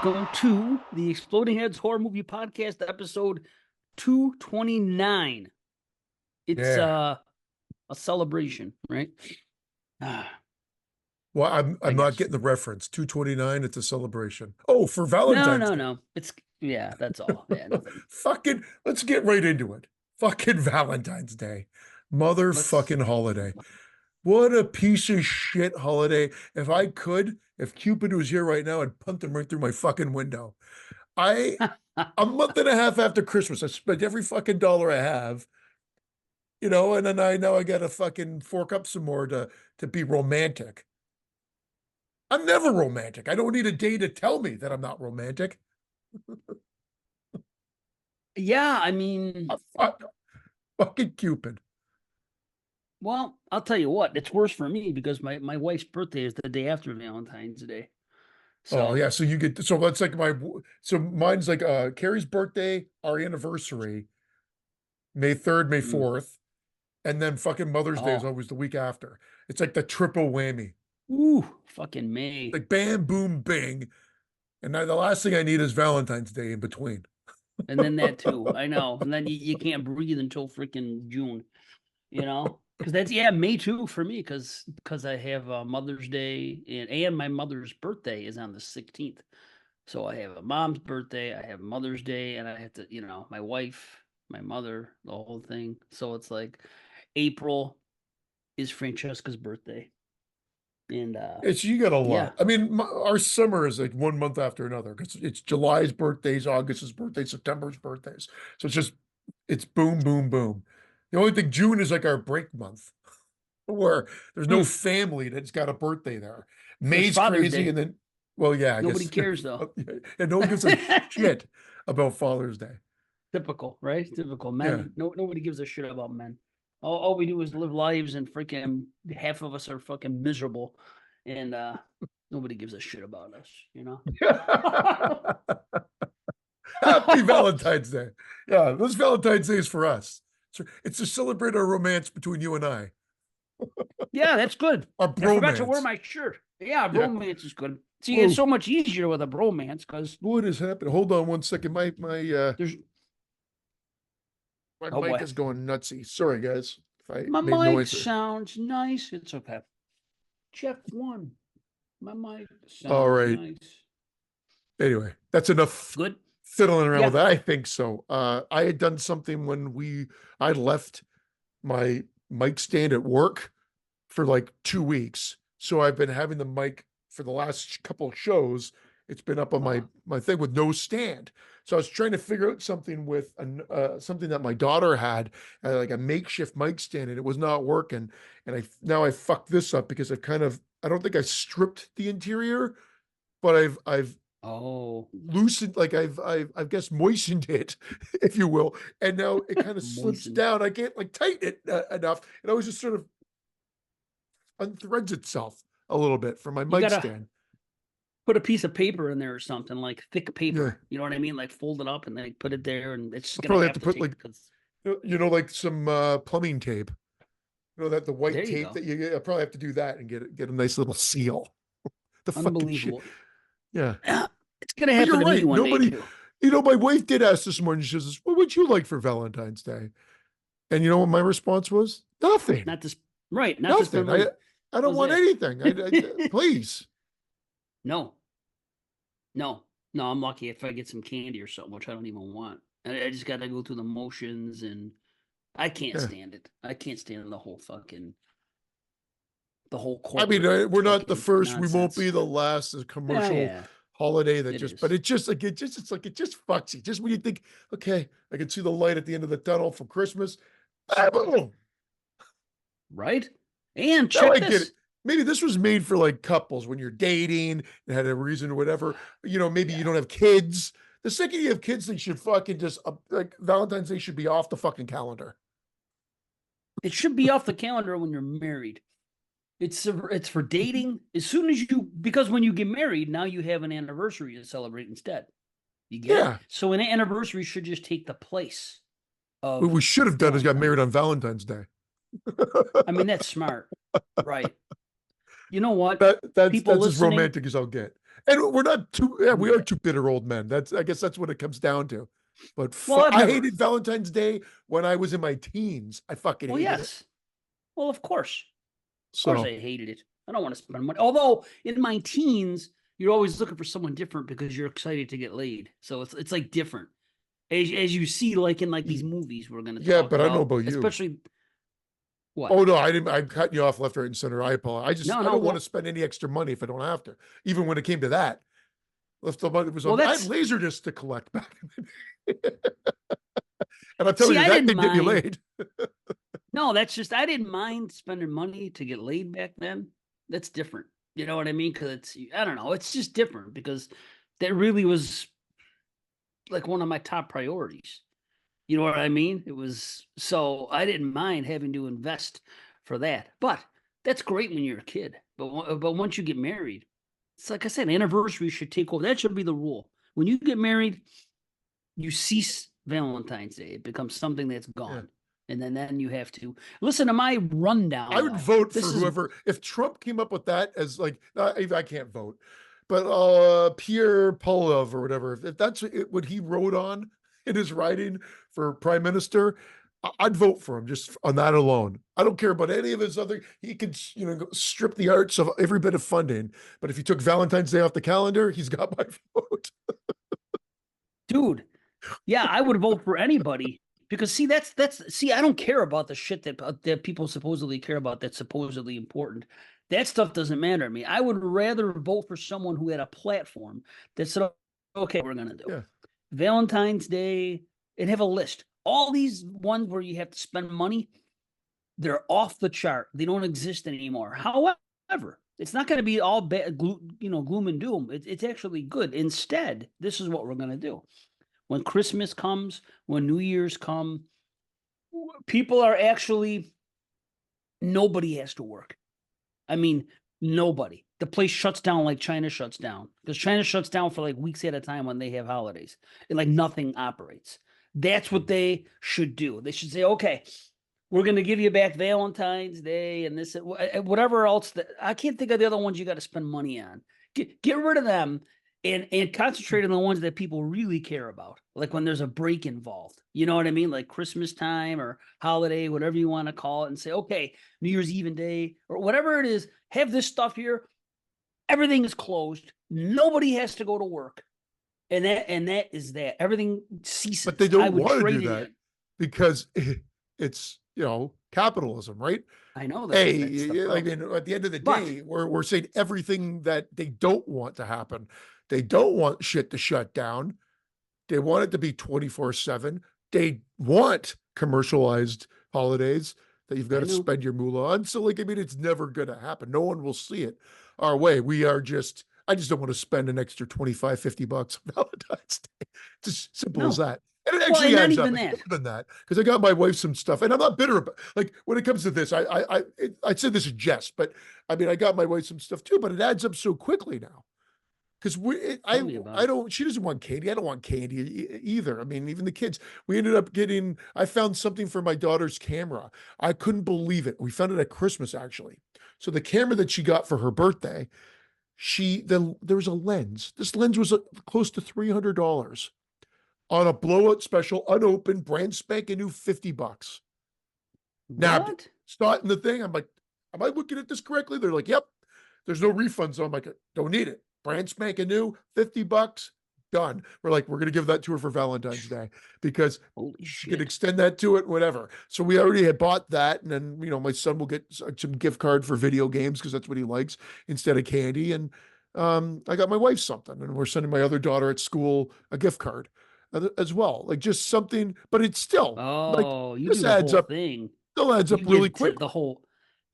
welcome to the Exploding Heads Horror Movie Podcast, episode 229. It's Yeah. a celebration, right? Well, I'm I I'm not guess. getting the reference. 229, it's a celebration. Oh, for No, Valentine's no, Day. no. It's yeah, that's all. Yeah, nothing. Fucking, let's get right into it. Fucking Valentine's Day. Let's Motherfucking holiday. What a piece of shit holiday. If I could, if Cupid was here right now, I'd punt him right through my fucking window. I, a month and a half after Christmas, I spent every fucking dollar I have, and then I know I gotta fucking fork up some more to be romantic. I'm never romantic. I don't need a day to tell me that I'm not romantic. Yeah, I mean, Fucking Cupid. well, I'll tell you what, it's worse for me because my wife's birthday is the day after Valentine's Day. Oh So, yeah, so you get so that's like so mine's like Carrie's birthday, our anniversary, May 3rd, May mm, 4th, and then fucking Mother's Day is oh, always the week after. It's like the triple whammy. fucking May. Like bam, boom, bing. And now the last thing I need is Valentine's Day in between. And then that too. I know. And then you can't breathe until freaking June. Because that's yeah, May too for me, because I have Mother's Day and my mother's birthday is on the 16th. So I have a mom's birthday, I have Mother's Day, and I have to, my wife, my mother, the whole thing. So it's like April is Francesca's birthday. And It's you got a yeah. lot. I mean, our summer is like one month after another because it's July's birthdays, August's birthdays, September's birthdays. So it's boom, boom, boom. The only thing June is like our break month where there's no Hmm, family that's got a birthday there. there's May's Father's crazy, Day. and then well, yeah, I Nobody guess cares though. and no one gives a shit about Father's Day. Typical, right? Typical Yeah. men. No, nobody gives a shit about men. All we do is live lives, and freaking half of us are fucking miserable, and nobody gives a shit about us. Happy Valentine's Day. Yeah, this Valentine's Day is for us. It's to celebrate our romance between you and I, Yeah, that's good. our I forgot to wear bromance. my shirt. Yeah, Yeah. bromance is good. See, it's Whoa, so much easier with a bromance because what is happening? Hold on one second. there's My oh mic boy, is going nutsy. Sorry, guys, if I my made mic noise there. sounds nice. It's okay. Check one. My mic All sounds right. nice. Anyway, that's enough Good. fiddling around with Yeah. that. I think so. I had done something when I left my mic stand at work for like 2 weeks. So I've been having the mic for the last couple of shows. It's been up on my thing with no stand. So I was trying to figure out something with something that my daughter had, like a makeshift mic stand, and it was not working. And I fucked this up because I don't think I stripped the interior, but I've Oh, loosened, like I guess moistened it, if you will, and now it kind of slips moistened. down. I can't like tighten it enough. It always just sort of unthreads itself a little bit from my You mic gotta stand. put a piece of paper in there or something, like thick Yeah, paper. You know what I mean? Like fold it up and then put it there, and it's just I'll gonna probably have have to to put take like because like some plumbing tape. That the white there you tape go. that I probably have to do that and get a nice little seal. The fucking shit. Unbelievable. Yeah, It's gonna but happen you're to me right. one day Nobody. too. My wife did ask this morning. She says, "What would you like for Valentine's Day?" And you know what my response was? Nothing. Not to right, not to Nothing. spend I don't was want that? anything. Please. No, no, no. I'm lucky if I get some candy or something, which I don't even want. I just gotta go through the motions, and I can't Yeah. stand it. I can't stand the whole I mean, corporate we're not the fucking first. We won't nonsense. be the last. A Yeah, commercial yeah, holiday that it just, but is. it's like it just fucks you. Just when you think, okay, I can see the light at the end of the tunnel for Christmas. Boom. Right? And Now check I get it. this. Maybe this was made for like couples when you're dating and had a reason or whatever. Maybe you Yeah. don't have kids. The second you have kids, they should fucking just like Valentine's Day should be off the fucking calendar. It should be off the calendar when you're married. It's for dating. As soon as because when you get married, now you have an anniversary to celebrate instead. You get it? Yeah. So an anniversary should just take the place What of we should have done is got married Valentine's. on Valentine's Day. I mean, that's smart. Right. You know what? That's People that's as listening, romantic as I'll get. And we're not too, yeah, we are Yeah. two bitter old men. I guess that's what it comes down to. But Well, I've I never. hated Valentine's Day when I was in my teens. I fucking Well, hated it. yes. Well, of course. Of course, So I hated it. I don't want to spend money. Although in my teens, you're always looking for someone different because you're excited to get laid. So it's like different as you see, like in like these movies we're going to yeah, talk but I don't know about, about you. especially what? Oh no, I didn't. I'm cutting you off left, right, and center. I apologize. No, I no. don't want to Well, spend any extra money if I don't have to. Even when it came to that, if the money was well, on, I had that's laser discs to collect back in the day. And I'm telling see, you, I that didn't did get you mind. laid. No, that's just I didn't mind spending money to get laid back then. That's different. You know what I mean? Because it's I don't know. It's just different because that really was like one of my top priorities. You know what I mean? It was so I didn't mind having to invest for that. But that's great when you're a kid. But once you get married, it's like I said, anniversary should take over. That should be the rule. When you get married, you cease Valentine's Day. It becomes something that's Yeah. gone. And then you have to listen to my rundown I would though. vote for This is whoever, if Trump came up with that as like, I can't vote, but Pierre Polyev or whatever, if that's what he wrote on in his writing for prime minister, I'd vote for him just on that alone. I don't care about any of his other, he could, strip the arts of every bit of funding, but if he took Valentine's Day off the calendar, he's got my vote. dude. Yeah, I would vote for anybody because see that's see I don't care about the shit that people supposedly care about that's supposedly important. That stuff doesn't matter to me. I would rather vote for someone who had a platform that said, "Okay, we're gonna do Yeah. Valentine's Day and have a list. All these ones where you have to spend money, they're off the chart. They don't exist anymore. However, it's not going to be all bad, gloom and doom. It's actually good. Instead, this is what we're going to do when Christmas comes, when New Year's come, people are actually nobody has to work. I mean, nobody. The place shuts down like China shuts down because China shuts down for like weeks at a time when they have holidays and like nothing operates. That's what they should do. They should say, okay, we're going to give you back Valentine's Day and this, whatever else that I can't think of the other ones you got to spend money on. Get rid of them and concentrate on the ones that people really care about. Like when there's a break involved, you know what I mean? Like Christmas time or holiday, whatever you want to call it, and say, okay, New Year's Eve and day or whatever it is, have this stuff here. Everything is closed. Nobody has to go to work. And that is that. Everything But they ceases. I don't would want to do trade it that in. because it's, capitalism, right? I know that's the Hey, I problem. mean, at the end of the But day, we're saying everything that they don't want to happen. They don't want shit to shut down. They want it to be 24/7. They want commercialized holidays that you've got I to know. spend your moolah on. So, like, I mean, it's never going to happen. No one will see it our way. I just don't want to spend an extra 25, $50 on Valentine's Day. It's as simple as No. that. And it Well, actually and not adds up. even It's more that. than that because I got my wife some stuff, and I'm not bitter about. Like when it comes to this, I said this in jest, but I mean I got my wife some stuff too, but it adds up so quickly now because Tell me about I it. don't. She doesn't want candy. I don't want candy either. I mean, even the kids. We ended up getting. I found something for my daughter's camera. I couldn't believe it. We found it at Christmas actually. So the camera that she got for her birthday, there was a lens. This lens was close to $300 on a blowout special, unopened, brand spanking new $50. Now, What? starting the thing, I'm like, am I looking at this correctly? They're like, yep, there's no refund. So I'm like, don't need it. Brand spanking new, $50, done. We're like, we're going to give that to her for Valentine's Day because Holy she could shit. extend that to it, whatever. So we already had bought that. And then, my son will get some gift card for video games because that's what he likes instead of candy. And I got my wife something, and we're sending my other daughter at school a gift card as well. Like just something, but it's still like Oh, you this do the adds whole up, thing. still adds You up really get to quickly. the whole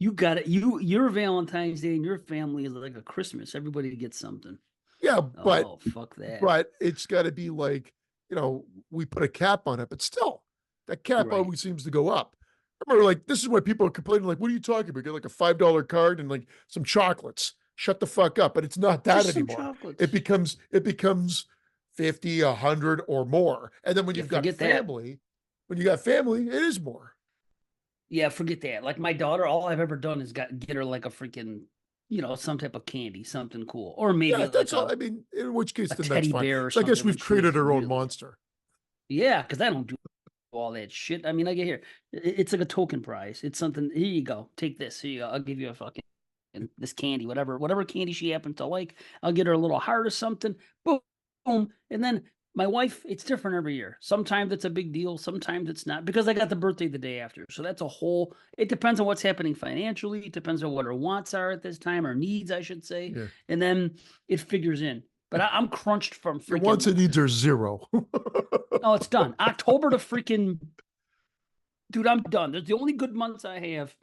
you got it. Your Valentine's Day and your family is like a Christmas. Everybody gets something. Yeah, Oh, fuck that. but it's got to be like, we put a cap on it, but still, that cap Right. always seems to go up. I remember, like, this is why people are complaining, like, what are you talking about? Get like a $5 card and like some chocolates. Shut the fuck up. But it's not that Just some anymore. chocolates. It becomes 50, 100 or more. And then Yeah, forget that. when you got family, it is more. Yeah, forget that. Like my daughter, all I've ever done is get her like a freaking some type of candy, something cool, or maybe Yeah, like that's all. I mean, in which case, a then that's teddy fine. bear or So I guess something we've when she was created our own really monster. yeah, because I don't do all that shit. I mean, I get here. It's like a token prize. It's something. Here you go. Take this. Here you go. I'll give you a fucking this candy, whatever candy she happens to like. I'll get her a little heart or something. Boom, boom. And then my wife, it's different every year. Sometimes it's a big deal. Sometimes it's not because I got the birthday the day after. So that's a whole. It depends on what's happening financially. It depends on what her wants are at this time, or needs, I should say. Yeah. And then it figures in. But I'm crunched from Your wants and freaking. needs are zero. Oh, it's done. October to freaking dude, I'm done. There's the only good months I have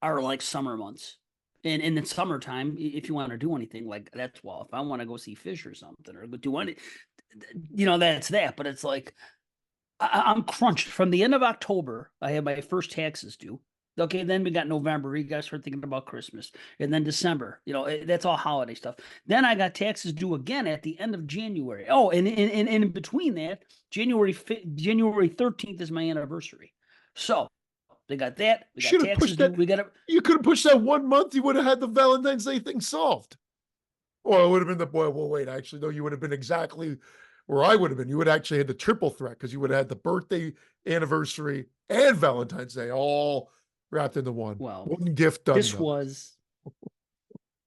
are like summer months. And in the summertime, if you want to do anything like that's well, if I want to go see fish or something or do any, that's that. But it's like I'm crunched from the end of October. I have my first taxes due. Okay, then we got November. You guys start thinking about Christmas, and then December. That's all holiday stuff. Then I got taxes due again at the end of January. Oh, and in between that, January 13th is my anniversary. So they got that. We got Should have taxes pushed due. that. We got to. You could have pushed that 1 month. You would have had the Valentine's Day thing solved. Or it would have been the boy. Well, wait, actually, no, you would have been exactly where I would have been. You would have actually had the triple threat because you would have had the birthday, anniversary, and Valentine's Day all wrapped into one. Well, One gift done. this Though.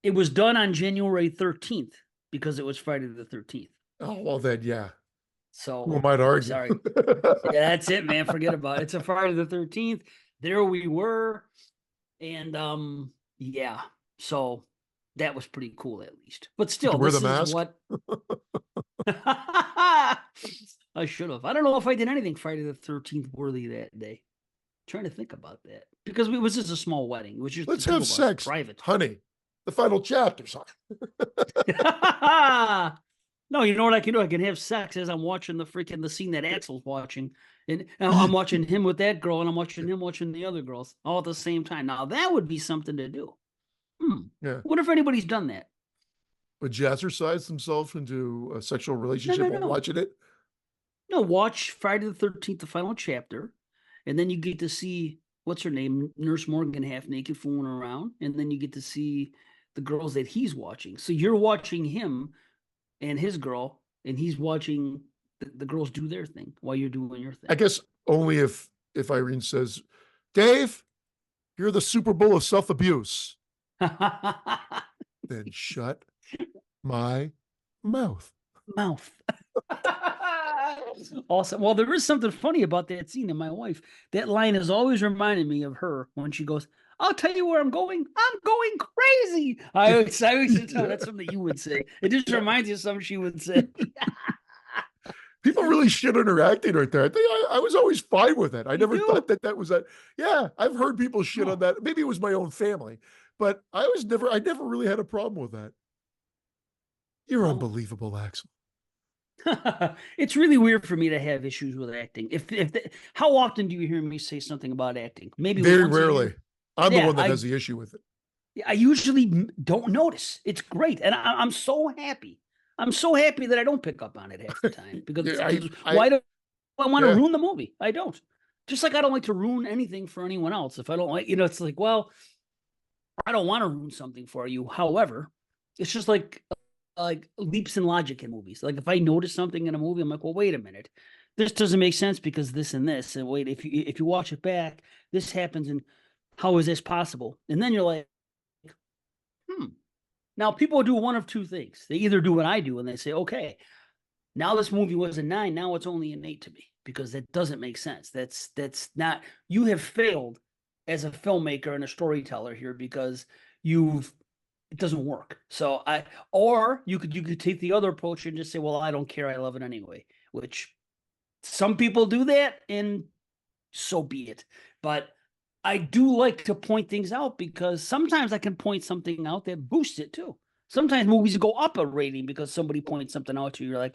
it was done on January 13th because it was Friday the 13th. Oh well, then yeah. So who might argue? Sorry. Yeah, that's it, man. Forget about it. It's a Friday the 13th. There we were. And yeah. So that was pretty cool at least. But still, wear this the is mask? what I should have. I don't know if I did anything Friday the 13th worthy that day. I'm trying to think about that. Because it was just a small wedding, which is Let's have sex. Private. Honey. The final chapter, son. No, you know what I can do? I can have sex as I'm watching the scene that Axel's watching. And I'm watching him with that girl, and I'm watching him watching the other girls all at the same time. Now, that would be something to do. Yeah. What if anybody's done that? Would jazzercise themselves into a sexual relationship while watching it? No, watch Friday the 13th, the final chapter, and then you get to see, what's her name? Nurse Morgan half naked fooling around, and then you get to see the girls that he's watching. So you're watching him and his girl, and he's watching the girls do their thing while you're doing your thing. I guess only if Irene says, Dave, you're the Super Bowl of self-abuse. Then shut my mouth. Awesome. Well, there is something funny about that scene in my wife. That line has always reminded me of her when she goes, I'll tell you where I'm going. I'm going crazy. I always tell that's something you would say. It just reminds you of something she would say. People really shit on her acting right there. I think I was always fine with it. I never thought that was that. Yeah, I've heard people shit on that. Maybe it was my own family, but I never really had a problem with that. You're unbelievable, Axel. It's really weird for me to have issues with acting. How often do you hear me say something about acting? Maybe very rarely. I'm the one that has the issue with it. I usually don't notice. It's great, and I'm so happy. I'm so happy that I don't pick up on it half the time because why do I want to ruin the movie? I don't. Just like I don't like to ruin anything for anyone else. If I don't like, it's like, well, I don't want to ruin something for you. However, it's just like leaps in logic in movies. Like if I notice something in a movie, I'm like, well, wait a minute, this doesn't make sense because this and this. And wait, if you watch it back, this happens, and how is this possible? And then you're like, Now people do one of two things. They either do what I do and they say, okay, now this movie was a 9, now it's only an 8 to me because that doesn't make sense. That's not. You have failed as a filmmaker and a storyteller here because it doesn't work. So or you could take the other approach and just say, well, I don't care, I love it anyway, which some people do that, and so be it. But I do like to point things out because sometimes I can point something out that boosts it too. Sometimes movies go up a rating because somebody points something out to you. You're like,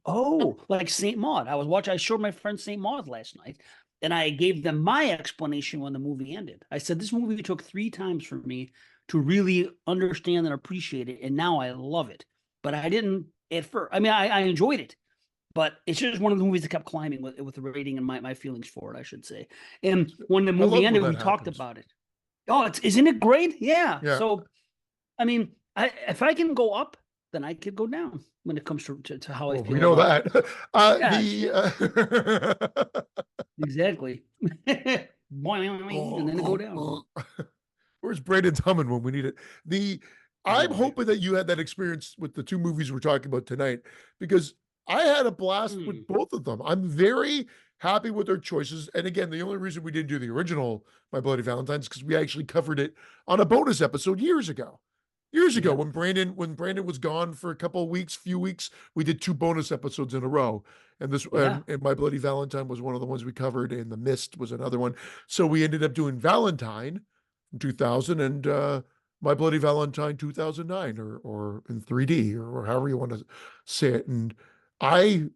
oh, like St. Maud. I showed my friend St. Maud last night, and I gave them my explanation when the movie ended. I said, this movie took 3 times for me to really understand and appreciate it, and now I love it. But I didn't at first. I mean, I enjoyed it, but it's just one of the movies that kept climbing with the rating and my feelings for it, I should say. And when the movie ended, we talked about it. Oh, isn't it great? Yeah. Yeah. So, I mean, if I can go up, then I could go down when it comes to how I Well, we feel know about. that. Yeah, The exactly. Boing, and then it go down. Where's Brandon's humming when we need it? The Oh I'm boy. hoping that you had that experience with the two movies we're talking about tonight because I had a blast with Hmm. both of them. I'm very happy with their choices. And again, the only reason we didn't do the original My Bloody Valentine is because we actually covered it on a bonus episode years ago. Years ago, Yep. when Brandon was gone for a couple of weeks, few weeks, we did two bonus episodes in a row. And this Yeah. and My Bloody Valentine was one of the ones we covered, and The Mist was another one. So we ended up doing Valentine from 2000 and My Bloody Valentine 2009 or in 3D or however you want to say it. And I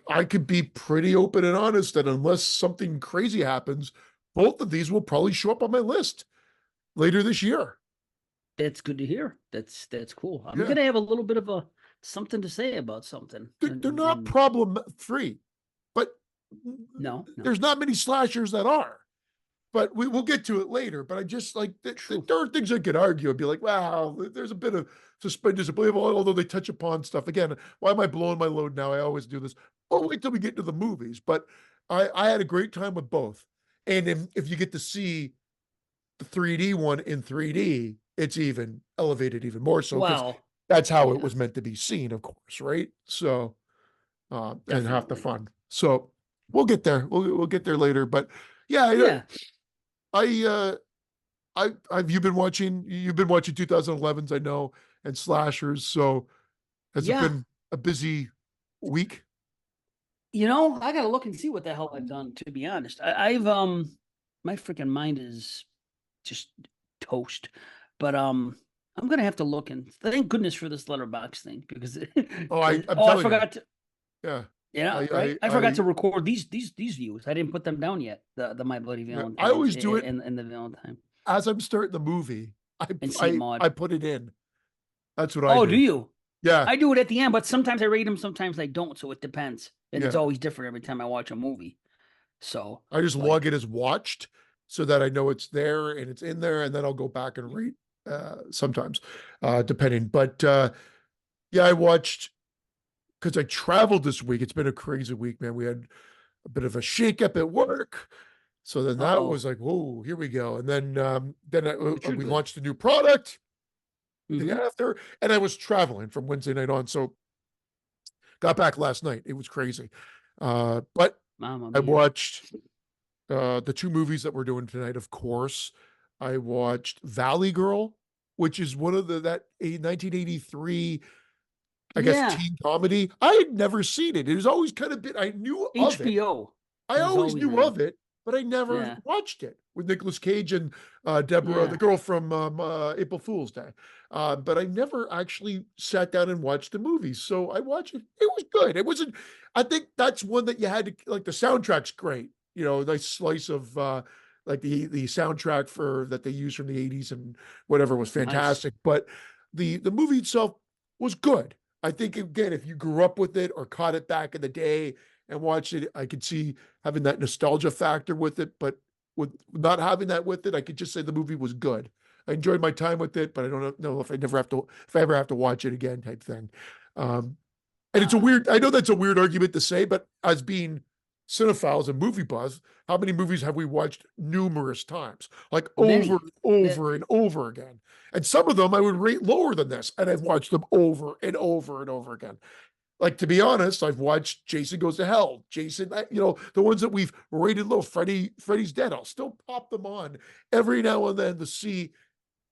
I could be pretty open and honest that unless something crazy happens, both of these will probably show up on my list later this year. That's good to hear. That's cool. I'm Yeah. gonna have a little bit of a something to say about something. They're not And problem free, but no, no, there's not many slashers that are. But we'll get to it later. But I just like true. there are things I could argue. I'd be like, wow, there's a bit of suspended disbelief, although they touch upon stuff. Again, why am I blowing my load now? I always do this. Oh, wait till we get to the movies. But I had a great time with both. And if you get to see the 3D one in 3D, it's even elevated even more so because Well, that's how it yeah, was meant to be seen, of course, right? So and half the definitely. fun. So we'll get there. We'll get there later. But yeah, Yeah, I I've you've been watching 2011s, I know, and slashers. So has it yeah. been a busy week? I gotta look and see what the hell I've done, to be honest. I've my freaking mind is just toast. But I'm gonna have to look, and thank goodness for this letterbox thing, because Oh, I'm oh, I telling you. forgot to, Yeah. right? I forgot I to record these views. I didn't put them down yet. The My Bloody yeah, I Valentines always do it and the Valentine as I'm starting the movie. and Saint I Maud. put it in. That's what I Oh, do do. you? Yeah. I do it at the end, but sometimes I rate them, sometimes I don't, so it depends. And it's Yeah. always different every time I watch a movie. So, I just log like, it as watched so that I know it's there and it's in there, and then I'll go back and rate sometimes, depending. But yeah, I watched because I traveled this week. It's been a crazy week, man. We had a bit of a shakeup at work. So then that uh-oh. was like, whoa, here we go. And then It should we be. launched a new product the Mm-hmm. after, and I was traveling from Wednesday night on. So got back last night. It was crazy. But Mamma I mia. watched the two movies that we're doing tonight, of course. I watched Valley Girl, which is one of that 1983, I guess, Yeah. teen comedy. I had never seen it. It was always kind of been, I knew of it. HBO I is always always knew on. of it, but I never Yeah. watched it with Nicolas Cage and Deborah, the Yeah. girl from April Fool's Day. But I never actually sat down and watched the movie. So I watched it. It was good. It wasn't, I think that's one that you had to, like, the soundtrack's great. Nice slice of like the soundtrack for that they used from the 80s and whatever was Nice. fantastic. But the movie itself was good. I think again, if you grew up with it or caught it back in the day and watched it, I could see having that nostalgia factor with it, but with not having that with it, I could just say the movie was good. I enjoyed my time with it, but I don't know if I ever have to watch it again type thing. Um, and it's a Uh, weird, I know that's a weird argument to say, but as being cinephiles and movie buffs, how many movies have we watched numerous times, like over Many. and That over and over again? And some of them I would rate lower than this, and I've watched them over and over and over again. Like, to be honest, I've watched Jason Goes to Hell, the ones that we've rated low, Freddy's Dead. I'll still pop them on every now and then to see,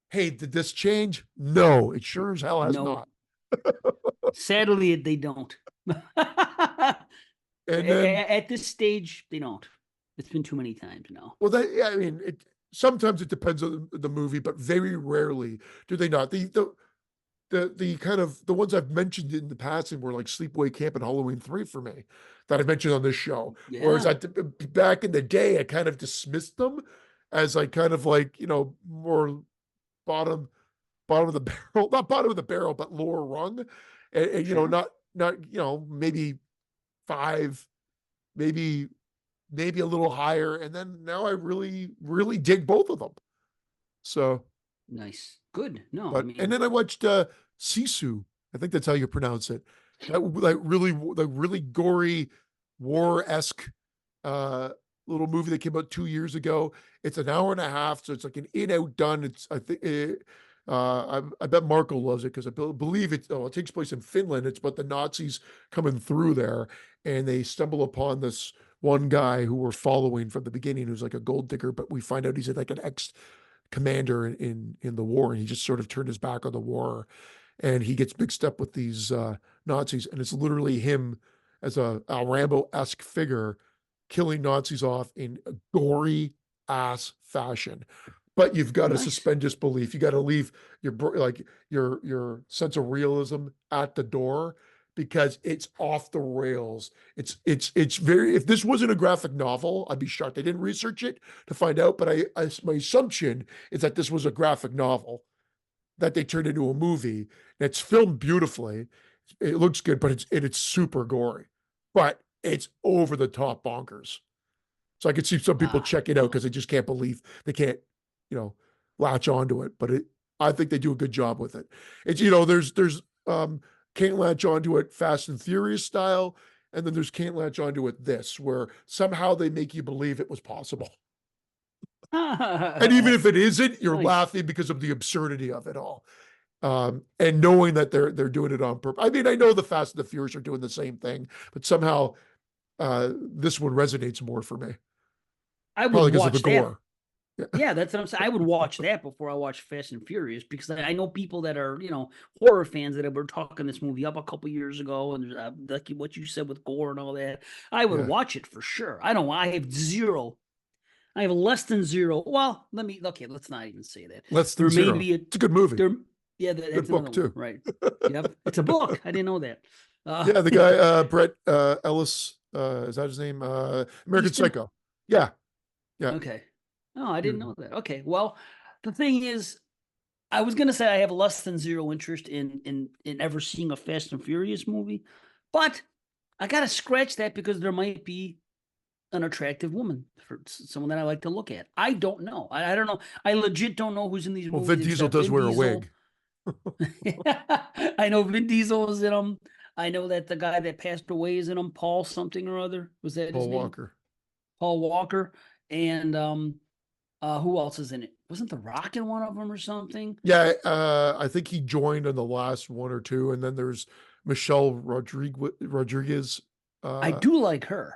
hey, did this change? No, it sure as hell has no. not. Sadly, they don't. And then, At this stage, they don't. It's been too many times now. well, yeah, I mean, sometimes it depends on the movie, but very rarely do they not. The kind of the ones I've mentioned in the past and were like Sleepaway Camp and Halloween 3 for me that I've mentioned on this show. Whereas Yeah. back in the day, I kind of dismissed them as like kind of like, more bottom bottom of the barrel, not bottom of the barrel, but lower rung. And Sure. not, maybe five, maybe maybe a little higher. And then now I really, really dig both of them. So, Nice. Good. No, I but and mean, then I watched Sisu. I think that's how you pronounce it. That really gory war-esque uh little movie that came out 2 years ago. It's an hour and a half, so it's like an in-out done. It's I think I bet Marco loves it because I believe it takes place in Finland. It's about the Nazis coming through there, and they stumble upon this one guy who we're following from the beginning, who's like a gold digger, but we find out he's like an ex commander in the war, and he just sort of turned his back on the war, and he gets mixed up with these Nazis, and it's literally him as a Rambo-esque figure killing Nazis off in a gory ass fashion. But you've got to nice. suspend disbelief. You got to leave your sense of realism at the door because it's off the rails. It's very. If this wasn't a graphic novel, I'd be shocked. I didn't research it to find out, but my assumption is that this was a graphic novel that they turned into a movie. It's filmed beautifully. It looks good, but it's super gory. But it's over the top bonkers. So I could see some people check it out Well, because they just can't believe they can't, you know, latch onto it. But I think they do a good job with it. It's there's can't latch onto it Fast and Furious style, and then there's can't latch onto it this where somehow they make you believe it was possible. And even if it isn't, you're nice. laughing because of the absurdity of it all. And knowing that they're doing it on purpose. I mean, I know the Fast and the Furious are doing the same thing, but somehow this one resonates more for me. I would Probably because of the watch that. gore. Yeah. Yeah, that's what I'm saying. I would watch that before I watch Fast and Furious because I know people that are, horror fans that were talking this movie up a couple years ago, and like what you said with gore and all that. I would Yeah. watch it for sure. I don't. I have zero. I have less than zero. Well, okay, let's not even say that. Less than There may zero. be It's a good movie. there. Yeah, Good that's book another one, too. right? Yep, it's a book. I didn't know that. Yeah, the guy Brett Ellis, is that his name? American Easton. Psycho. Yeah. Yeah. Okay. Oh, I didn't Beautiful. know that. Okay. Well, the thing is, I was gonna say I have less than zero interest in ever seeing a Fast and Furious movie, but I gotta scratch that because there might be an attractive woman for someone that I like to look at. I don't know. I don't know. I legit don't know who's in these Well, Vin movies Diesel except does Vin wear a Diesel. wig. I know Vin Diesel is in them. I know that the guy that passed away is in them, Paul something or other. Was that his Paul name? Walker. Paul Walker. And who else is in it? Wasn't The Rock in one of them or something? Yeah, I think he joined in the last one or two, and then there's Michelle Rodriguez. I Uh, do like her.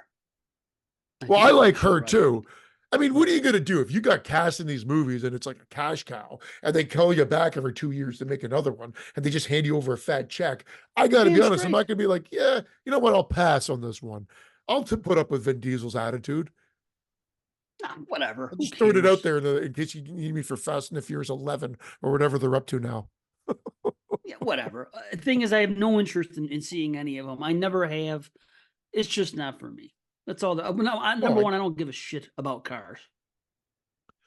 I well, do I like like Michelle her too. Rodriguez. I mean, what are Right. you gonna do if you got cast in these movies and it's like a cash cow, and they call you back every 2 years to make another one, and they just hand you over a fat check? I got to be Damn honest, I'm straight. not gonna be like, yeah, you know what? I'll pass on this one. I'll put up with Vin Diesel's attitude. Whatever. I'm Who just throwing it out cares? there in case you need me for Fast and the Furious 11 or whatever they're up to now. Yeah, whatever. Thing is, I have no interest in seeing any of them. I never have. It's just not for me. That's all. Well, Number one, I don't give a shit about cars.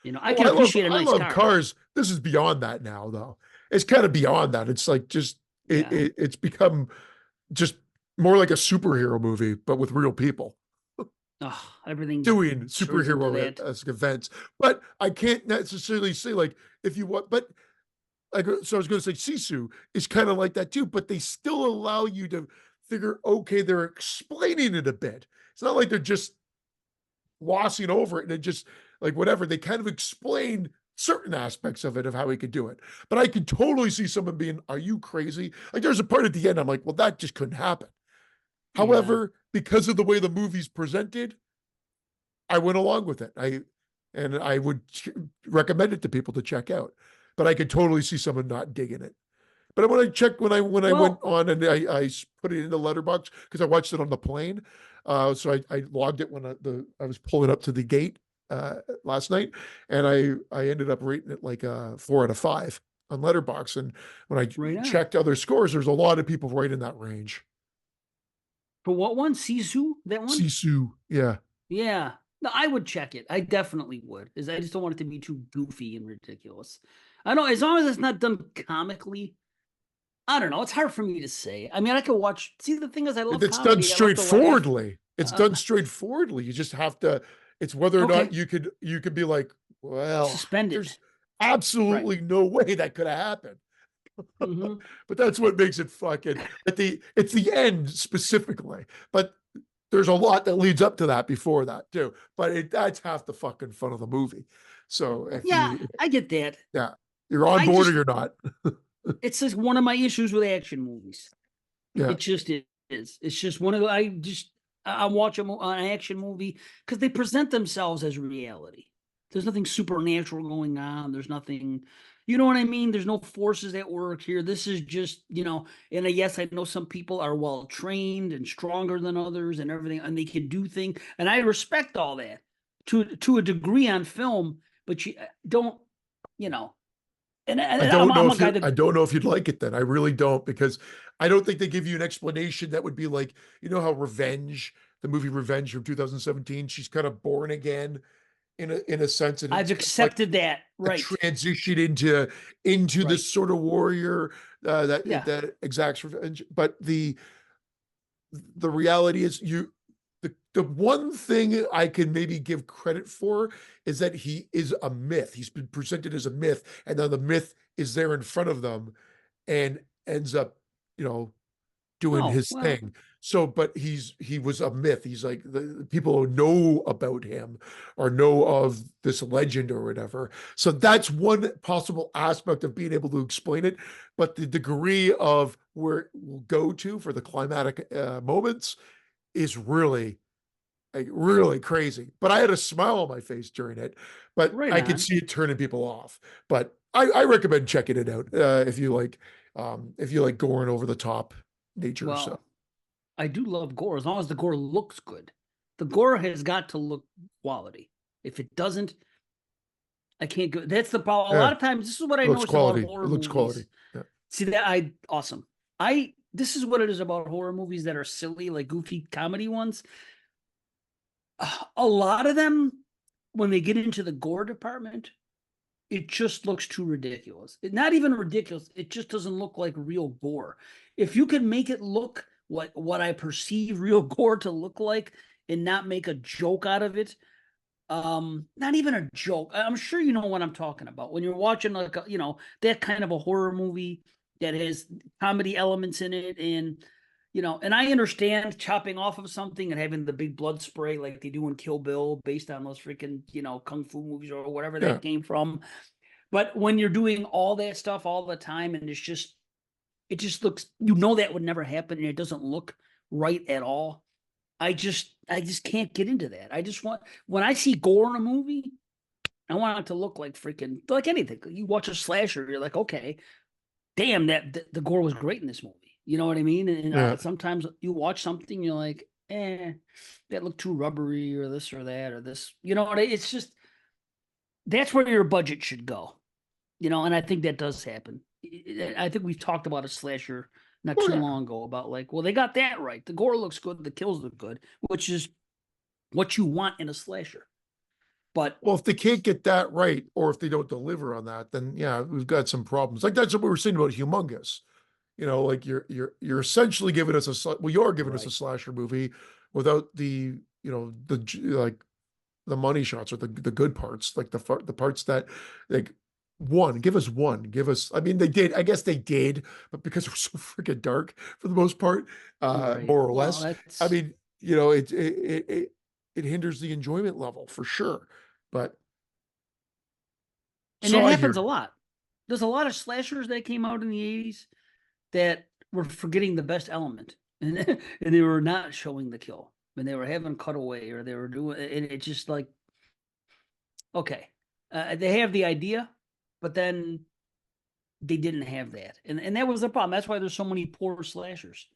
I oh, can appreciate a I nice love car. cars. This is beyond that now, though. It's kind of beyond that. It's like just Yeah. it's become just more like a superhero movie, but with real people Oh, everything doing turns into superhero that. events. But I can't necessarily say like if you want, but like so I was going to say Sisu is kind of like that too, but they still allow you to figure, okay, they're explaining it a bit. It's not like they're just glossing over it and it just like whatever. They kind of explain certain aspects of it of how he could do it. But I could totally see someone being, are you crazy? Like there's a part at the end, I'm like, well, that just couldn't happen. Yeah. However, because of the way the movie's presented, I went along with it. I would recommend it to people to check out. But I could totally see someone not digging it. But when I checked, when I went Well, on and I put it in the letterbox because I watched it on the plane, so I logged it when I was pulling up to the gate last night, and I ended up rating it like a 4 out of 5 on Letterbox. And when I right on. checked other scores, there's a lot of people right in that range. For what one? Sisu? That one? Sisu, yeah. Yeah. No, I would check it. I definitely would. Is I just don't want it to be too goofy and ridiculous. I don't. As long as it's not done comically. I don't know. It's hard for me to say. I mean, I could watch. See, the thing is, I love It's done comedy. I love to laugh. straightforwardly. It's Uh, done straightforwardly. You just have to. It's whether or not okay. you could be like, well, Suspended. there's Right. absolutely no way that could have happened. Hmm. But that's what makes it fucking it's the end specifically. But there's a lot that leads up to that before that too. But that's half the fucking fun of the movie. So if Yeah, you I get that. yeah, you're on I board or just you're not. it's just one of my issues with action movies. Yeah. It just is. It's just one of the I watch an action movie because they present themselves as reality. There's nothing supernatural going on. There's nothing, you know what I mean? There's no forces at work here. This is just, and yes, I know some people are well trained and stronger than others and everything, and they can do things. And I respect all that to a degree on film, but you don't, you know, I and don't know I'm a if guy you I that don't know if you'd like it then. I really don't, because I don't think they give you an explanation that would be like, you know how Revenge, the movie Revenge from 2017, she's kind of born again in a sense, and I've it's kind of like accepted that. a Right. transition into Right. this sort of warrior Yeah. that exacts revenge. But the reality is the one thing I can maybe give credit for is that he is a myth. He's been presented as a myth, and then the myth is there in front of them and ends up, you know, doing Oh, his well, thing. So, but he was a myth. He's like the people who know about him or know of this legend or whatever. So that's one possible aspect of being able to explain it. But the degree of where it will go to for the climatic moments is really like really crazy. But I had a smile on my face during it, but right I could on. see it turning people off. But I recommend checking it out if you like going over the top nature. So Well, I do love gore as long as the gore looks good. The gore has got to look quality. If it doesn't, I can't go. That's the problem. A yeah, lot of times, this is what I it looks notice about quality. It horror looks quality. movies. Yeah. See that I awesome. This is what it is about horror movies that are silly, like goofy comedy ones. A lot of them, when they get into the gore department, it just looks too ridiculous. Not even ridiculous. It just doesn't look like real gore. If you can make it look what I perceive real gore to look like and not make a joke out of it, not even a joke. I'm sure you know what I'm talking about. When you're watching like that kind of a horror movie that has comedy elements in it and and I understand chopping off of something and having the big blood spray like they do in Kill Bill based on those freaking, kung fu movies or whatever Yeah. that came from. But when you're doing all that stuff all the time and it just looks, that would never happen and it doesn't look right at all. I just can't get into that. I just want, when I see gore in a movie, I want it to look like freaking, like anything. You watch a slasher, you're like, okay, damn, the gore was great in this movie. You know what I mean? And Yeah. sometimes you watch something, you're like, that looked too rubbery or this or that or this. You know what? It's just, that's where your budget should go. And I think that does happen. I think we've talked about a slasher not Oh too yeah. long ago about like, well, they got that right. The gore looks good, the kills look good, which is what you want in a slasher. But Well, if they can't get that right, or if they don't deliver on that, then yeah, we've got some problems. Like that's what we were saying about Humongous. You know, like you're essentially giving us well, you are giving us a right, slasher movie without like the money shots or the good parts, like the parts that like give us one, give us. I mean, they did. I guess they did, but because we're so freaking dark for the most part, right. more or Well, less. I that's mean, it hinders the enjoyment level for sure. But and so that I hear happens a you. lot. There's a lot of slashers that came out in the 80s that were forgetting the best element. And and they were not showing the kill. And they were having cutaway or they were doing and it's just like, okay. They have the idea, but then they didn't have that. And that was the problem. That's why there's so many poor slashers.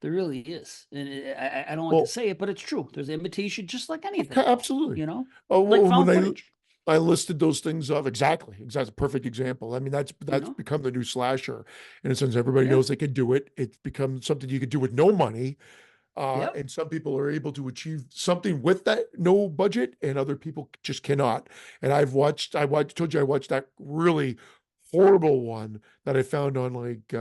There really is. And I don't like to Well, say it, but it's true. There's imitation just like anything, okay, absolutely. you know? Oh, Like well, found when footage, I listed those things off exactly, perfect example. I mean, you that's know? become the new slasher in a sense. Everybody Yeah. knows they can do it. It's become something you could do with no money, Yep. and some people are able to achieve something with that no budget, and other people just cannot. And told you I watched that really horrible one that I found on like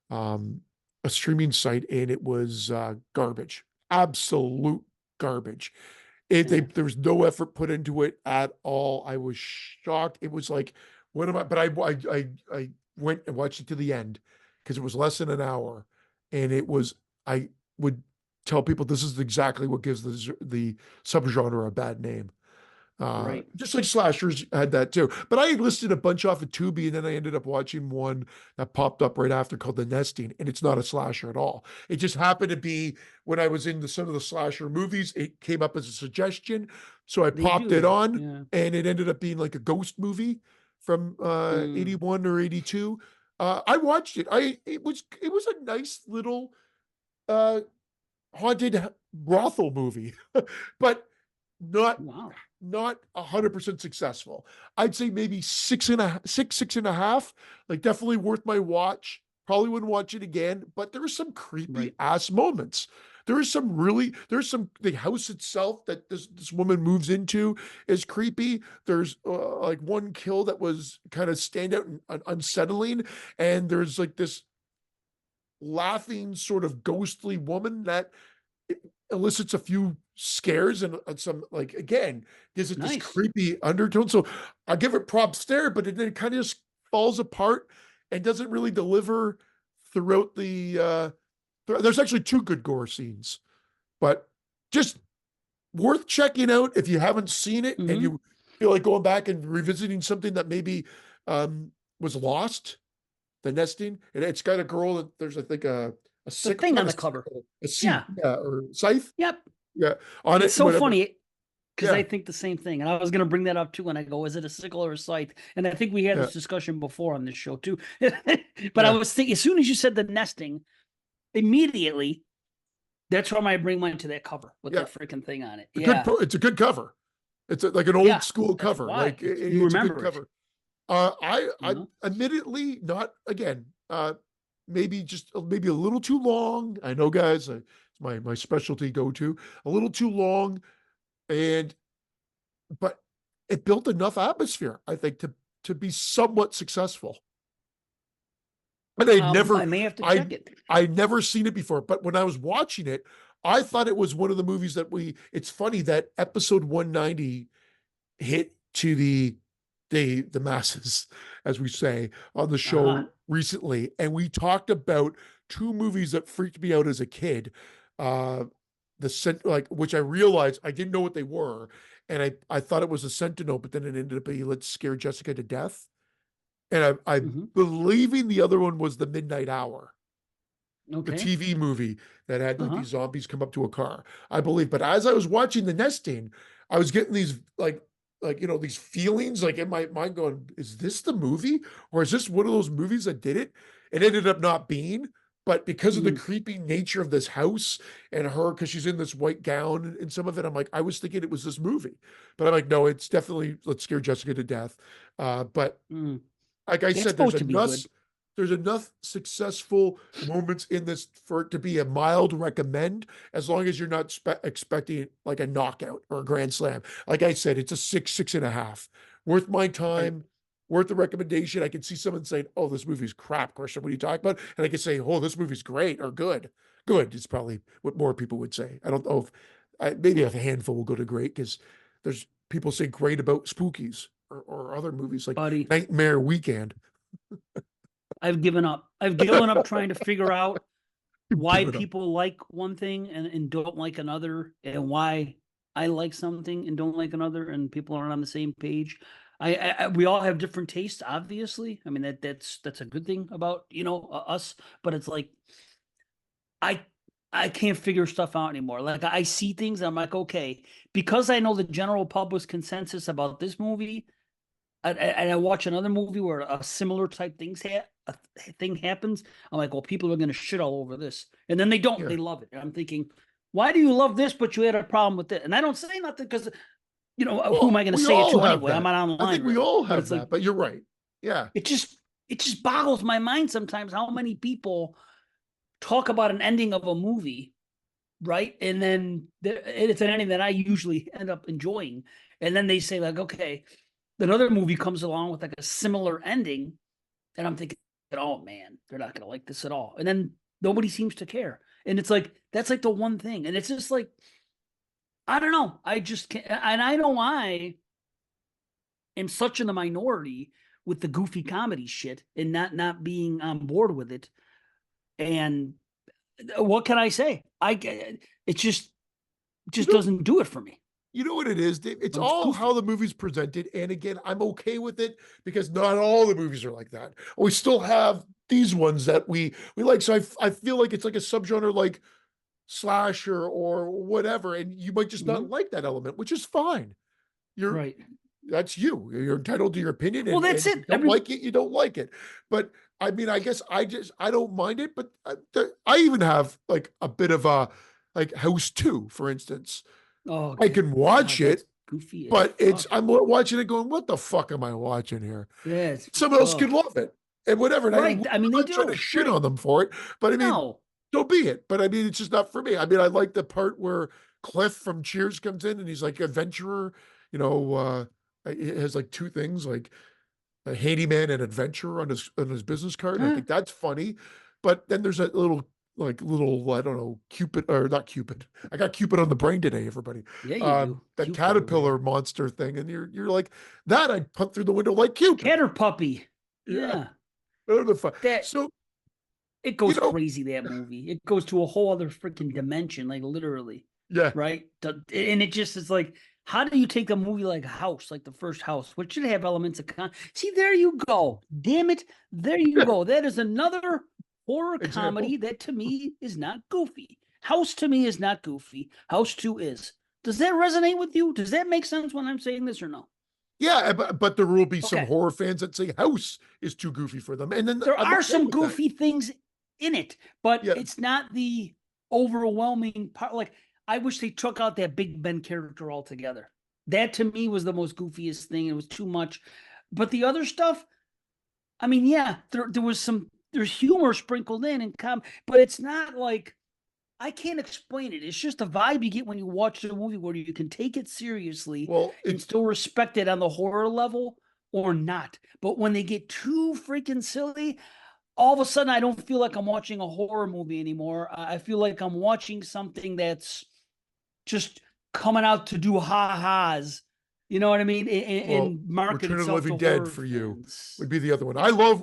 um, a streaming site, and it was garbage, absolute garbage. Yeah. There was no effort put into it at all. I was shocked. It was like, what am I? But I went and watched it to the end because it was less than an hour, and it was. I would tell people this is exactly what gives the subgenre a bad name. Right. Just like slashers had that too. But I had listed a bunch off of Tubi, and then I ended up watching one that popped up right after called The Nesting, and it's not a slasher at all. It just happened to be when I was into some of the slasher movies, it came up as a suggestion. So I They popped do it that. on, Yeah. and it ended up being like a ghost movie from Mm. 81 or 82. I watched it. It was a nice little uh haunted brothel movie, but not Wow. not 100% successful. I'd say maybe six and a half. Like definitely worth my watch. Probably wouldn't watch it again, but there are some creepy Right. ass moments. There's some, the house itself that this woman moves into is creepy. There's like one kill that was kind of stand out and unsettling. And there's like this laughing sort of ghostly woman that elicits a few scares and some, like, again, gives it this Nice. creepy undertone. So I give it props there, but it then kind of just falls apart and doesn't really deliver throughout there's actually two good gore scenes, but just worth checking out if you haven't seen it and Hmm. you feel like going back and revisiting something that maybe um was lost. The Nesting, and it's got a girl that there's, I think, a The sickle, thing not on a the cover. sickle, a Yeah. seat, yeah, or scythe, Yep. yeah, on It's it, so whatever. funny because I Yeah, think the same thing. And I was going to bring that up too. And I go, is it a sickle or a scythe? And I think we had yeah, this discussion before on this show too. But I yeah. was thinking, as soon as you said the nesting, immediately, that's why I bring mine to that cover with Yeah. that freaking thing on it. A good Yeah. it's a good cover. It's like an old Yeah. school That's cover. why Like you it's a good remember it, cover. you I know? admittedly not again. Maybe a little too long. I know, guys. It's my specialty go to a little too long, and but it built enough atmosphere, I think, to be somewhat successful. And I may have to I check it. I never seen it before, but when I was watching it, I thought it was one of the movies that it's funny that episode 190 hit to the masses, as we say, on the Uh-huh. show recently. And we talked about two movies that freaked me out as a kid. Uh like, which I realized I didn't know what they were. And I thought it was a Sentinel, but then it ended up being Let's Scare Jessica to Death. And I'm Hmm. believing the other one was The Midnight Hour, the Okay. TV movie that had like Uh-huh. these zombies come up to a car, I believe. But as I was watching The Nesting, I was getting these these feelings like in my mind going, is this the movie? Or is this one of those movies that did it? It ended up not being, but because of the Mm. creepy nature of this house and her, because she's in this white gown and some of it, I'm like, I was thinking it was this movie. But I'm like, no, it's definitely Let's Scare Jessica to Death. But Mm. like I That's said, supposed to be good. there's enough successful moments in this for it to be a mild recommend, as long as you're not expecting like a knockout or a grand slam. Like I said, it's a six and a half. Worth my Right. time, worth the recommendation. I can see someone saying, "Oh, this movie's crap, Christian. What are you talking about?" And I can say, "Oh, this movie's great or good." Good is probably what more people would say. I don't know if maybe a handful will go to great because there's people say great about Spookies or other movies like Buddy, Nightmare Weekend. I've given up. I've given up trying to figure out why Give it up. people like one thing and don't like another, and why I like something and don't like another, and people aren't on the same page. We all have different tastes, obviously. I mean that's a good thing about us, but it's like I I can't figure stuff out anymore. Like I see things and I'm like, okay, because I know the general public's consensus about this movie, and I watch another movie where a similar type thing happens. I'm like, well, people are going to shit all over this, and then they don't. Yeah. They love it. And I'm thinking, why do you love this, but you had a problem with it? And I don't say nothing because who am Well, I going to we say it all to have anyway? I'm that. not I online think we really, all but have it's like that, but you're right. Yeah. it just it just boggles my mind sometimes how many people talk about an ending of a movie, right? And then it's an ending that I usually end up enjoying, and then they say like, okay, another movie comes along with like a similar ending, and I'm thinking, oh man, they're not gonna like this at all. And then nobody seems to care. And it's like that's like the one thing. And it's just like I don't know. I just can't, and I know I am such in the minority with the goofy comedy shit and not being on board with it. And what can I say? It You just know, doesn't do it for me. you know what it is, Dave? It's But it's all how goofy. the movie's presented. And again, I'm okay with it because not all the movies are like that. We still have these ones that we like. So I feel like it's like a subgenre like slasher or whatever, and you might just not Mhm. like that element, which is fine. You're Right. That's you. You're entitled to your opinion, Well, and that's if you it. don't like it, you don't like it. But I mean, I guess I don't mind it. But I even have like a bit of a like House 2, for instance. Oh I can God, watch that's it, goofy as but fuck. I'm watching it going, what the fuck am I watching here? Yes. Someone else could love it and whatever. And Right. I mean, I'm they not trying to do. shit Right. on them for it, but I mean, No. so be it. But I mean, it's just not for me. I mean, I like the part where Cliff from Cheers comes in and he's like adventurer, you know, it has like two things like a handyman and adventurer on his business card. And I Huh? think that's funny. But then there's that little, I don't know, Cupid or not Cupid. I got Cupid on the brain today, everybody. Yeah, you do. That Cupid over here. caterpillar monster thing. And you're like, that I'd punt through the window like Cupid. Cat or puppy. Yeah. Yeah. That So, it you goes know, crazy, that movie. It goes to a whole other freaking dimension, like literally. yeah. Right? And it just is like, how do you take a movie like House, like the first House, which should have elements of See, there you go. Damn it. There you Yeah. go. That is another horror Example. comedy that to me is not goofy. House to me is not goofy. House 2 is. Does that resonate with you? Does that make sense when I'm saying this or no? Yeah, but there will be some Okay. horror fans that say House is too goofy for them. And then There I'm are okay some with that. goofy things in it, but Yeah. it's not the overwhelming part. Like, I wish they took out that Big Ben character altogether. That to me was the most goofiest thing. It was too much. But the other stuff, I mean, yeah, there was there's humor sprinkled in and but it's not like I can't explain it. It's just a vibe you get when you watch the movie where you can take it seriously Well, and it's still respect it on the horror level or not. But when they get too freaking silly, all of a sudden I don't feel like I'm watching a horror movie anymore. I feel like I'm watching something that's just coming out to do ha-has. You know what I mean? well, And market Return of the itself Living to Dead horror for you fans. would be the other one. I love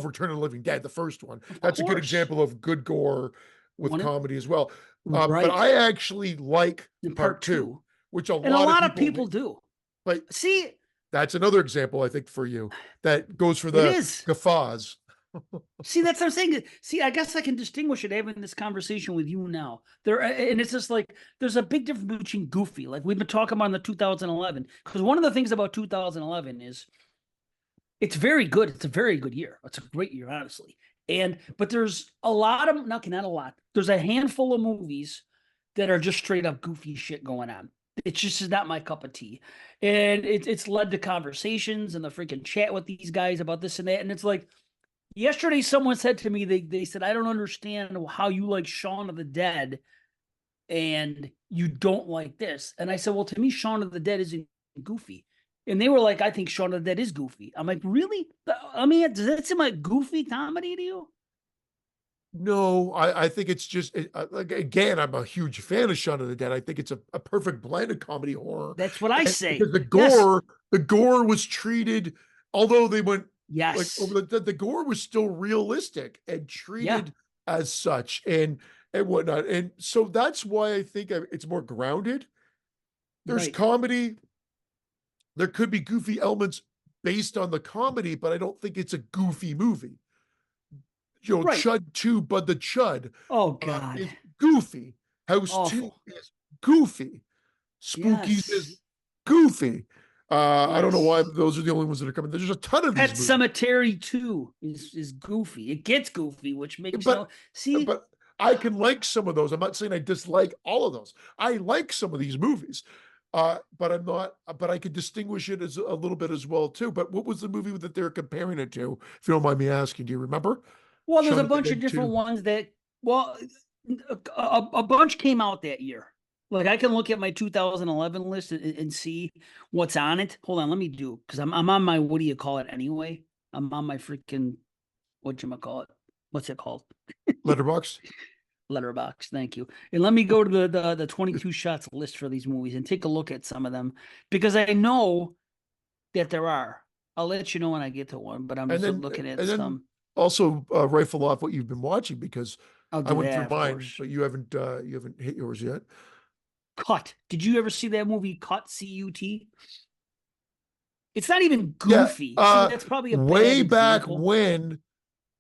Return of the Living Dead, the first one. Of That's a good course. example of good gore with One comedy as well. But right. I actually like In part part two, two. which a And a lot of lot of people people do. but See, that's another example, I think, for you that goes for it the is. guffaws. See, that's what I'm saying. See, I guess I can distinguish it having this conversation with you now. And it's just like there's a big difference between goofy, like we've been talking about in the 2011. Because one of the things about 2011 is it's very good. It's a very good year. It's a great year, honestly. But there's a lot of not a lot. There's a handful of movies that are just straight up goofy shit going on. It's just not my cup of tea. And it's led to conversations and the freaking chat with these guys about this and that. And it's like yesterday someone said to me, they said, I don't understand how you like Shaun of the Dead and you don't like this. And I said, well, to me, Shaun of the Dead isn't goofy. And they were like, I think Shaun of the Dead is goofy. I'm like, really? I mean, does that seem like goofy comedy to you? No, I think it's just like again, I'm a huge fan of Shaun of the Dead. I think it's a perfect blend of comedy horror, That's what I and say. because Yes. the gore was treated, although they went like Yes. over the gore was still realistic and Yeah. treated as such, and whatnot, and so that's why I think it's more grounded. There's Right. comedy, there could be goofy elements based on the comedy, but I don't think it's a goofy movie. You know, Right. Chud 2, Bud the Chud Oh, God. is goofy. House 2 Awful. is goofy. Spookies is Yes. goofy. I don't know why Yes. those are the only ones that are coming. There's a ton of these Pet movies, Cemetery 2 is goofy. It gets goofy, which makes but see, but I can like some of those. I'm not saying I dislike all of those. I like some of these movies, but I'm not. But I could distinguish it as a little bit as well too. But what was the movie that they're comparing it to? If you don't mind me asking, do you remember? well, there's Shaun a of the bunch of Dead different 2. ones that, well, a bunch came out that year. Like I can look at my 2011 list and see what's on it. Hold on, let me do because I'm on my what do you call it anyway? I'm on my freaking what you call it? What's it called? Letterbox. Letterbox. Thank you. And let me go to the 22 shots list for these movies and take a look at some of them because I know that there are. I'll let you know when I get to one, but I'm And just then looking at and then some. also rifle off what you've been watching because I'll I do went that, through of mine, course. but you haven't hit yours yet. Cut. Did you ever see that movie Cut? CUT? It's not even Yeah, goofy. See, that's probably a bad way back example. when,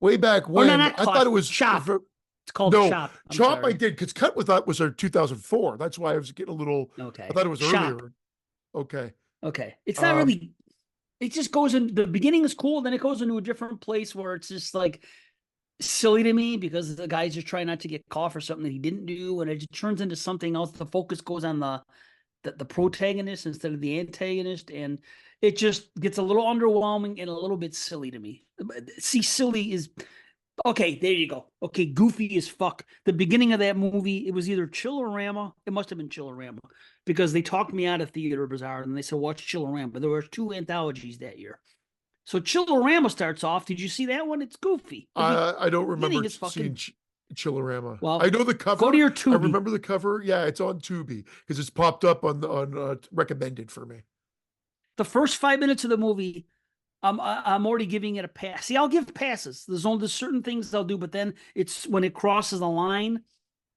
way back Or no, when not I thought Cut. it was Chop. It's called no Chop. I'm Chop. I sorry. did because Cut was that was our 2004. That's why I was getting a little. I Okay. thought it was Chop. earlier. Okay. Okay. It's not Um, really. It just goes in. The beginning is cool, then it goes into a different place where it's just like silly to me because the guy's just trying not to get caught for something that he didn't do, and it just turns into something else. The focus goes on the protagonist instead of the antagonist, and it just gets a little underwhelming and a little bit silly to me. See, silly is okay. There you go. Okay, goofy as fuck. The beginning of that movie, it was either Chillerama. It must have been Chillerama because they talked me out of Theater Bazaar and they said watch Chillerama. There were two anthologies that year. So Chillerama starts off. Did you see that one? It's goofy. The I don't remember beginning is seeing fucking Chillerama. I well. know the Go to cover. your I Tubi. remember the cover. Yeah, it's on Tubi because it's popped up on recommended for me. The first 5 minutes of the movie, I'm already giving it a pass. See, I'll give passes. There's certain things I'll do, but then it's when it crosses the line,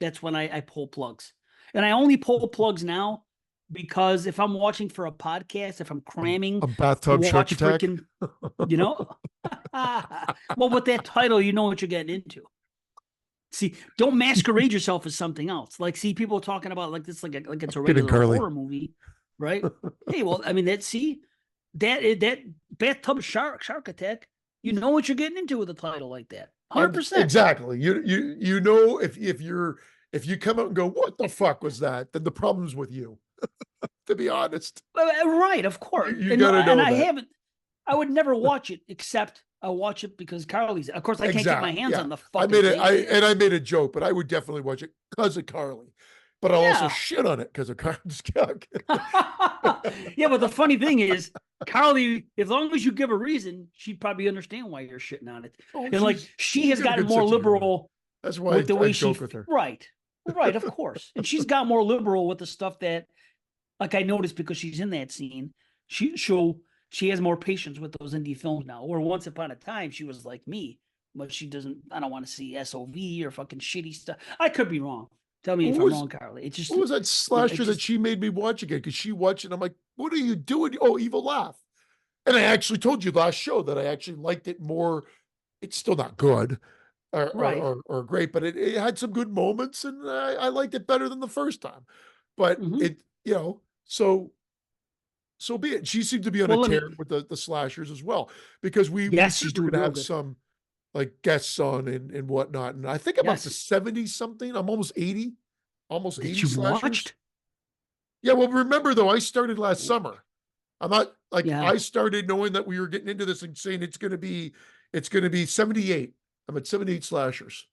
that's when I pull plugs. And I only pull plugs now because if I'm watching for a podcast, if I'm cramming A to bathtub shark watch attack. freaking, you know, well, with that title, you know what you're getting into. See, don't masquerade yourself as something else. Like, see, people talking about like this, like it's a Kidding, regular Carly. horror movie, right? Hey, well, I mean, that bathtub shark attack. You know what you're getting into with a title like that. 100%. Exactly. You know if you come out and go, what the fuck was that? Then the problem's with you. To be honest, Right, of course. you And got to and know I that. haven't. I would never watch it except I watch it because Carly's. Of course, I can't get my Exactly. hands Yeah. on the fucking thing. I made a joke, but I would definitely watch it because of Carly. But I'll also Yeah. shit on it because of Carly's cock. Yeah, but the funny thing is, Carly, as long as you give a reason, she'd probably understand why you're shitting on it. Oh, And like she she's has got a gotten good more sense of humor. liberal That's why with the I way joke with her. right. Right, of course. And she's got more liberal with the stuff that like I noticed because she's in that scene. She has more patience with those indie films now. Or once upon a time she was like me, but she doesn't I don't want to see SOV or fucking shitty stuff. I could be wrong. Tell me What if I'm was wrong, Carly. It just what was that it slasher that just she made me watch again? Because she watched it. I'm like, what are you doing? Oh, Evil Laugh. And I actually told you last show that I actually liked it more. It's still not good right. or great, but it had some good moments, and I liked it better than the first time. But Hmm. it, so be it. She seemed to be on a Well, let tear me. with the slashers as well, because we Yes, said she's we're doing gonna real have good. some like guests on and whatnot. And I think I'm up to Yes, 70 something. I'm almost that 80 you've slashers. watched. Yeah, well, remember though, I started last summer. I'm not like Yeah. I started knowing that we were getting into this and saying it's gonna be 78. I'm at 78 slashers.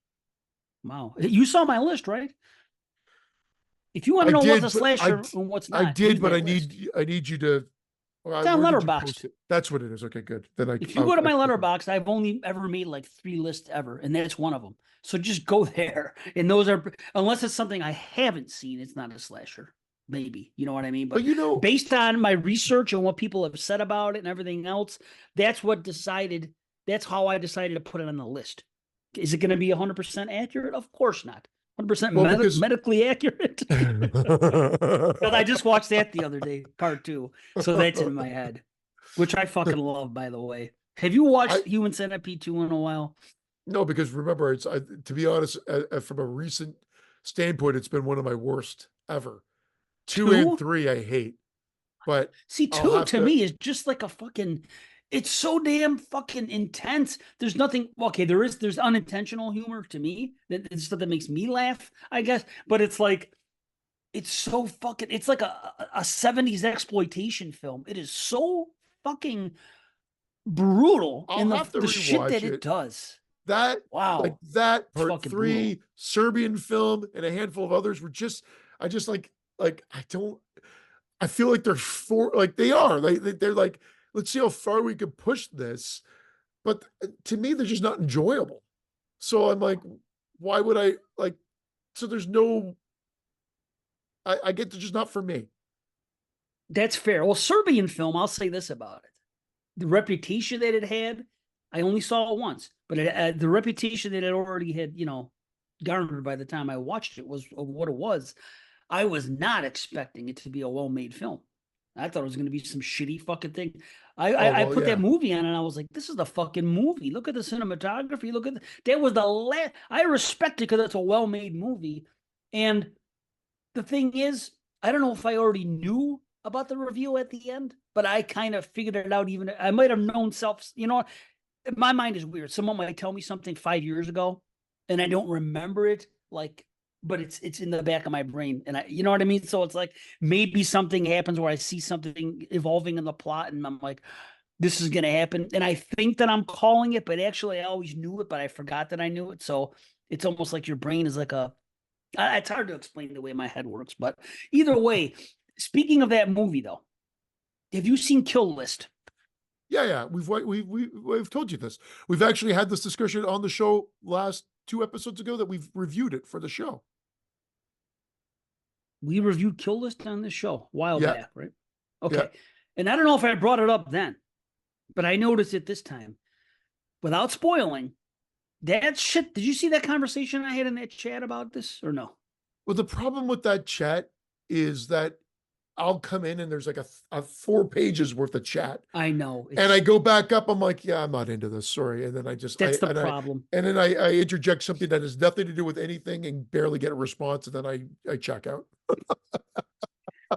Wow. You saw my list, right? If you want I to know what's a did, but slasher and what's I not, did, use but that list. I need you to. It's on Where did you post Letterboxd. it? That's what it is. Okay, good. Then If you go to I my click on it. letterbox, I've only ever made like 3 lists ever, and that's one of them. So just go there. And those are unless it's something I haven't seen, it's not a slasher. Maybe. You know what I mean? But But based on my research and what people have said about it and everything else, that's how I decided to put it on the list. Is it going to be 100% accurate? Of course not. 100% well because medically accurate? Because I just watched that the other day, part two. So that's in my head, which I fucking love, by the way. Have you I watched Human Centipede 2 in a while? no, because remember, to be honest, from a recent standpoint, it's been one of my worst ever. Two and 2? three, I hate, but See, I'll 2 have to to. me is just like a fucking, it's so damn fucking intense. There's nothing, okay, there's unintentional humor to me. It's stuff that makes me laugh, I guess. But it's like, it's so fucking, it's like a 70s exploitation film. It is so fucking brutal I'll in have to the shit that rewatch it it. does. That like Wow. that It's part fucking brutal. three, Serbian film, and a handful of others were just. I just like I don't. I feel like they're for like they are they're like let's see how far we can push this, but to me they're just not enjoyable. So I'm like, why would I like? So there's no, I get it's just not for me. That's fair. Well, Serbian film, I'll say this about it. The reputation that it had, I only saw it once, but the reputation that it already had, garnered by the time I watched it was what it was. I was not expecting it to be a well-made film. I thought it was going to be some shitty fucking thing. I put that movie on and I was like, this is the fucking movie. Look at the cinematography. Look at that was the last. I respect it because it's a well-made movie. And the thing is, I don't know if I already knew about the review at the end, but I kind of figured it out. Even I might have known my mind is weird. Someone might tell me something 5 years ago and I don't remember it. But it's in the back of my brain. And you know what I mean? So it's like maybe something happens where I see something evolving in the plot and I'm like, this is going to happen. And I think that I'm calling it, but actually I always knew it, but I forgot that I knew it. So it's almost like your brain is like it's hard to explain the way my head works, but either way, speaking of that movie though, have you seen Kill List? Yeah. We've told you this. We've actually had this discussion on the show last 2 episodes ago that we've reviewed it for the show. We reviewed Kill List on this show a while back, right? Okay. Yeah. And I don't know if I brought it up then, but I noticed it this time. Without spoiling, that shit, did you see that conversation I had in that chat about this or no? Well, the problem with that chat is that I'll come in and there's like a 4 pages worth of chat. I know. And I go back up. I'm like, yeah, I'm not into this. Sorry. And then that's the problem. And then I interject something that has nothing to do with anything and barely get a response. And then I check out.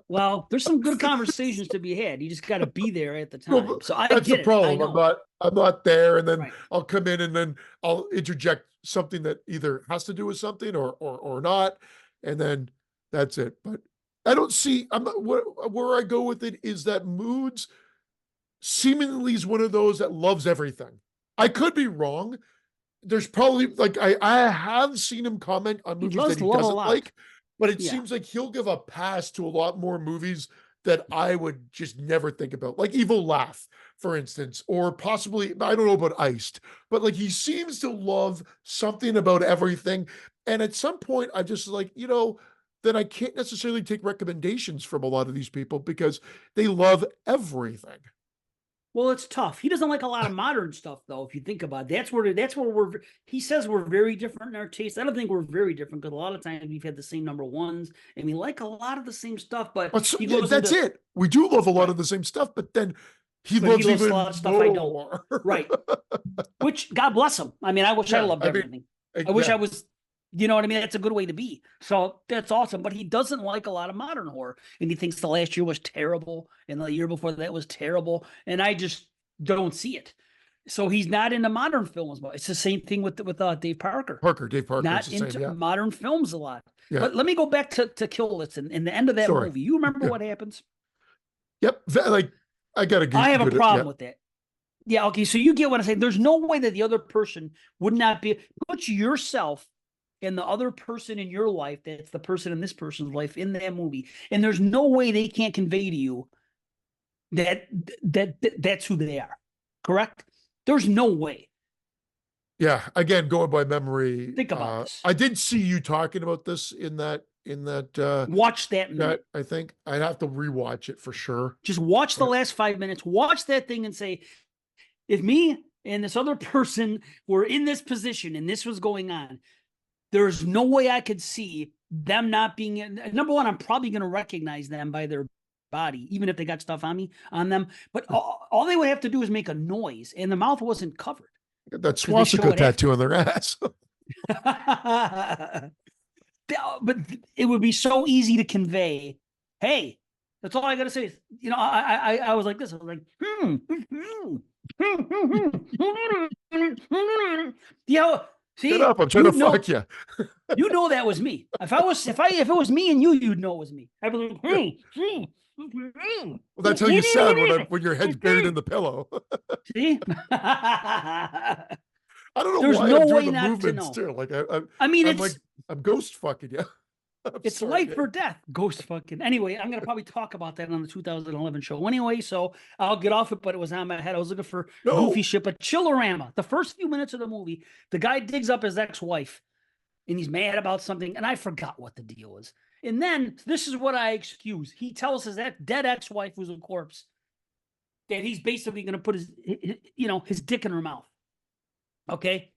Well, there's some good conversations to be had. You just got to be there at the time. Well, so that's the problem. I'm not there. And then Right. I'll come in and then I'll interject something that either has to do with something or not. And then that's it. But I don't see, where I go with it is that Moods seemingly is one of those that loves everything. I could be wrong. There's probably like, I have seen him comment on movies that he doesn't like, but it seems like he'll give a pass to a lot more movies that I would just never think about, like Evil Laugh, for instance, or possibly, I don't know about Iced, but like he seems to love something about everything. And at some point, I just like, then I can't necessarily take recommendations from a lot of these people because they love everything. Well, it's tough. He doesn't like a lot of modern stuff, though. If you think about it, that's where he says we're very different in our taste. I don't think we're very different because a lot of times we've had the same number ones and we like a lot of the same stuff. But that's it. We do love a lot of the same stuff, but then he loves even a lot of stuff I don't. Right. Which God bless him. I mean, I wish I loved everything. I wish I was. You know what I mean? That's a good way to be. So that's awesome. But he doesn't like a lot of modern horror. And he thinks the last year was terrible. And the year before that was terrible. And I just don't see it. So he's not into modern films. It's the same thing with Dave Parker. Dave Parker. Not into modern films a lot. Yeah. But let me go back to Kill List and the end of that movie. You remember what happens? Yep. Like, I have a problem with that. Yeah. Okay. So you get what I'm saying. There's no way that the other person would not be. Put yourself and the other person in your life, that's the person in this person's life in that movie. And there's no way they can't convey to you that's who they are. Correct? There's no way. Yeah. Again, going by memory. Think about this. I did see you talking about this in that watch that. I think I'd have to rewatch it for sure. Just watch the last 5 minutes, watch that thing and say, if me and this other person were in this position and this was going on, there's no way I could see them not being number one. I'm probably going to recognize them by their body, even if they got stuff on them. But all they would have to do is make a noise, and the mouth wasn't covered. That swastika tattoo on their ass. But it would be so easy to convey. Hey, that's all I got to say. I was like this. I was like, See, shut up! I'm trying to fuck you. You know that was me. If it was me and you'd know it was me. I'd be like, well, that's how you sound when your head's buried in the pillow. See? I don't know. There's why no I'm doing way the not movements to know. too. Like I'm ghost fucking you. It's life or death, ghost fucking. Anyway, I'm going to probably talk about that on the 2011 show anyway, so I'll get off it, but it was on my head. I was looking for goofy shit, but Chillerama, the first few minutes of the movie, the guy digs up his ex-wife and he's mad about something, and I forgot what the deal is. And then this is what I excuse. He tells his dead ex-wife, who's a corpse, that he's basically going to put his dick in her mouth. Okay.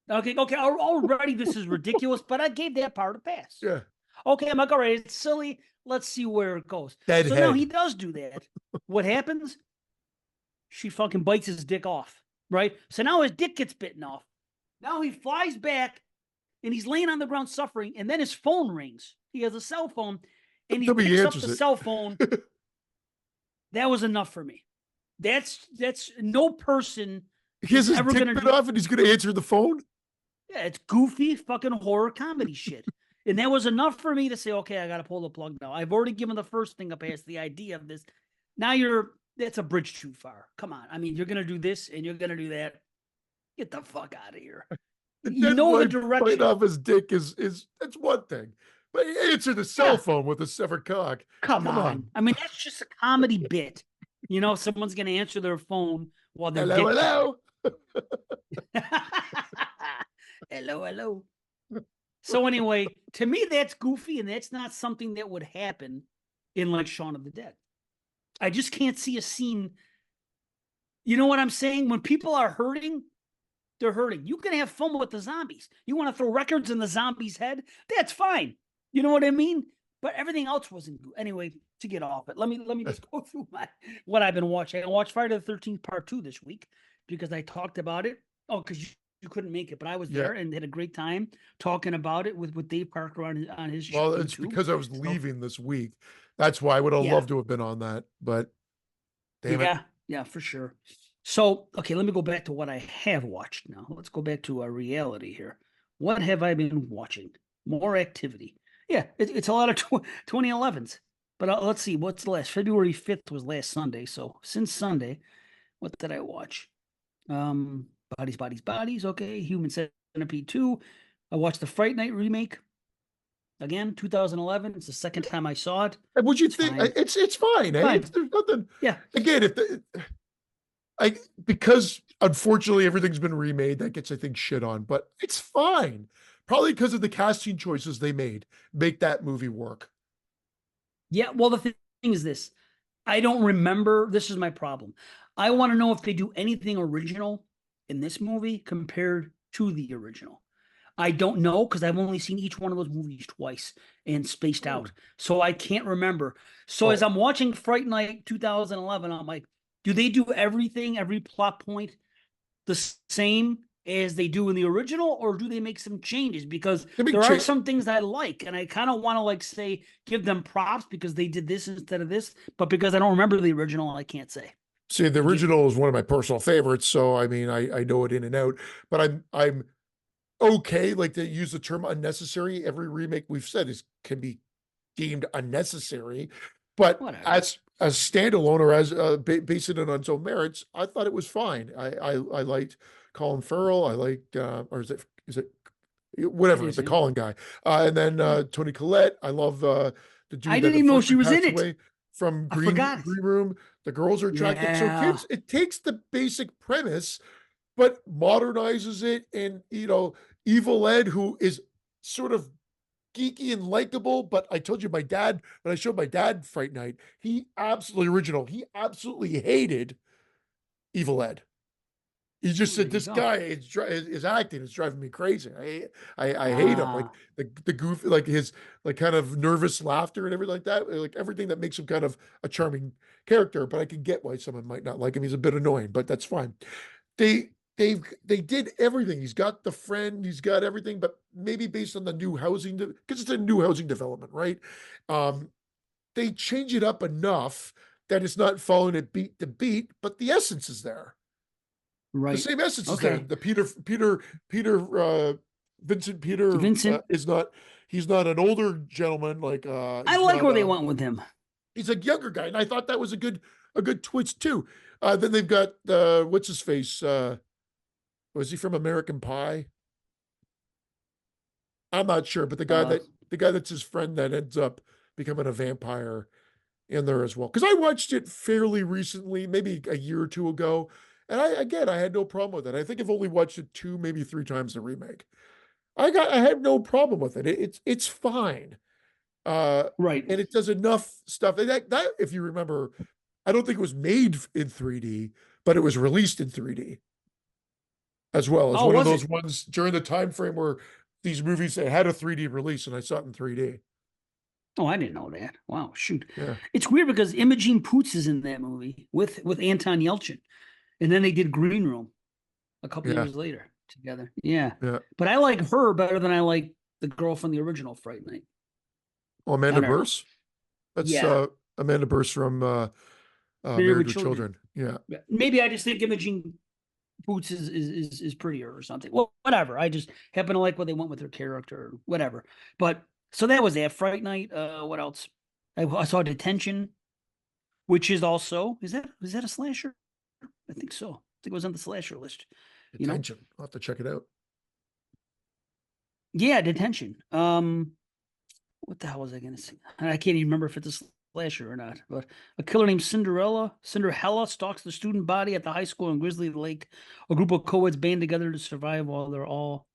Already this is ridiculous, but I gave that part a pass. Yeah. Okay, I'm like, all right, it's silly. Let's see where it goes. Dead so head. now he does do that. What happens? She fucking bites his dick off, right? So now his dick gets bitten off. Now he flies back and he's laying on the ground suffering, and then his phone rings. He has a cell phone, and he picks up the cell phone. That was enough for me. That's no person He has his ever dick gonna bit do. off and he's going to answer the phone? Yeah, it's goofy fucking horror comedy shit. And that was enough for me to say, okay, I got to pull the plug now. I've already given the first thing up past the idea of this. Now that's a bridge too far. Come on. I mean, you're going to do this and you're going to do that. Get the fuck out of here. The direction. Bite off his dick is that's one thing. But answer the cell phone with a severed cock. Come on. I mean, that's just a comedy bit. Someone's going to answer their phone while they're hello. Hello. So anyway, to me, that's goofy, and that's not something that would happen in like Shaun of the Dead. I just can't see a scene. You know what I'm saying? When people are hurting, they're hurting. You can have fun with the zombies. You want to throw records in the zombie's head? That's fine. You know what I mean? But everything else wasn't good. Anyway, to get off it, let me just go through what I've been watching. I watched Friday the 13th Part 2 this week because I talked about it. Oh, because you couldn't make it, but I was there and had a great time talking about it with Dave Parker on his show. Well, it's because I was leaving this week. That's why I would have loved to have been on that, but damn it. Yeah, for sure. So, okay, let me go back to what I have watched now. Let's go back to a reality here. What have I been watching? More activity. Yeah, it's a lot of 2011s. But let's see, what's the last? February 5th was last Sunday. So since Sunday, what did I watch? Bodies. Okay. Human Centipede 2. I watched the Fright Night remake. Again, 2011. It's the second time I saw it. What'd you think? Fine. It's fine. Fine. There's nothing. Yeah. Again, because unfortunately everything's been remade, that gets, I think, shit on, but it's fine. Probably because of the casting choices they made, make that movie work. Yeah. Well, the thing is this. I don't remember. This is my problem. I want to know if they do anything original in this movie compared to the original. I don't know because I've only seen each one of those movies twice and spaced out. So I can't remember. So as I'm watching Fright Night 2011, I'm like, do they do everything, every plot point the same as they do in the original, or do they make some changes? Because there are some things I like, and I kind of want to give them props because they did this instead of this, but because I don't remember the original, I can't say. See, the original is one of my personal favorites, so I mean, I know it in and out, but I'm okay, like, to use the term unnecessary. Every remake we've said can be deemed unnecessary, but whatever. As a standalone or as basing it on its own merits, I thought it was fine. I liked Colin Farrell. I liked or is it whatever, the Colin guy, and then Toni Collette. I love the dude. I didn't even know she was in it. From Green Room. The girls are attracted. Yeah. So kids, it takes the basic premise, but modernizes it. And, Evil Ed, who is sort of geeky and likable, but I told you when I showed my dad Fright Night, he absolutely hated Evil Ed. He just said, this guy is acting is driving me crazy. I hate him. Like the goof, like his kind of nervous laughter and everything like that. Like everything that makes him kind of a charming character, but I can get why someone might not like him. He's a bit annoying, but that's fine. They did everything. He's got the friend, he's got everything, but maybe based on the new housing, because it's a new housing development, right? They change it up enough that it's not following it beat to beat, but the essence is there. Right. The same essence is there. The Vincent is not, he's not an older gentleman. Like, I like where they went with him. He's a younger guy. And I thought that was a good twist too. Then they've got, what's his face? Was he from American Pie? I'm not sure, but the guy that's his friend that ends up becoming a vampire in there as well. Because I watched it fairly recently, maybe a year or two ago. And I had no problem with it. I think I've only watched it 2, maybe 3 times, the remake. I have no problem with it. It's fine. Uh, Right. and it does enough stuff. And that, if you remember, I don't think it was made in 3D, but it was released in 3D as well as Oh, one of was those it? ones during the time frame where these movies that had a 3D release, and I saw it in 3D. Oh, I didn't know that. Wow, shoot. Yeah, It's weird because Imogene Poots is in that movie with Anton Yelchin, and then they did Green Room a couple yeah, years later together. Yeah, yeah. but I like her better than I like the girl from the original Fright Night. Oh, I Amanda don't know. Burse. That's Yeah, Amanda Burse from Married Married with with Children. Children. Yeah, Yeah. Maybe I just think Imogene Poots is prettier or something. Well, whatever. I just happen to like what they went with her character, or whatever. But so that was that Fright Night. What else? I saw Detention, which is also is that a slasher? I think so. I think it was on the slasher list. You know? Attention. I'll have to check it out. Yeah, Detention. What the hell was I gonna say? I can't even remember if it's a slasher or not. But a killer named Cinderella stalks the student body at the high school in Grizzly Lake. A group of co-eds band together to survive while they're all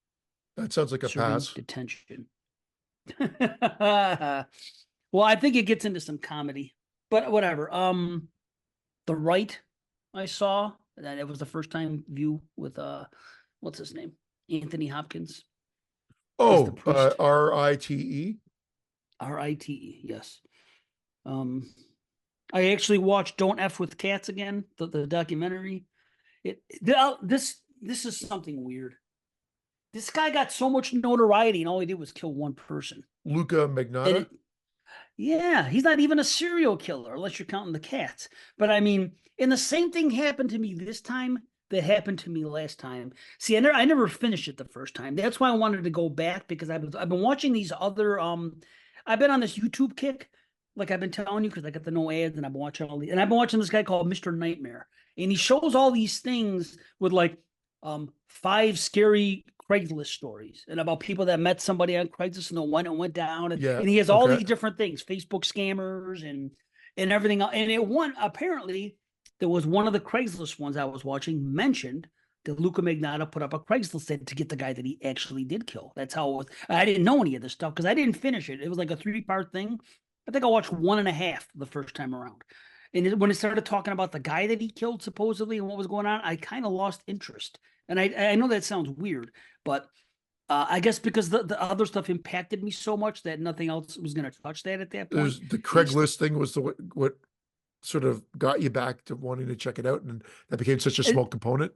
That sounds like a serving pass. detention. Well, I think it gets into some comedy, but whatever. The Right I saw that it was the first time view with what's his name? Anthony Hopkins as the Oh, priest. RITE. Rite, yes. Um, I actually watched Don't F with Cats again, the documentary. This is something weird. This guy got so much notoriety, and all he did was kill one person. Luca And Magnotta. yeah, he's not even a serial killer unless you're counting the cats. But I mean, and the same thing happened to me this time that happened to me last time. See, I never finished it the first time. That's why I wanted to go back because I've been watching these other I've been on this YouTube kick, like I've been telling you, because I got the no ads and I've been watching all these, and I've been watching this guy called Mr. Nightmare, and he shows all these things with like 5 scary Craigslist stories and about people that met somebody on Craigslist and the one and went down, Yeah. and he has all Okay. these different things, Facebook scammers and everything else. And it one apparently there was one of the Craigslist ones I was watching mentioned that Luca Magnotta put up a Craigslist ad to get the guy that he actually did kill. That's how it was. I didn't know any of this stuff because I didn't finish it. It was like a 3-part thing. I think I watched 1.5 the first time around. And when it started talking about the guy that he killed supposedly and what was going on, I kind of lost interest. And I know that sounds weird, but I guess because the other stuff impacted me so much that nothing else was going to touch that at that point. There's the Craigslist thing was the what sort of got you back to wanting to check it out, and that became such a small component.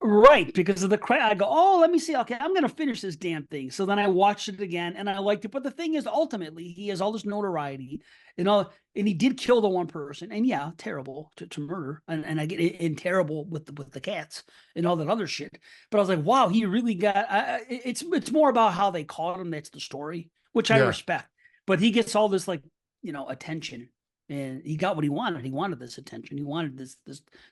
Right, because of the crack, I go, oh, let me see. Okay, I'm gonna finish this damn thing. So then I watched it again, and I liked it. But the thing is, ultimately, he has all this notoriety, and he did kill the one person, and yeah, terrible to murder, and I get it, and terrible with the cats and all that other shit. But I was like, wow, he really got. It's more about how they caught him. That's the story, which I Yeah. respect. But he gets all this like attention, and he got what he wanted. He wanted this attention. He wanted this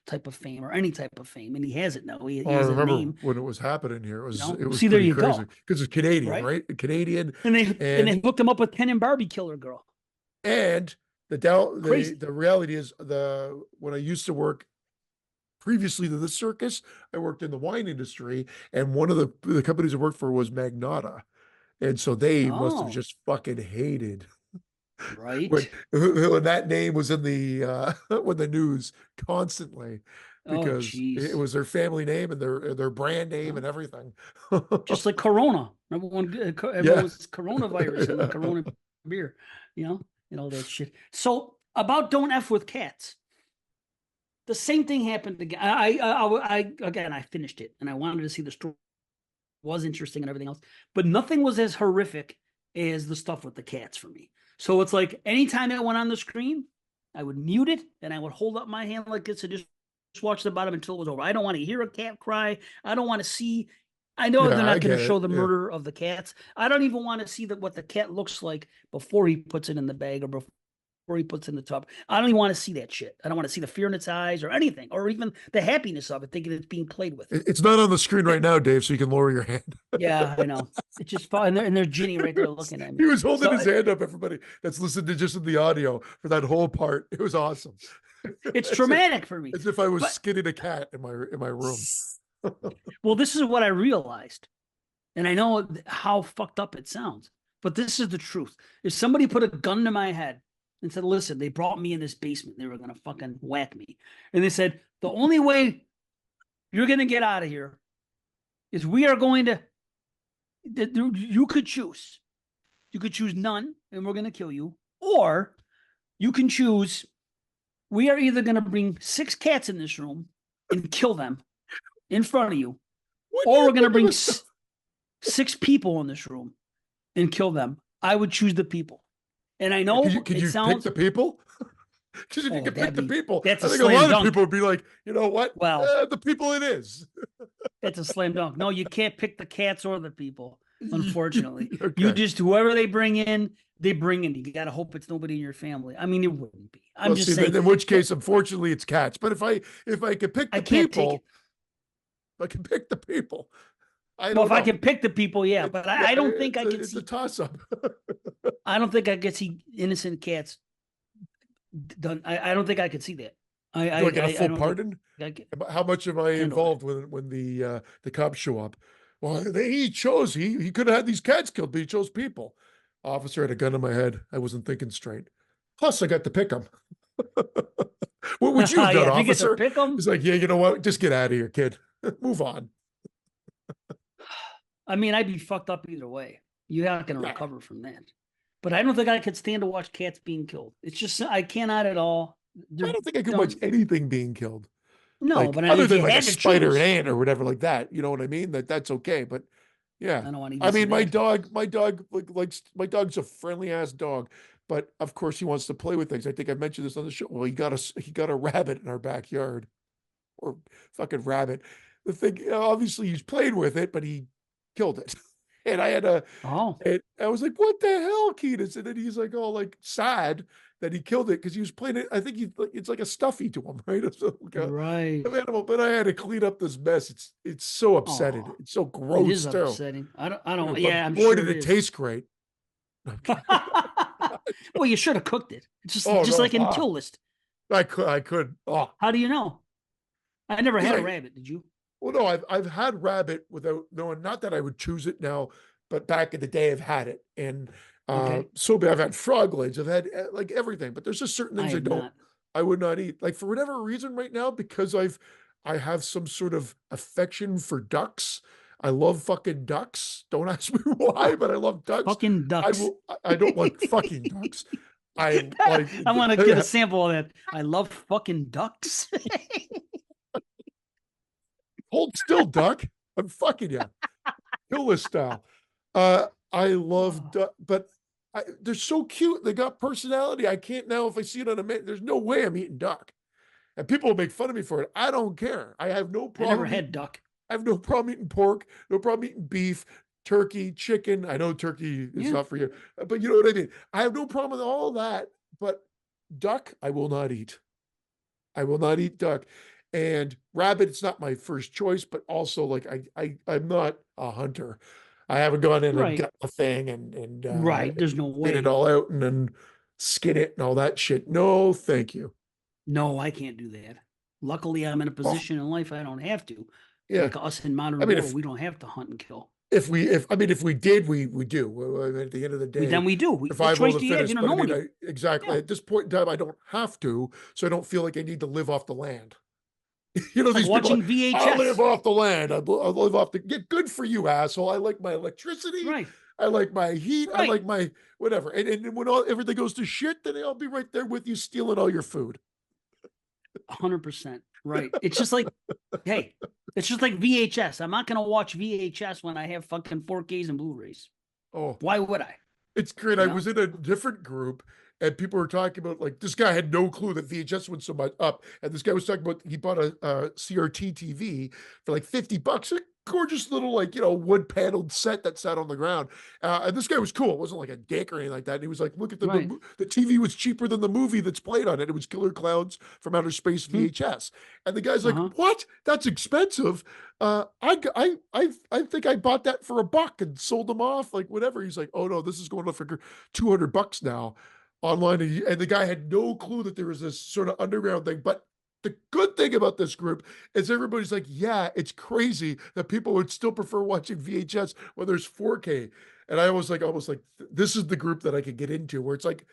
type of fame or any type of fame, and he has it now. He Oh, I has a remember name. when it was happening here. It was See, there pretty you crazy go. because it's Canadian, Right, right? Canadian, and they and hooked him up with Ken and Barbie Killer Girl. and the Crazy. reality is when I used to work previously to the circus, I worked in the wine industry, and one of the companies I worked for was Magnotta, and so they must have Oh, just fucking hated when right. when that name was in the when the news constantly Oh, because it jeez. was their family name and their brand name Huh? and everything. Just like Corona. Remember when everyone Yeah. was coronavirus and the Yeah. Corona beer, and all that shit. So about Don't F with Cats. The same thing happened again. Again, I finished it and I wanted to see the story. Was interesting and everything else, but nothing was as horrific as the stuff with the cats for me. So it's like anytime it went on the screen, I would mute it and I would hold up my hand like this and just watch the bottom until it was over. I don't want to hear a cat cry. I don't want to see. I know Yeah, they're I not going to get it. show the Yeah. murder of the cats. I don't even want to see what the cat looks like before he puts it in the bag or before he puts it in the tub. I don't even want to see that shit. I don't want to see the fear in its eyes or anything, or even the happiness of it, thinking it's being played with. It's not on the screen right now, Dave, so you can lower your hand. Yeah, I know. It's just fun. And there's Ginny right there looking at He me. was holding So his hand up, everybody that's listened to just in the audio for that whole part. It was awesome. it's As if, traumatic for me. as if I was But skinning a cat in my room. well, this is what I realized. And I know how fucked up it sounds, but this is the truth. If somebody put a gun to my head and said, listen, they brought me in this basement, they were going to fucking whack me. And they said, the only way you're going to get out of here is we are going to, you could choose. You could choose none and we're going to kill you. Or you can choose, we are either going to bring 6 cats in this room and kill them in front of you, or we're going to bring 6 people in this room and kill them. I would choose the people. And I know could you pick the people? Because if you could pick the people, I think a lot of people would be like, you know what? Well, the people it is. That's a slam dunk. No, you can't pick the cats or the people, unfortunately. Okay. You just, whoever they bring in, they bring in. You got to hope it's nobody in your family. I mean, it wouldn't be. I'm just saying. In which case, unfortunately, it's cats. But if I could pick the people, I can pick the people. I can pick the people, yeah. But I don't think I can see. It's a toss-up. I don't think I could see innocent cats done. I don't think I could see that. Do I get a full pardon? How much am I involved when the cops show up? Well, he could have had these cats killed, but he chose people. Officer had a gun in my head. I wasn't thinking straight. Plus, I got to pick them. What would you have done, officer? You get to pick them? He's like, yeah, you know what? Just get out of here, kid. Move on. I mean, I'd be fucked up either way. You're not going to recover from that. But I don't think I could stand to watch cats being killed. It's just, I cannot at all. I don't think I could watch anything being killed. No, but other than like a spider, an ant, or whatever like that. You know what I mean? That's okay. But yeah, I don't want to. I mean, my dog likes my dog's a friendly ass dog, but of course he wants to play with things. I think I mentioned this on the show. Well, he got a rabbit in our backyard, or fucking rabbit. The thing, obviously, he's played with it, but he killed it. And I had and I was like, what the hell, Keatus? And then he's like, oh, like sad that he killed it because he was playing it. I think it's like a stuffy to him, right? So, right. Animal, but I had to clean up this mess. It's so upsetting. It's so gross. It is upsetting. I don't. Yeah, I'm boy, sure did it taste great. Well, you should have cooked it. It's just like in Kill List. I could. Oh. How do you know? I never had a rabbit. Did you? Well, no, I've had rabbit without knowing. Not that I would choose it now, but back in the day, I've had it, and so I've had frog legs. I've had like everything, but there's just certain things I would not eat. Like for whatever reason, right now, because I have some sort of affection for ducks. I love fucking ducks. Don't ask me why, but I love ducks. Fucking ducks. I don't like fucking ducks. I want to get a sample of that. I love fucking ducks. Hold still, duck. I'm fucking you. Kill this style. I love duck, but they're so cute. They got personality. I can't now, if I see it on a menu, there's no way I'm eating duck. And people will make fun of me for it. I don't care. I have no problem. I never had duck. I have no problem eating pork, no problem eating beef, turkey, chicken. I know turkey is not for you, but you know what I mean? I have no problem with all that, but duck, I will not eat. I will not eat duck. And rabbit, it's not my first choice, but also like I'm not a hunter. I haven't gone in and got the thing and there's no way. Get it all out and then skin it and all that shit. No, thank you. No, I can't do that. Luckily, I'm in a position in life I don't have to. Yeah, like us in modern world, we don't have to hunt and kill. If we did, we do. At the end of the day, then we do. What choice do you have? You don't know exactly. Yeah. At this point in time, I don't have to, so I don't feel like I need to live off the land. You know, like these watching people, VHS. I'll live off the land. I'll live off the. Get good for you, asshole. I like my electricity. Right. I like my heat. Right. I like my whatever. And when everything goes to shit, then I'll be right there with you, stealing all your food. 100%. Right. It's just like, hey, it's just like VHS. I'm not going to watch VHS when I have fucking 4Ks and Blu-rays. Oh, why would I? It's great. I was in a different group and people were talking about like, this guy had no clue that VHS went so much up. And this guy was talking about, he bought a CRT TV for like $50, a gorgeous little, like, you know, wood paneled set that sat on the ground. And this guy was cool. It wasn't like a dick or anything like that. And he was like, look at the TV was cheaper than the movie that's played on it. It was Killer Clowns from Outer Space VHS. And the guy's like, what? That's expensive. I think I bought that for $1 and sold them off, like whatever. He's like, oh no, this is going up for $200 now online. And the guy had no clue that there was this sort of underground thing, but the good thing about this group is everybody's like, yeah, it's crazy that people would still prefer watching VHS when there's 4K. And I was like, almost like, this is the group that I could get into where it's like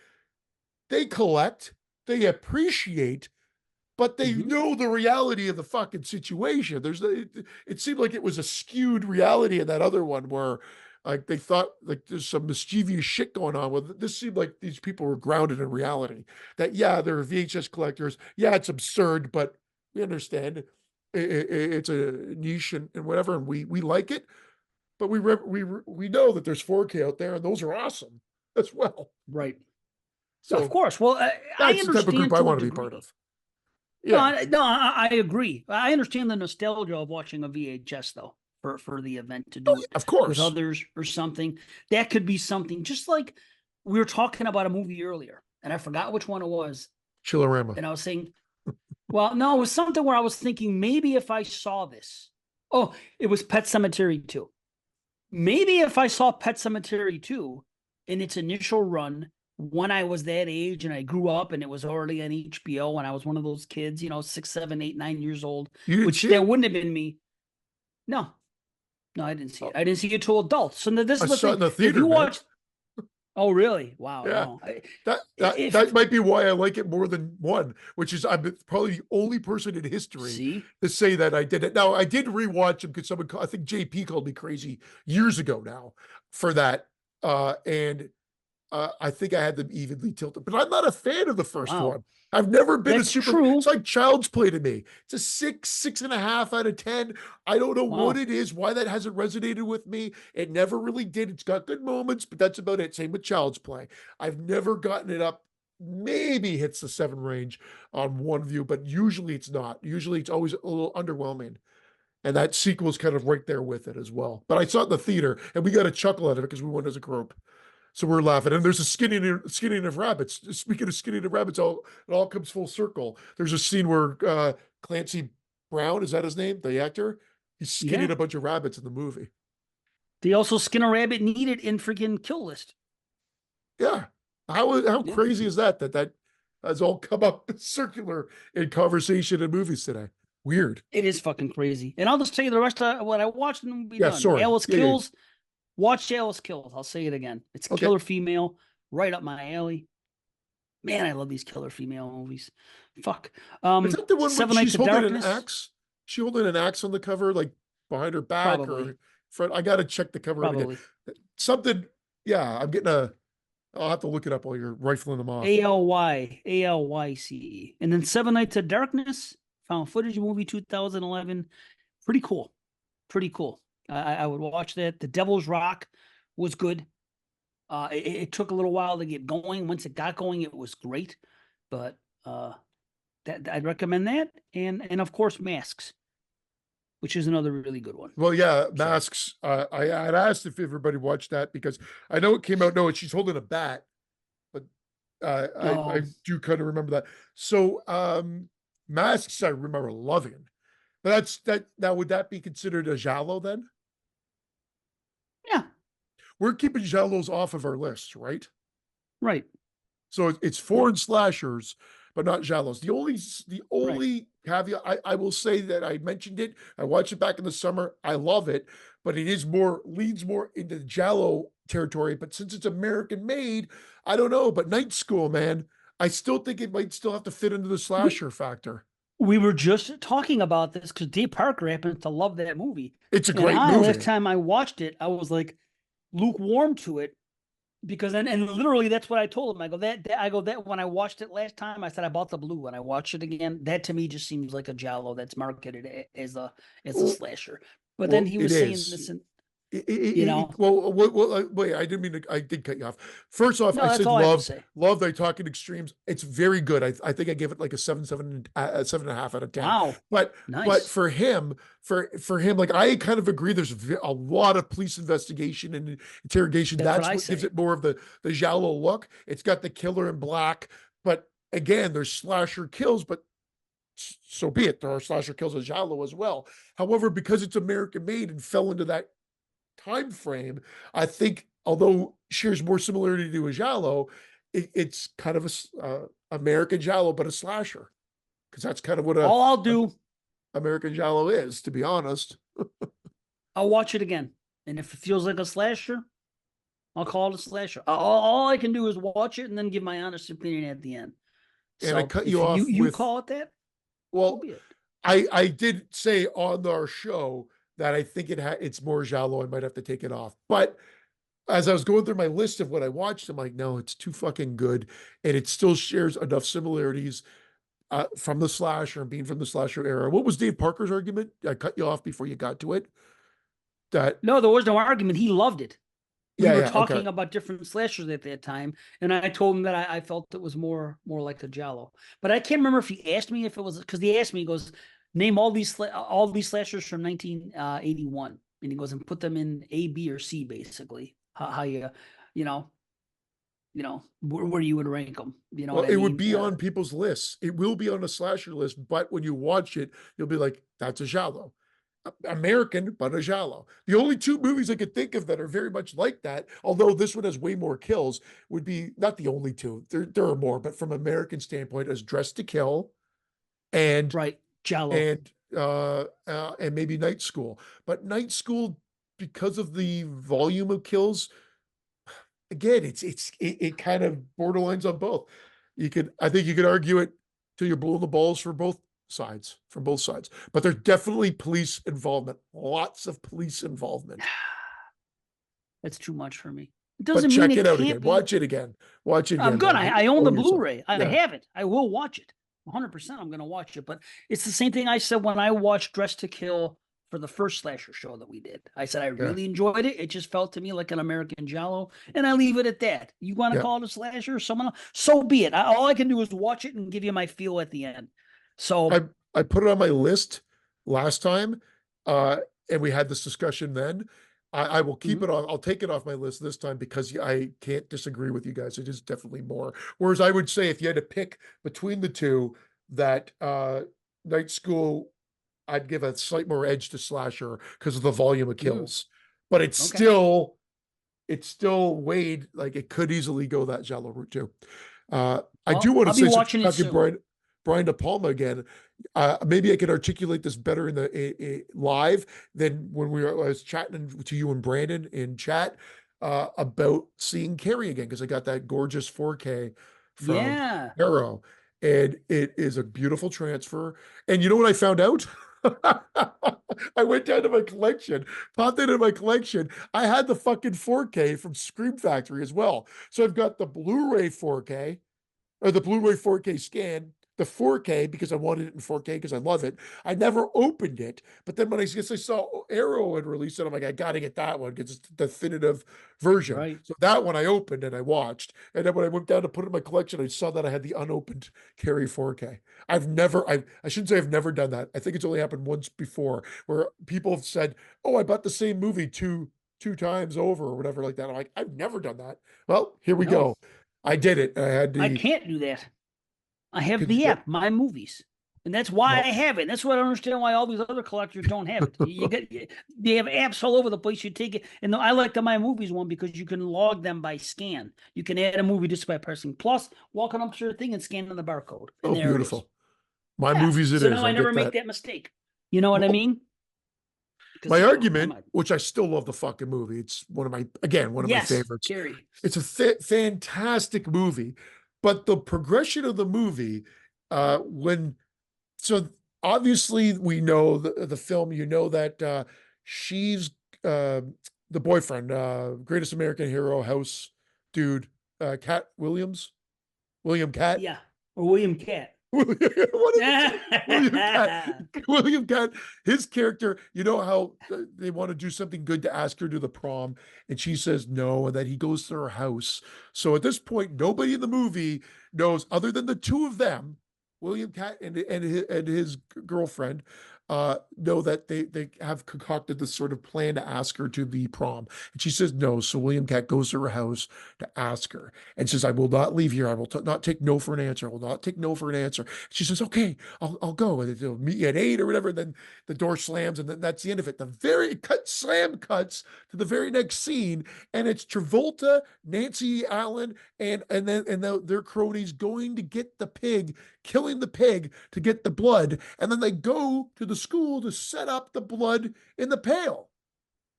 they collect, they appreciate, but they Mhm. know the reality of the fucking situation. It seemed like it was a skewed reality in that other one where like they thought like there's some mischievous shit going on with it. This seemed like these people were grounded in reality. That yeah, they're VHS collectors. Yeah, it's absurd, but we understand it's a niche and whatever, and we like it. But we know that there's 4K out there, and those are awesome as well. Right. Of So course. Well, I that's the type of group understand I to a want to be part degree. of. No, Yeah. I agree. I understand the nostalgia of watching a VHS though, for the event to Oh, do yeah, it of with course. others or something. That could be something. Just like we were talking about a movie earlier, and I forgot which one it was, Chillerama. and I was saying, well, no, it was something where I was thinking maybe if I saw this. Oh, it was Pet Cemetery 2. Maybe if I saw Pet Cemetery 2 in its initial run when I was that age and I grew up and it was already on HBO when I was one of those kids, 6, 7, 8, 9 years old, You didn't which see that it? wouldn't have been me. No, no, I didn't see it. Oh, I didn't see it till adults. So this I is the saw it thing. in the If theater, you man. watch, oh, really? Wow, Yeah. no. That If, might be why I like it more than one, which is I'm probably the only person in history see, to say that I did it. Now I did rewatch them because I think JP called me crazy years ago now for that. And I think I had them evenly tilted, but I'm not a fan of the first wow, one. I've never been a that's super, it's true. like Child's Play to me. It's a 6.5 out of 10. I don't know what Wow. it is, why that hasn't resonated with me. It never really did. It's got good moments, but that's about it. Same with Child's Play. I've never gotten it up, maybe hits the 7 range on one view, but usually it's not. Usually it's always a little underwhelming. And that sequel's kind of right there with it as well. But I saw it in the theater and we got a chuckle out of it because we went as a group. So we're laughing. And there's a skinning of rabbits. Speaking of skinning of rabbits, it all comes full circle. There's a scene where Clancy Brown, is that his name? The actor? He's skinning Yeah. a bunch of rabbits in the movie. They also skin a rabbit needed in freaking Kill List. Yeah. How Yeah. crazy is that has all come up circular in conversation and movies today? Weird. It is fucking crazy. And I'll just tell you the rest of what I watched and be Yeah, done. sorry. Alice Yeah. Kills. Watch Alice Kills. I'll say it again. It's Okay. killer female, right up my alley. Man, I love these killer female movies. Fuck. Is that the one where Seven she's Nights of holding an Darkness. axe? She holding an axe on the cover, like behind her back or Probably. front. I gotta check the cover out again. Probably. Something, yeah, I'll have to look it up while you're rifling them off. ALYCE. And then Seven Nights of Darkness, found footage movie 2011. Pretty cool. Pretty cool. I would watch that. The Devil's Rock was good. It took a little while to get going. Once it got going, it was great. But that I'd recommend that. And of course, Masks, which is another really good one. Well, yeah, So, Masks. I had asked if everybody watched that because I know it came out. No, she's holding a bat, but I oh, do kind of remember that. So Masks, I remember loving. But that's that. Now, would that be considered a giallo then? yeah, We're keeping giallos off of our list, right? right, So it's foreign slashers, but not giallos. The right. only caveat I will say that I mentioned it. I watched it back in the summer. I love it, but it is more leans more into the giallo territory. But since it's American made, I don't know. But Night School, man, I still think it might still have to fit into the We slasher factor. we were just talking about this because Dave Parker happened to love that movie. It's a And great last movie. time I watched it, I was like lukewarm to it because and literally that's what I told him. I go that when I watched it last time, I said I bought the blue. When I watched it again, that to me just seems like a giallo that's marketed as a Well, slasher. But then well, he it was saying is. this, and you know, Wait, I didn't mean to, I did cut you off. First off, no, I that's said all I have to love, say. love they talking extremes. It's very good. I think I gave it like a 7.5 out of 10. Wow, But nice. for him, like I kind of agree. There's a lot of police investigation and interrogation. That's what That's I what gives say. it more of the giallo look. It's got the killer in black, but again, there's slasher kills, but so be it. There are slasher kills in giallo as well. However, because it's American made and fell into that time frame, I think although shares more similarity to a giallo, it's kind of a American giallo, but a slasher. because that's kind of what All I'll a do, American Giallo is, to be honest. I'll watch it again. And if it feels like a slasher, I'll call it a slasher. All I can do is watch it and then give my honest opinion at the end. And I So cut if you off you with, call it that, so well, be it. I did say on our show that I think it's more Giallo. I might have to take it off, but as I was going through my list of what I watched, I'm like, no, it's too fucking good, and it still shares enough similarities from the slasher and being from the slasher era. What was Dave Parker's argument? I cut you off before you got to it. That No, there was no argument. He loved it. We yeah, were yeah, okay, talking about different slashers at that time, and I told him that I felt it was more like a Giallo. But I can't remember if he asked me if it was because he asked me. He goes, "Name all these slashers from 1981," and he goes and put them in A, B, or C, basically. How you know, where you would rank them. You know well, what I it would mean? be on people's lists. It will be on a slasher list, but when you watch it, you'll be like, that's a Giallo. American, but a Giallo. The only two movies I could think of that are very much like that, although this one has way more kills, would be not the only two. There are more, but from American standpoint, as Dressed to Kill and Right, Giallo. and maybe Night School. But Night School, because of the volume of kills, again, it kind of borderlines on both. I think you could argue it till you're blowing the balls for both sides, from both sides. But there's definitely police involvement, lots of police involvement. That's too much for me. It But doesn't mean check it it out can't again. be. Watch it again. Watch it I'm again, gonna. man. I own Owe the yourself. Blu-ray. I Yeah. have it. I will watch it. 100%. I'm gonna watch it. But it's the same thing I said when I watched Dress to Kill for the first slasher show that we did. I said I Yeah. really enjoyed it. It just felt to me like an American Giallo, and I leave it at that. You want to Yeah. call it a slasher, or someone else, so be it. All I can do is watch it and give you my feel at the end. I So I put it on my list last time, uh, and we had this discussion then. I will keep mhm. it on. I'll take it off my list this time because I can't disagree with you guys. It is definitely more. Whereas I would say if you had to pick between the two, that Night School, I'd give a slight more edge to slasher because of the volume of Mm, kills. But okay. it's still weighed like it could easily go that Jello route too. I do Well, want to I'll be say, since watching we're it talking soon. Brian De Palma again, maybe I could articulate this better in the live than when I was chatting to you and Brandon in chat about seeing Carrie again because I got that gorgeous 4K from Yeah. Arrow, and it is a beautiful transfer. And you know what I found out? I went down to my collection, popped it in my collection. I had the fucking 4K from Scream Factory as well. So I've got the Blu-ray 4K or the Blu-ray 4K scan, the 4K because I wanted it in 4K because I love it. I never opened it, but then when I guess I saw Arrow had released it, I'm like, I got to get that one because it's the definitive version. Right. So that one I opened and I watched, and then when I went down to put it in my collection, I saw that I had the unopened Carry 4K. I shouldn't say I've never done that. I think it's only happened once before where people have said, "Oh, I bought the same movie two times over or whatever like that." I'm like, I've never done that. Well, here we No, go. I did it. I had I the can't do that. I have could you the get app, My Movies, and that's why I well, have it. That's why I don't understand why all these other collectors don't have it. You get they have apps all over the place. You take it, and I like the My Movies one because you can log them by scan. You can add a movie just by pressing plus, walking up to your thing and scanning the barcode, and oh, there it is. beautiful. My Yeah. movies it So is. now I I never get make that. that mistake. You know what I Well, mean? my Because argument, which I still love the fucking movie. It's one of my yes, favorites. Carrie. It's a fantastic movie, but the progression of the movie, when so obviously we know the film, you know that she's uh, the boyfriend, greatest American hero, house dude, Cat Williams, William Cat. Yeah, or William Cat. What did I say? William Cat. Yeah. William Cat. His character. You know how they want to do something good to ask her to the prom, and she says no, and then he goes to her house. So at this point, nobody in the movie knows other than the two of them, William Cat and his girlfriend, know that they have concocted this sort of plan to ask her to the prom. And she says no. So William Cat goes to her house to ask her and says, I will not leave here. I will not take no for an answer. I will not take no for an answer. She says, okay, I'll go. And they'll meet you at 8 or whatever. And then the door slams, and then that's the end of it. Slam cuts to the very next scene, and it's Travolta, Nancy Allen, and their cronies going to get the pig, killing the pig to get the blood, and then they go to the school to set up the blood in the pail.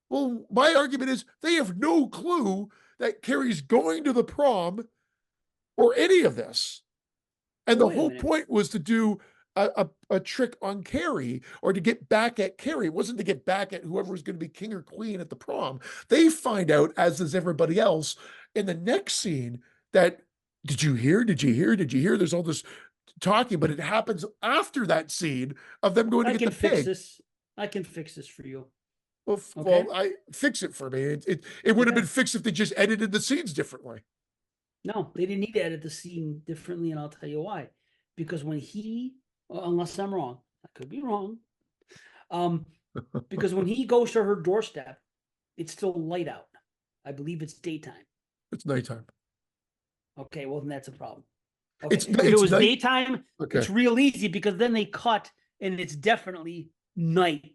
Well, my argument is they have no clue that Carrie's going to the prom or any of this. And the whole point was to do a trick on Carrie, or to get back at Carrie. It wasn't to get back at whoever was going to be king or queen at the prom. They find out, as does everybody else, in the next scene that, did you hear? Did you hear? Did you hear? There's all this talking, but it happens after that scene of them going to get the pig. I can fix this for you. Well, okay. Well, I fix it for me. It would have been fixed if they just edited the scenes differently. No, they didn't need to edit the scene differently, and I'll tell you why. Because when unless I'm wrong, I could be wrong. Because when he goes to her doorstep, it's still light out. I believe it's daytime. It's nighttime. Okay, well then that's a problem. Okay. If it was daytime, it's real easy, because then they cut and it's definitely night.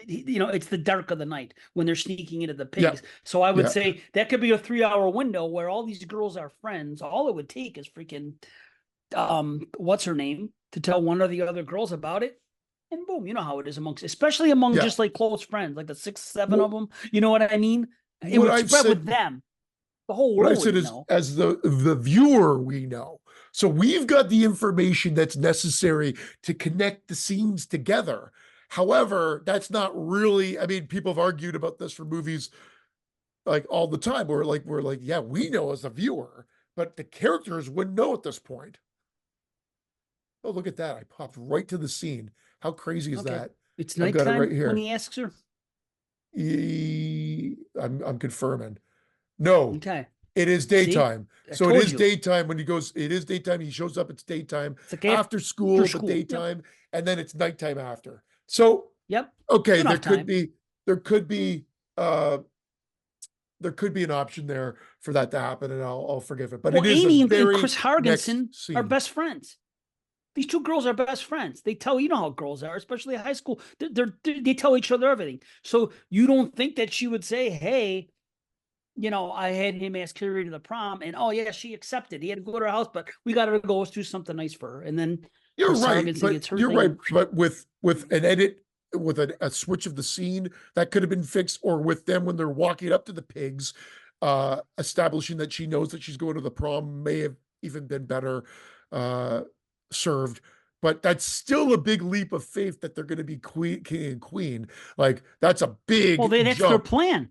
You know, it's the dark of the night when they're sneaking into the pigs. Yeah. So I would say that could be a 3-hour window where all these girls are friends. All it would take is freaking, what's her name, to tell one or the other girls about it. And boom, you know how it is especially among just like close friends, like the 6, 7 of them. You know what I mean? It would spread with them. The whole world. What I said is, as the viewer, we know. So we've got the information that's necessary to connect the scenes together. However, that's not really, I mean, people have argued about this for movies like all the time. We're like, yeah, we know as a viewer, but the characters wouldn't know at this point. Oh, look at that. I popped right to the scene. How crazy is that? It's nighttime right here when he asks her. I'm confirming. No. Okay. It is daytime. So it is daytime when he goes, it is daytime. He shows up, it's daytime. It's like after school, but daytime. And then it's nighttime after. So, okay, there could be an option there for that to happen, and I'll forgive it. But it is Amy and Chris Hargensen are best friends. These two girls are best friends. They tell, you know how girls are, especially at high school. They tell each other everything. So you don't think that she would say, hey, you know, I had him ask Carrie to the prom, and oh yeah, she accepted. He had to go to her house, but we got to go. Let's do something nice for her. And then you're right, but with an edit, with a switch of the scene, that could have been fixed, or with them when they're walking up to the pigs, establishing that she knows that she's going to the prom may have even been better served. But that's still a big leap of faith that they're going to be king and queen. Like, that's a big that's their plan.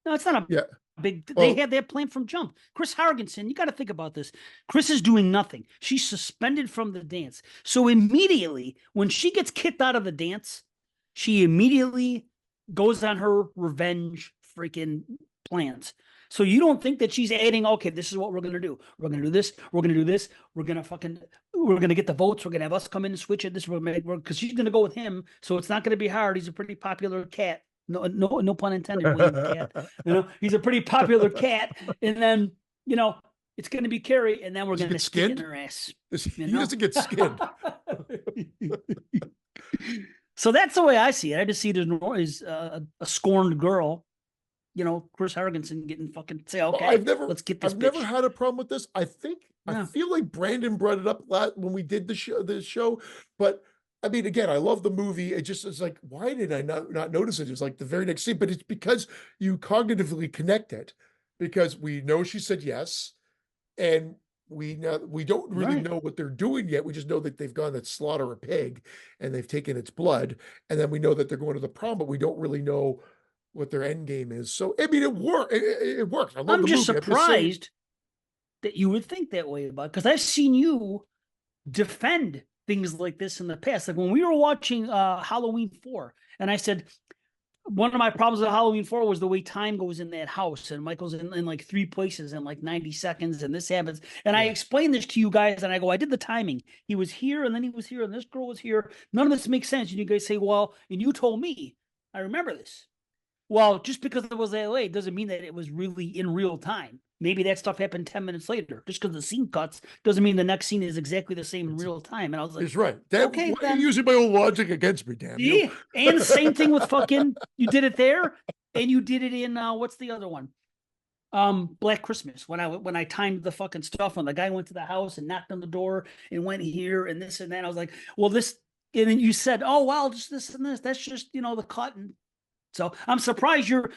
No, it's not a big. They had their plan from jump. Chris Hargensen, you got to think about this. Chris is doing nothing. She's suspended from the dance. So immediately, when she gets kicked out of the dance, she immediately goes on her revenge freaking plans. So you don't think that she's adding, okay, this is what we're going to do. We're going to do this. We're going to do this. We're going to get the votes. We're going to have us come in and switch it. This because she's going to go with him. So it's not going to be hard. He's a pretty popular cat. No pun intended. Cat. You know, he's a pretty popular cat. And then, you know, it's going to be Carrie, and then we're going to stick it in her ass. He doesn't get skinned. So that's the way I see it. I just see it as a scorned girl. You know, Chris Hargensen getting fucking say, okay, let's get this. I've never had a problem with this. I feel like Brandon brought it up when we did the show, but I mean, again, I love the movie. It just is like, why did I not notice it? It was like the very next scene, but it's because you cognitively connect it, because we know she said yes, and we don't really know what they're doing yet. We just know that they've gone to slaughter a pig and they've taken its blood, and then we know that they're going to the prom, but we don't really know what their end game is. So I mean, it works. It works. I'm just surprised that you would think that way about, because I've seen you defend things like this in the past. Like when we were watching Halloween 4, and I said, one of my problems with Halloween 4 was the way time goes in that house, and Michael's in like 3 places in like 90 seconds, and this happens. And I Yeah. explained this to you guys, and I go, I did the timing. He was here, and then he was here, and this girl was here. None of this makes sense. And you guys say, well, and you told me, I remember this. Well, just because it was LA doesn't mean that it was really in real time. Maybe that stuff happened 10 minutes later. Just because the scene cuts doesn't mean the next scene is exactly the same in It's, real time. And I was like, it's right. That, okay, why are you then. using my own logic against me, damn you? See? And same thing with fucking, you did it there, and you did it in, what's the other one? Black Christmas, when I timed the fucking stuff, when the guy went to the house and knocked on the door and went here and this and that. I was like, well, this, and then you said, oh, well, just this and this. That's just, the cut. And so I'm surprised you're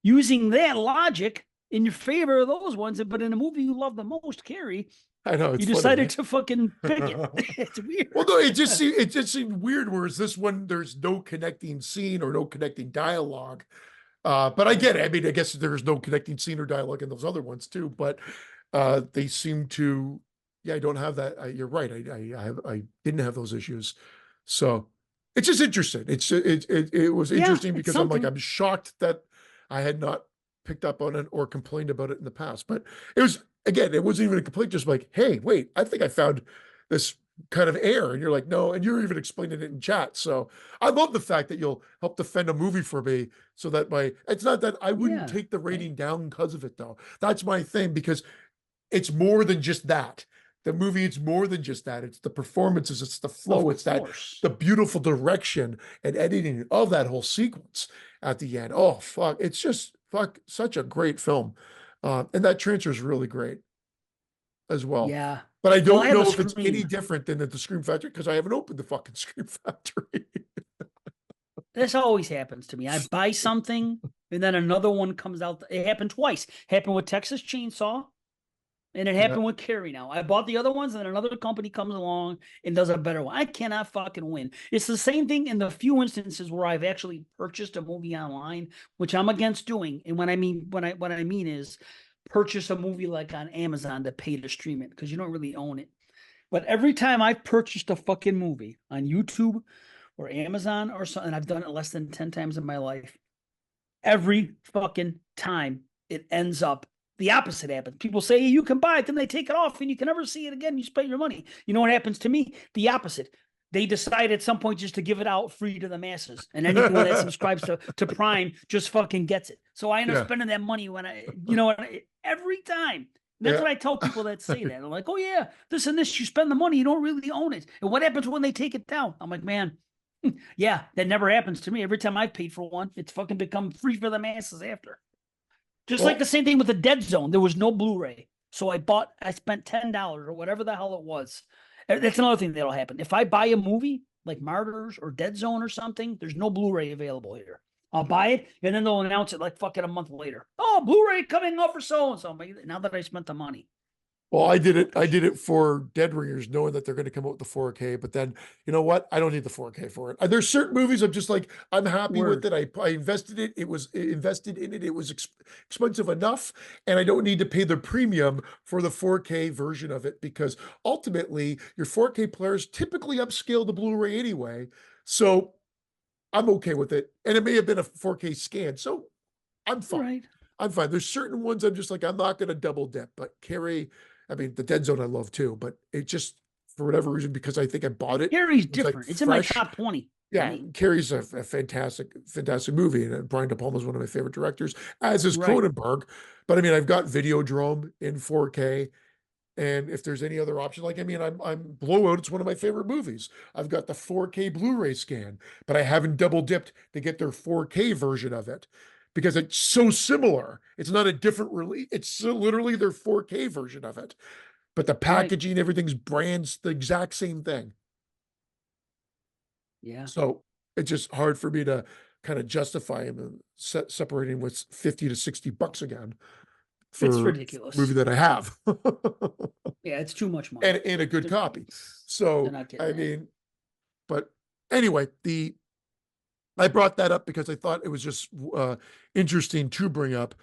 using that logic in your favor of those ones. But in a movie you love the most, Carrie, I know it's you funny, decided right? to fucking pick it. It's weird. Well, no, it just seemed weird. Whereas this one, there's no connecting scene or no connecting dialogue. But I get it. I mean, I guess there's no connecting scene or dialogue in those other ones too. But they seem to, yeah, I don't have that. You're right. I didn't have those issues. So it's just interesting. It was Yeah, interesting it's because I'm like, something. I'm shocked that I had not picked up on it or complained about it in the past. But it was, again, it wasn't even a complaint, just like, hey, wait, I think I found this kind of error. And you're like, no, and you're even explaining it in chat. So I love the fact that you'll help defend a movie for me so that it's not that I wouldn't Yeah. take the rating down because of it though. That's my thing, because it's more than just that. The movie, it's more than just that. It's the performances, it's the Of flow, it's that course. the beautiful direction and editing of that whole sequence at the end. Oh fuck, it's just fuck such a great film, and that transfer is really great as well. Yeah. But I Well, I don't have a know if it's any Scream. different than at the Scream Factory because I haven't opened the fucking Scream Factory. This always happens to me. I buy something and then another one comes out. It happened twice. Happened with Texas Chainsaw and it Yeah, happened with Carrie now. I bought the other ones and then another company comes along and does a better one. I cannot fucking win. It's the same thing in the few instances where I've actually purchased a movie online, which I'm against doing. And what I mean is purchase a movie like on Amazon to pay to stream it because you don't really own it. But every time I've purchased a fucking movie on YouTube or Amazon or something, I've done it less than 10 times in my life. Every fucking time it ends up the opposite happens. People say you can buy it, then they take it off and you can never see it again. You spent your money. You know what happens to me? The opposite. They decide at some point just to give it out free to the masses. And anyone that subscribes to Prime just fucking gets it. So I end up yeah, spending that money every time. And that's yeah. what I tell people that say that. They're like, oh, yeah, this and this, you spend the money, you don't really own it. And what happens when they take it down? I'm like, man, yeah, that never happens to me. Every time I've paid for one, it's fucking become free for the masses after. Just like Well, the same thing with the Dead Zone. There was no Blu-ray. So I spent $10 or whatever the hell it was. That's another thing that'll happen. If I buy a movie like Martyrs or Dead Zone or something, there's no Blu-ray available here. I'll buy it and then they'll announce it like fucking a month later. Oh, Blu-ray coming up for so and so. Now that I spent the money. Well, I did it for Dead Ringers, knowing that they're going to come out with the 4K. But then, you know what? I don't need the 4K for it. There's certain movies I'm just like, I'm happy with Word. it. I invested it. It was invested in it. It was expensive enough, and I don't need to pay the premium for the 4K version of it because ultimately, your 4K players typically upscale the Blu-ray anyway. So I'm okay with it, and it may have been a 4K scan, so I'm fine. Right. I'm fine. There's certain ones I'm just like, I'm not going to double dip, but Carrie, I mean, the Dead Zone I love too, but it just, for whatever reason, because I think I bought it, Carrie's it was like different. It's in my fresh. top 20 for Yeah, me. Carrie's a fantastic, fantastic movie. And Brian De Palma is one of my favorite directors, as is Right. Cronenberg. But I mean, I've got Videodrome in 4K. And if there's any other option, like, I mean, I'm Blowout, it's one of my favorite movies. I've got the 4K Blu-ray scan, but I haven't double dipped to get their 4K version of it because it's so similar. It's not a different release. Literally their 4K version of it. But the Right. packaging, everything's brands the exact same thing. Yeah. So it's just hard for me to kind of justify him and separating with 50 to $60 again It's for a movie ridiculous. that I have. Yeah, it's too much money. And a good They're, copy. they're So not getting I that. mean, but anyway, the I brought that up because I thought it was just interesting to bring up.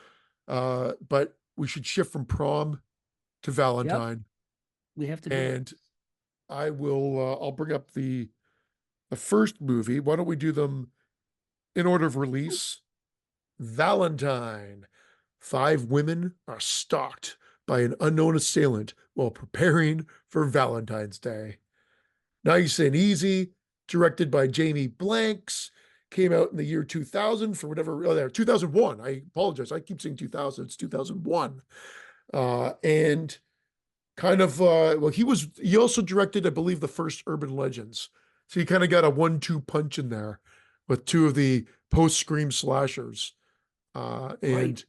But we should shift from prom to Yep. Valentine, We have to do it. and I'll bring up the first movie. Why don't we do them In order of release, Valentine. 5 women are stalked by an unknown assailant while preparing for Valentine's Day. Nice and Easy, directed by Jamie Blanks, came out in the year 2000 for whatever, oh, there, 2001. I apologize. I keep saying 2000. It's 2001. And kind of, well, he also directed, I believe, the first Urban Legends. So he kind of got a 1-2 punch in there with two of the post-Scream slashers. Right. And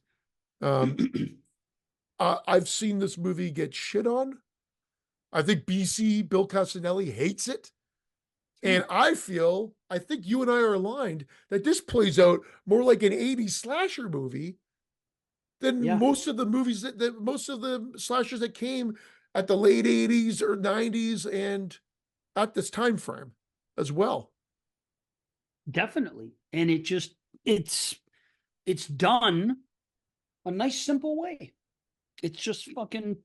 um, I've seen this movie get shit on. I think BC, Bill Castanelli, hates it. And I think you and I are aligned that this plays out more like an 80s slasher movie than Yeah, most of the movies that most of the slashers that came at the late 80s or 90s and at this time frame as well. definitely. And it's it's done a nice simple way. It's just fucking,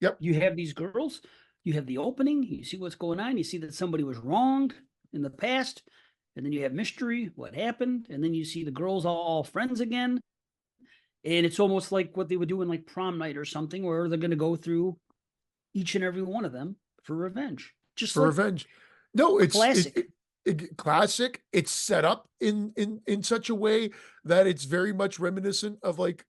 Yep. you have these girls, you have the opening, you see what's going on, you see that somebody was wronged in the past, and then you have mystery, what happened, and then you see the girls all friends again. And it's almost like what they would do in like prom night or something, where they're going to go through each and every one of them for revenge. Just For like revenge. No, classic. classic. It's set up in such a way that it's very much reminiscent of like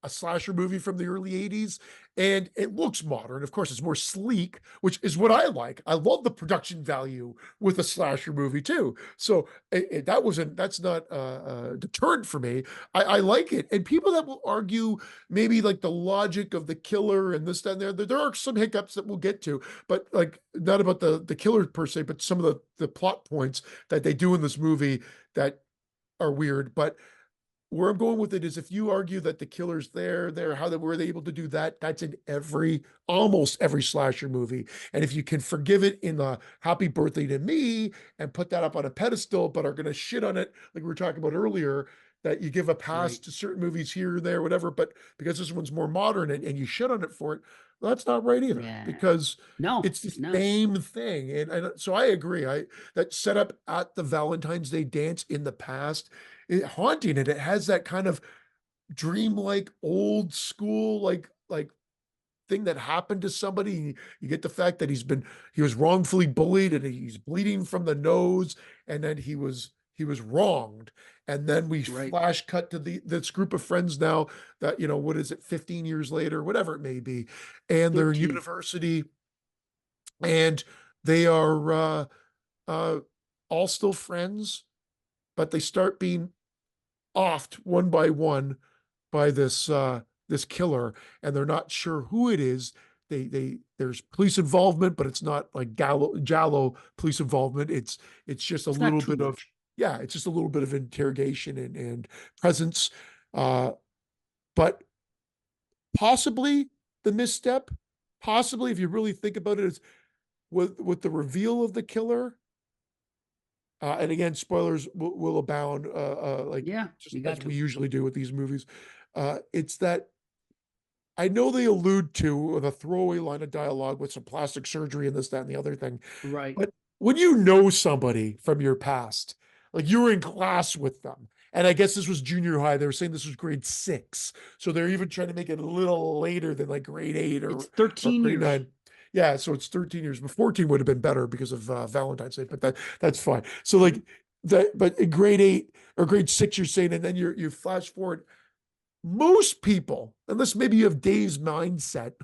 a slasher movie from the early 80s, and it looks modern. Of course, it's more sleek, which is what I like. I love the production value with a slasher movie too. So that's not a deterrent for me. I like it. And people that will argue maybe like the logic of the killer and this, that, and there are some hiccups that we'll get to, but like not about the killer per se, but some of the plot points that they do in this movie that are weird. But where I'm going with it is if you argue that the killer's there, how they were they able to do that? That's in almost every slasher movie. And if you can forgive it in the Happy Birthday to Me and put that up on a pedestal, but are going to shit on it, like we were talking about earlier, that you give a pass Right. to certain movies here or there, whatever, but because this one's more modern and you shit on it for it, well, that's not right either Yeah. because No, it's the it's not. same thing. And so I agree. That set up at the Valentine's Day dance in the past haunting it. It has that kind of dreamlike old school like thing that happened to somebody. You get the fact that he was wrongfully bullied and he's bleeding from the nose, and then he was wronged. And then we Right. flash cut to this group of friends now that, what is it, 15 years later, whatever it may be, and they're in 13. university and they are uh, all still friends, but they start being offed one by one by this killer, and they're not sure who it is. There's police involvement, but it's not like Jallo police involvement. It's just a It's not little too bit of much. yeah, it's just a little bit of interrogation and presence. Uh, but possibly the misstep, possibly if you really think about it, is with the reveal of the killer. And again, spoilers will abound, like Yeah, just you got as to. we usually do with these movies. It's that I know they allude to with a throwaway line of dialogue with some plastic surgery and this, that, and the other thing. Right. But when you know somebody from your past, like you were in class with them, and I guess this was junior high, they were saying this was grade 6. So they're even trying to make it a little later than like grade 8 It's or 13 grade years. 9. Yeah, so it's 13 years, but 14 would have been better because of Valentine's Day, but that's fine. So like Mhm. that, but in grade 8 or grade 6, you're saying, and then you flash forward. Most people, unless maybe you have Dave's mindset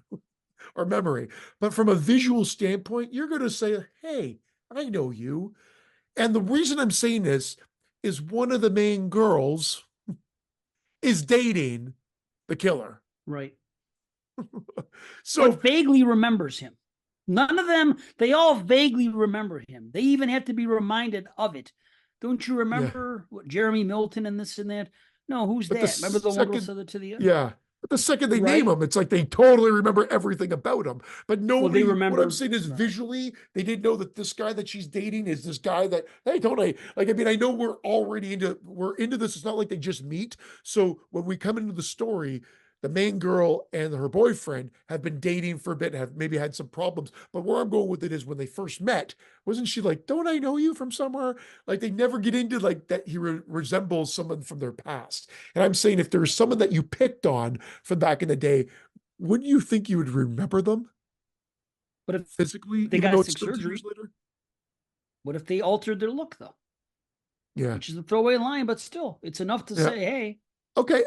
or memory, but from a visual standpoint, you're going to say, hey, I know you. And the reason I'm saying this is one of the main girls is dating the killer. Right. But So, vaguely remembers him. None of them, they all vaguely remember him. They even have to be reminded of it. Don't you yeah, remember what, Jeremy Milton and this and that? No, who's but the that? Remember the one girl second, said it to the other? yeah, but the second they name Right? him, it's like they totally remember everything about him. But Well, they nobody, what I'm remember, saying is right. visually, they didn't know that this guy that she's dating is this guy that, hey, don't I, like, I mean, I know we're into this. It's not like they just meet. So when we come into the story, the main girl and her boyfriend have been dating for a bit, have maybe had some problems. But where I'm going with it is when they first met, wasn't she like, don't I know you from somewhere? Like they never get into like that he resembles someone from their past. And I'm saying if there's someone that you picked on from back in the day, wouldn't you think you would remember them But if physically, they even though got it's sick 30 years surgery, later? what if they altered their look though? Yeah. Which is a throwaway line, but still, it's enough to Yeah. say, hey, Okay,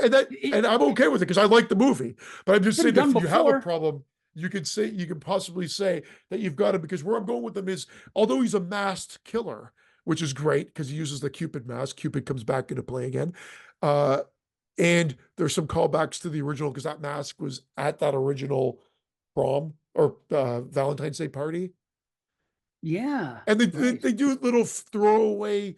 and I'm okay with it because I like the movie. But I'm it's just been saying done if you have a before. problem, you can possibly say that you've got it because where I'm going with them is although he's a masked killer, which is great because he uses the Cupid mask. Cupid comes back into play again. Uh, and there's some callbacks to the original because that mask was at that original prom or Valentine's Day party. Yeah, And right. they do little throwaway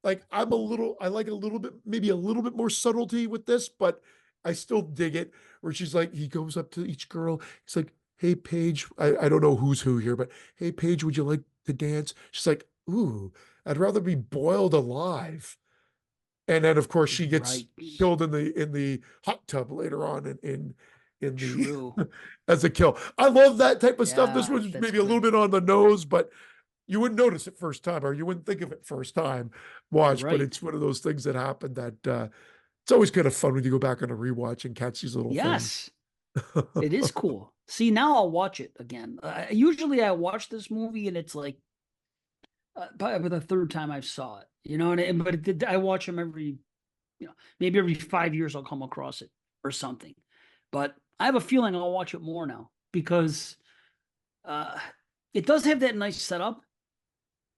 like I like a little bit, maybe a little bit more subtlety with this, but I still dig it. Where she's like, he goes up to each girl, he's like, hey Paige, I don't know who's who here, but hey Paige, would you like to dance? She's like, ooh, I'd rather be boiled alive. And then of course she gets Right. killed in the hot tub later on in the True. as a kill. I love that type of stuff. This Yeah, was that's maybe a little good. bit on the nose, but you wouldn't notice it first time, or you wouldn't think of it first time watch, but Right. it's one of those things that happen that it's always kind of fun when you go back on a rewatch and catch these little things. Yes, it is cool. See, now I'll watch it again. Usually I watch this movie and it's like probably the third time I saw it, you know, but I watch them every, maybe every 5 years I'll come across it or something. But I have a feeling I'll watch it more now because uh, it does have that nice setup.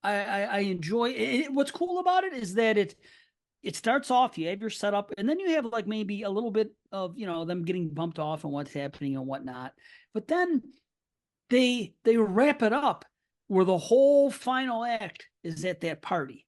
I enjoy it. What's cool about it is that it starts off, you have your setup, and then you have like maybe a little bit of, them getting bumped off and what's happening and whatnot. But then they wrap it up where the whole final act is at that party.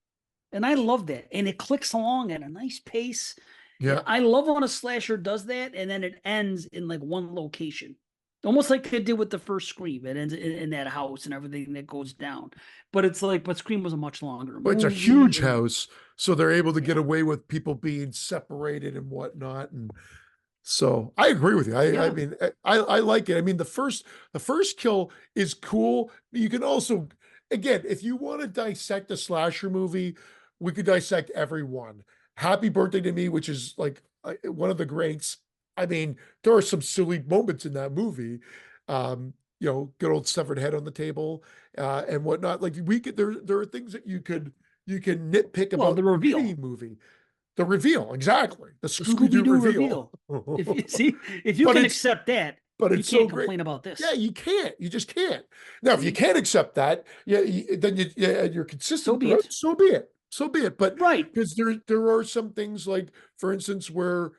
And I love that. And it clicks along at a nice pace. Yeah, Yeah, I love when a slasher does that and then it ends in like one location. Almost like they did with the first Scream. It ends in that house and everything that goes down. But it's like, but Scream was a much longer but it's a movie. huge And house, so they're able to get yeah, away with people being separated and whatnot. And so I agree with you. I yeah. mean, I like it. I mean, the first kill is cool. You can also, again, if you want to dissect a slasher movie, we could dissect every one. Happy Birthday to Me, which is like one of the greats. I mean, there are some silly moments in that movie. Good old severed head on the table and whatnot. Like we could, there are things that you can nitpick Well, the about any reveal, movie. The reveal, exactly. The the Scooby Scooby Doo Doo reveal. reveal. If you see, if you but can it's accept that, but you it's so can't great. complain about Yeah, this. you can't. You just can't. Now, if you See, can't accept that, yeah, then you're so consistent be throughout. it. So be it. So be it. But Right. because there are some things like, for instance, where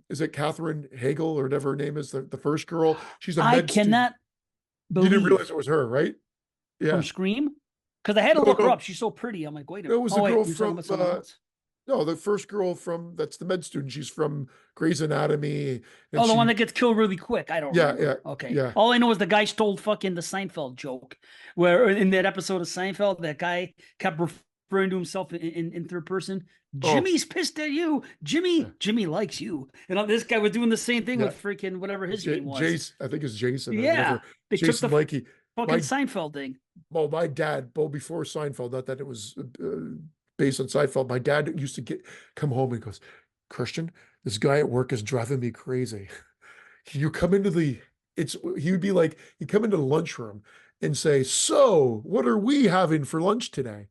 is it Catherine Hagel or whatever her name is, the first girl? She's a I med student. cannot You didn't realize believe it was her, right? from Yeah. Scream because I had to No, look her no, up. She's so pretty. I'm like, wait a no, it minute. was the Oh wait, girl you're talking from about someone else. no, the first girl from that's the med student. She's from Grey's Anatomy, and Oh, the one she that gets killed really quick. I don't yeah, yeah, remember. Okay. yeah. All I know is the guy stole fucking the Seinfeld joke, where in that episode of Seinfeld, that guy kept referring to himself in third person. Oh, Jimmy's pissed at you. yeah, Jimmy likes you. And this guy was doing the same thing yeah. with freaking whatever his name was. Jace, I think it's Jason or Yeah. whatever. They took Jason the Likey. fucking My Seinfeld thing. my dad, well, before Seinfeld, not that it was based on Seinfeld. My dad used to come home and goes, Christian, this guy at work is driving me crazy. You come into the he would be like he'd come into the lunchroom and say, "So, what are we having for lunch today?"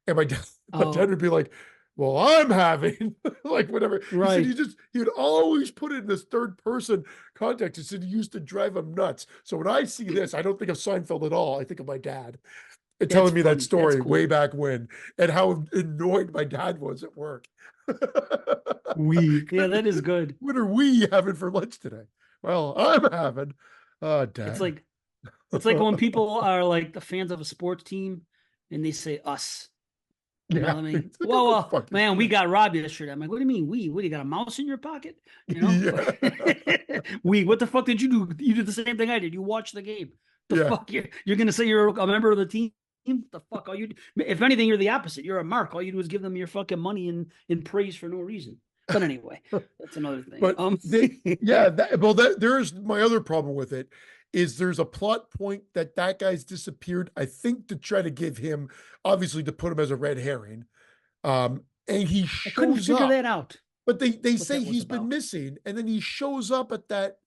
And my dad Oh, would be like, "Well, I'm having like whatever." He said right. he would always put it in this third person context. He said he used to drive him nuts. So when I see this, I don't think of Seinfeld at all. I think of my dad and That's telling me that funny. That's story way cool. back when and how annoyed my dad was at work. Yeah, that is good. What are we having for lunch today? Well, I'm having, It's dad. like it's like when people are like the fans of a sports team and they say us. You know Yeah. what I mean? It's like, oh, Well, go fuck man, we yourself. got robbed yesterday. I'm like, what do you mean we? What do you got a mouse in your pocket? You know, Yeah. we. What the fuck did you do? You did the same thing I did. You watched the game. The Yeah. fuck you're gonna say you're a member of the team? The fuck all you? If anything, you're the opposite. You're a mark. All you do is give them your fucking money and praise for no reason. But anyway, that's another thing. But yeah, there's my other problem with it is there's a plot point that guy's disappeared. I think to try to give him, obviously, to put him as a red herring. And he I couldn't shows figure up, that out. but they What say that was he's been about. missing, and then he shows up at that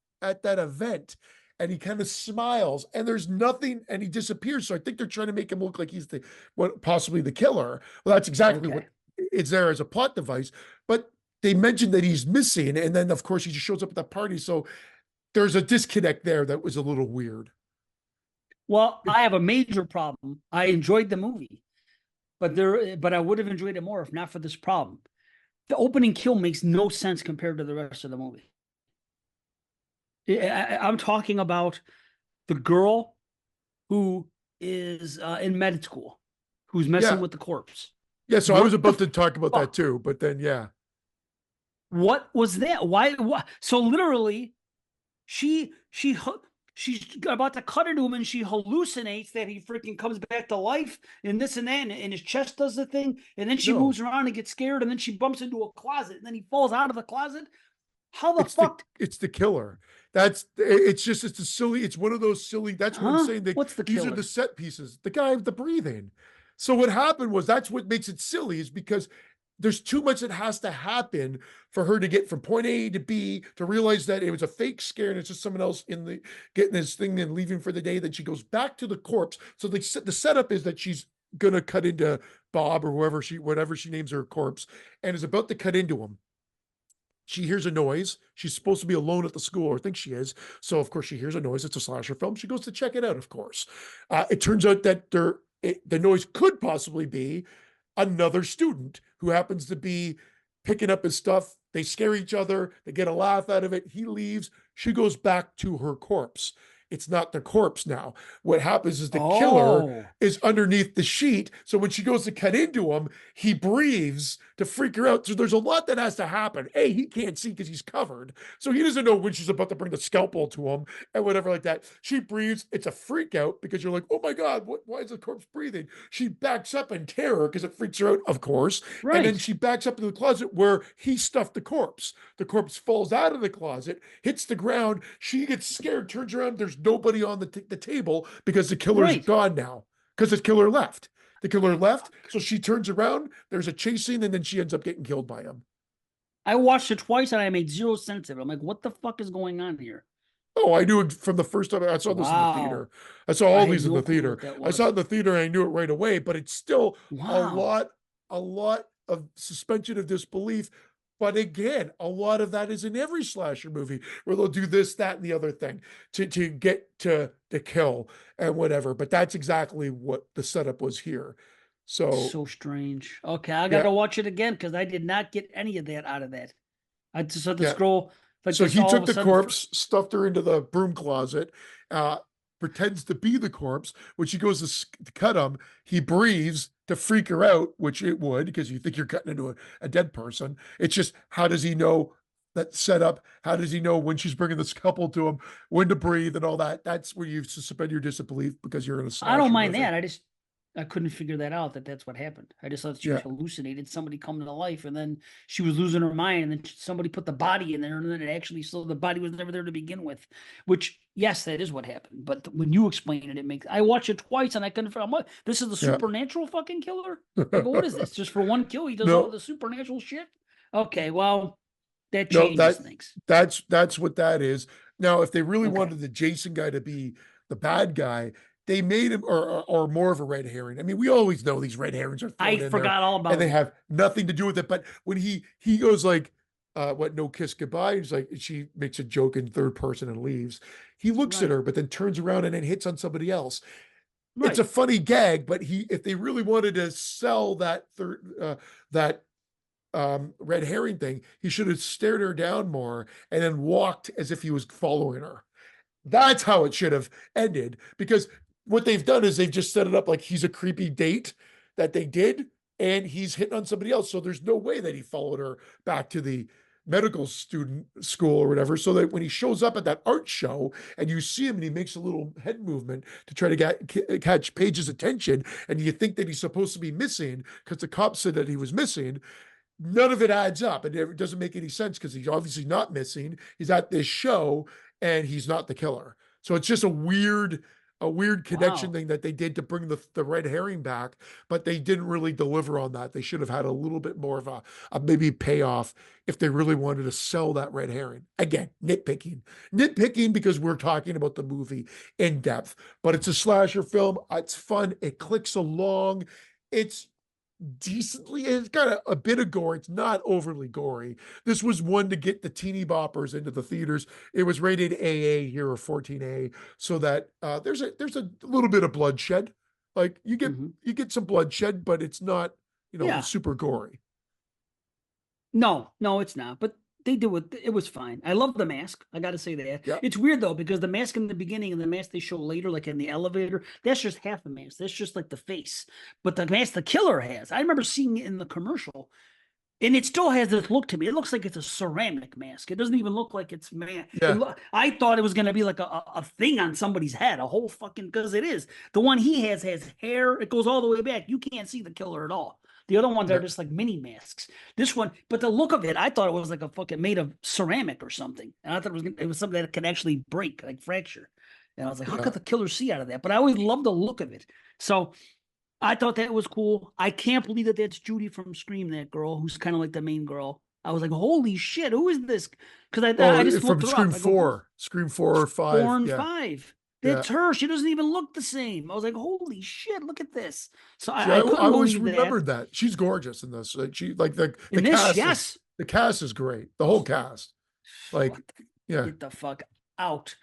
event, and he kind of smiles, and there's nothing, and he disappears. So I think they're trying to make him look like he's the what possibly the killer. Well, that's exactly what Okay. it's there as a plot device, but they mentioned that he's missing, and then of course he just shows up at that party. So there's a disconnect there that was a little weird. Well, I have a major problem. I enjoyed the movie, but I would have enjoyed it more if not for this problem. The opening kill makes no sense compared to the rest of the movie. I'm talking about the girl who is in med school, who's messing Yeah, with the corpse. yeah. So I was What the about to talk about that fuck? too, but then yeah, What was that? Why? So literally, she she's about to cut into him, and she hallucinates that he freaking comes back to life, and this and that, and his chest does the thing, and then she no. moves around and gets scared, and then she bumps into a closet, and then he falls out of the closet. How the It's the fuck? it's the killer. It's a silly, it's one of those silly, that's what I'm Huh? saying. What's the These are the killer? set pieces. The guy with the breathing. So what happened was that's what makes it silly is because there's too much that has to happen for her to get from point A to B to realize that it was a fake scare and it's just someone else in the getting this thing and leaving for the day. Then she goes back to the corpse. So the setup is that she's gonna cut into Bob or whatever she names her corpse and is about to cut into him. She hears a noise. She's supposed to be alone at the school, or thinks she is. So, of course, she hears a noise. It's a slasher film. She goes to check it out, of course. It turns out that the noise could possibly be another student who happens to be picking up his stuff. They scare each other. They get a laugh out of it. He leaves. She goes back to her corpse. It's not the corpse now. What happens is the killer Oh, is underneath the sheet. So when she goes to cut into him, he breathes to freak her out. So there's a lot that has to happen. A, he can't see because he's covered. So he doesn't know when she's about to bring the scalpel to him and whatever like that. She breathes. It's a freak out because you're like, oh my God, why is the corpse breathing? She backs up in terror because it freaks her out, of course. And then right, she backs up into the closet where he stuffed the corpse. The corpse falls out of the closet, hits the ground. She gets scared, turns around. There's nobody on the table because the killer's right. gone now because the killer left. The killer left. Fuck. So she turns around. There's a chase scene, and then she ends up getting killed by him. I watched it twice and I made zero sense of it. I'm like, what the fuck is going on here? Oh, I knew it from the first time I saw this in the Wow. theater. I saw I all had these in no the clue theater. what that I saw it was. in the theater and I knew it right away, but it's still a Wow. lot, a lot of suspension of disbelief. But again, a lot of that is in every slasher movie where they'll do this, that, and the other thing to get to the kill and whatever. But that's exactly what the setup was here. So So strange. Okay, I yeah, gotta watch it again because I did not get any of that out of that. I just had to yeah. scroll like So this he all of took a the sudden. corpse, stuffed her into the broom closet, uh, pretends to be the corpse. When she goes to cut him, he breathes to freak her out, which it would, because you think you're cutting into a dead person. It's just, how does he know that setup? How does he know when she's bringing this couple to him, when to breathe and all that? That's where you suspend your disbelief because you're in a I don't slasher mind movie. that. I couldn't figure that out that that's what happened. I just thought she Yeah. hallucinated somebody coming to life, and then she was losing her mind, and then somebody put the body in there, and then it actually so the body was never there to begin with. Which yes, that is what happened. But when you explain it, it makes I watched it twice, and I couldn't. I'm like, this is the Yeah. supernatural fucking killer. I go, what is this? Just for one kill, he does all No, the supernatural shit. Okay, well, that no, changes things. that's what that is. Now, if they really Okay, wanted the Jason guy to be the bad guy, they made him or more of a red herring. I mean, we always know these red herrings are I thrown in there forgot all and about they it. have nothing to do with it. But when he goes like, what, no kiss goodbye, he's like, she makes a joke in third person and leaves. He looks at Right, her, but then turns around and then hits on somebody else. It's a right. funny gag, but if they really wanted to sell that red herring thing, he should have stared her down more and then walked as if he was following her. That's how it should have ended because what they've done is they've just set it up like he's a creepy date that they did and he's hitting on somebody else. So there's no way that he followed her back to the medical student school or whatever. So that when he shows up at that art show and you see him and he makes a little head movement to try to catch Paige's attention, and you think that he's supposed to be missing because the cop said that he was missing, none of it adds up, and it doesn't make any sense because he's obviously not missing. He's at this show and he's not the killer. So it's just a weird connection Wow. thing that they did to bring the red herring back, but they didn't really deliver on that. They should have had a little bit more of a maybe payoff if they really wanted to sell that red herring. Again, nitpicking because we're talking about the movie in depth, but it's a slasher film. It's fun. It clicks along. It's decently, it's got a bit of gore. It's not overly gory. This was one to get the teeny boppers into the theaters. It was rated AA here, or 14A, so that there's a little bit of bloodshed. Like Mhm. you get some bloodshed, but it's not, Yeah. super gory. No, no, it's not. But they do it. It was fine. I love the mask. I got to say that. Yeah. It's weird though because the mask in the beginning and the mask they show later, like in the elevator, that's just half a mask. That's just like the face. But the mask the killer has, I remember seeing it in the commercial, and it still has this look to me. It looks like it's a ceramic mask. It doesn't even look like it's man. Yeah. I thought it was gonna be like a thing on somebody's head, a whole fucking because it is. The one he has hair. It goes all the way back. You can't see the killer at all. The other ones are Yeah. just like mini masks. This one, but the look of it, I thought it was like a fucking made of ceramic or something. And I thought it was something that could actually break, like fracture. And I was like, how Yeah. could the killer see out of that? But I always loved the look of it. So I thought that was cool. I can't believe that that's Judy from Scream, that girl who's kind of like the main girl. I was like, holy shit, who is this? Because I Oh, just from looked her up. Scream I go, who's 4, Scream 4 or 5. Yeah. 4 and 5? Yeah. That's her. She doesn't even look the same. I was like, holy shit, look at this. So See, I I couldn't always believe that. remembered that. She's gorgeous in this. Like she like the In this, cast is yes. the cast is great. The whole cast. Like, yeah. Get the fuck out.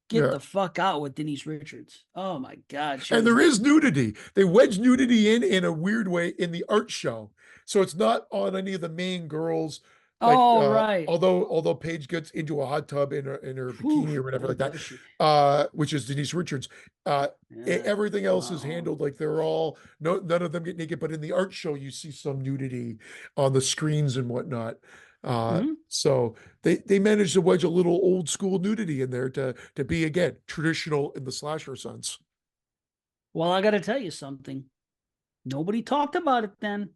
Get Yeah. the fuck out with Denise Richards. Oh my God. She And was there is nudity. They wedge nudity in a weird way in the art show. So it's not on any of the main girls. Like all right. although Paige gets into a hot tub in her Whew. bikini or whatever Oh, like that, does she? which is Denise Richards. Yeah. Everything else is Wow. handled like they're all none of them get naked, but in the art show you see some nudity on the screens and whatnot. Mhm. So they managed to wedge a little old school nudity in there to be again traditional in the slasher sense. Well, I got to tell you something. Nobody talked about it then.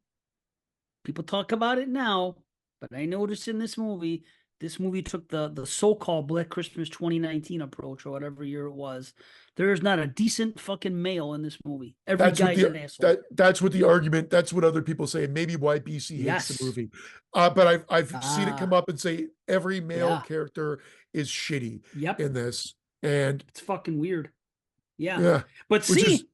People talk about it now, but I noticed in this movie took the so-called Black Christmas 2019 approach or whatever year it was. There's not a decent fucking male in this movie. Every That's what guy's an asshole. that's what the argument. That's what other people say, and maybe why BC hates the Yes. movie. But I've seen it come Ah, up and say every male yeah. character is shitty Yep. in this, and It's fucking weird. Yeah. yeah, But which is see,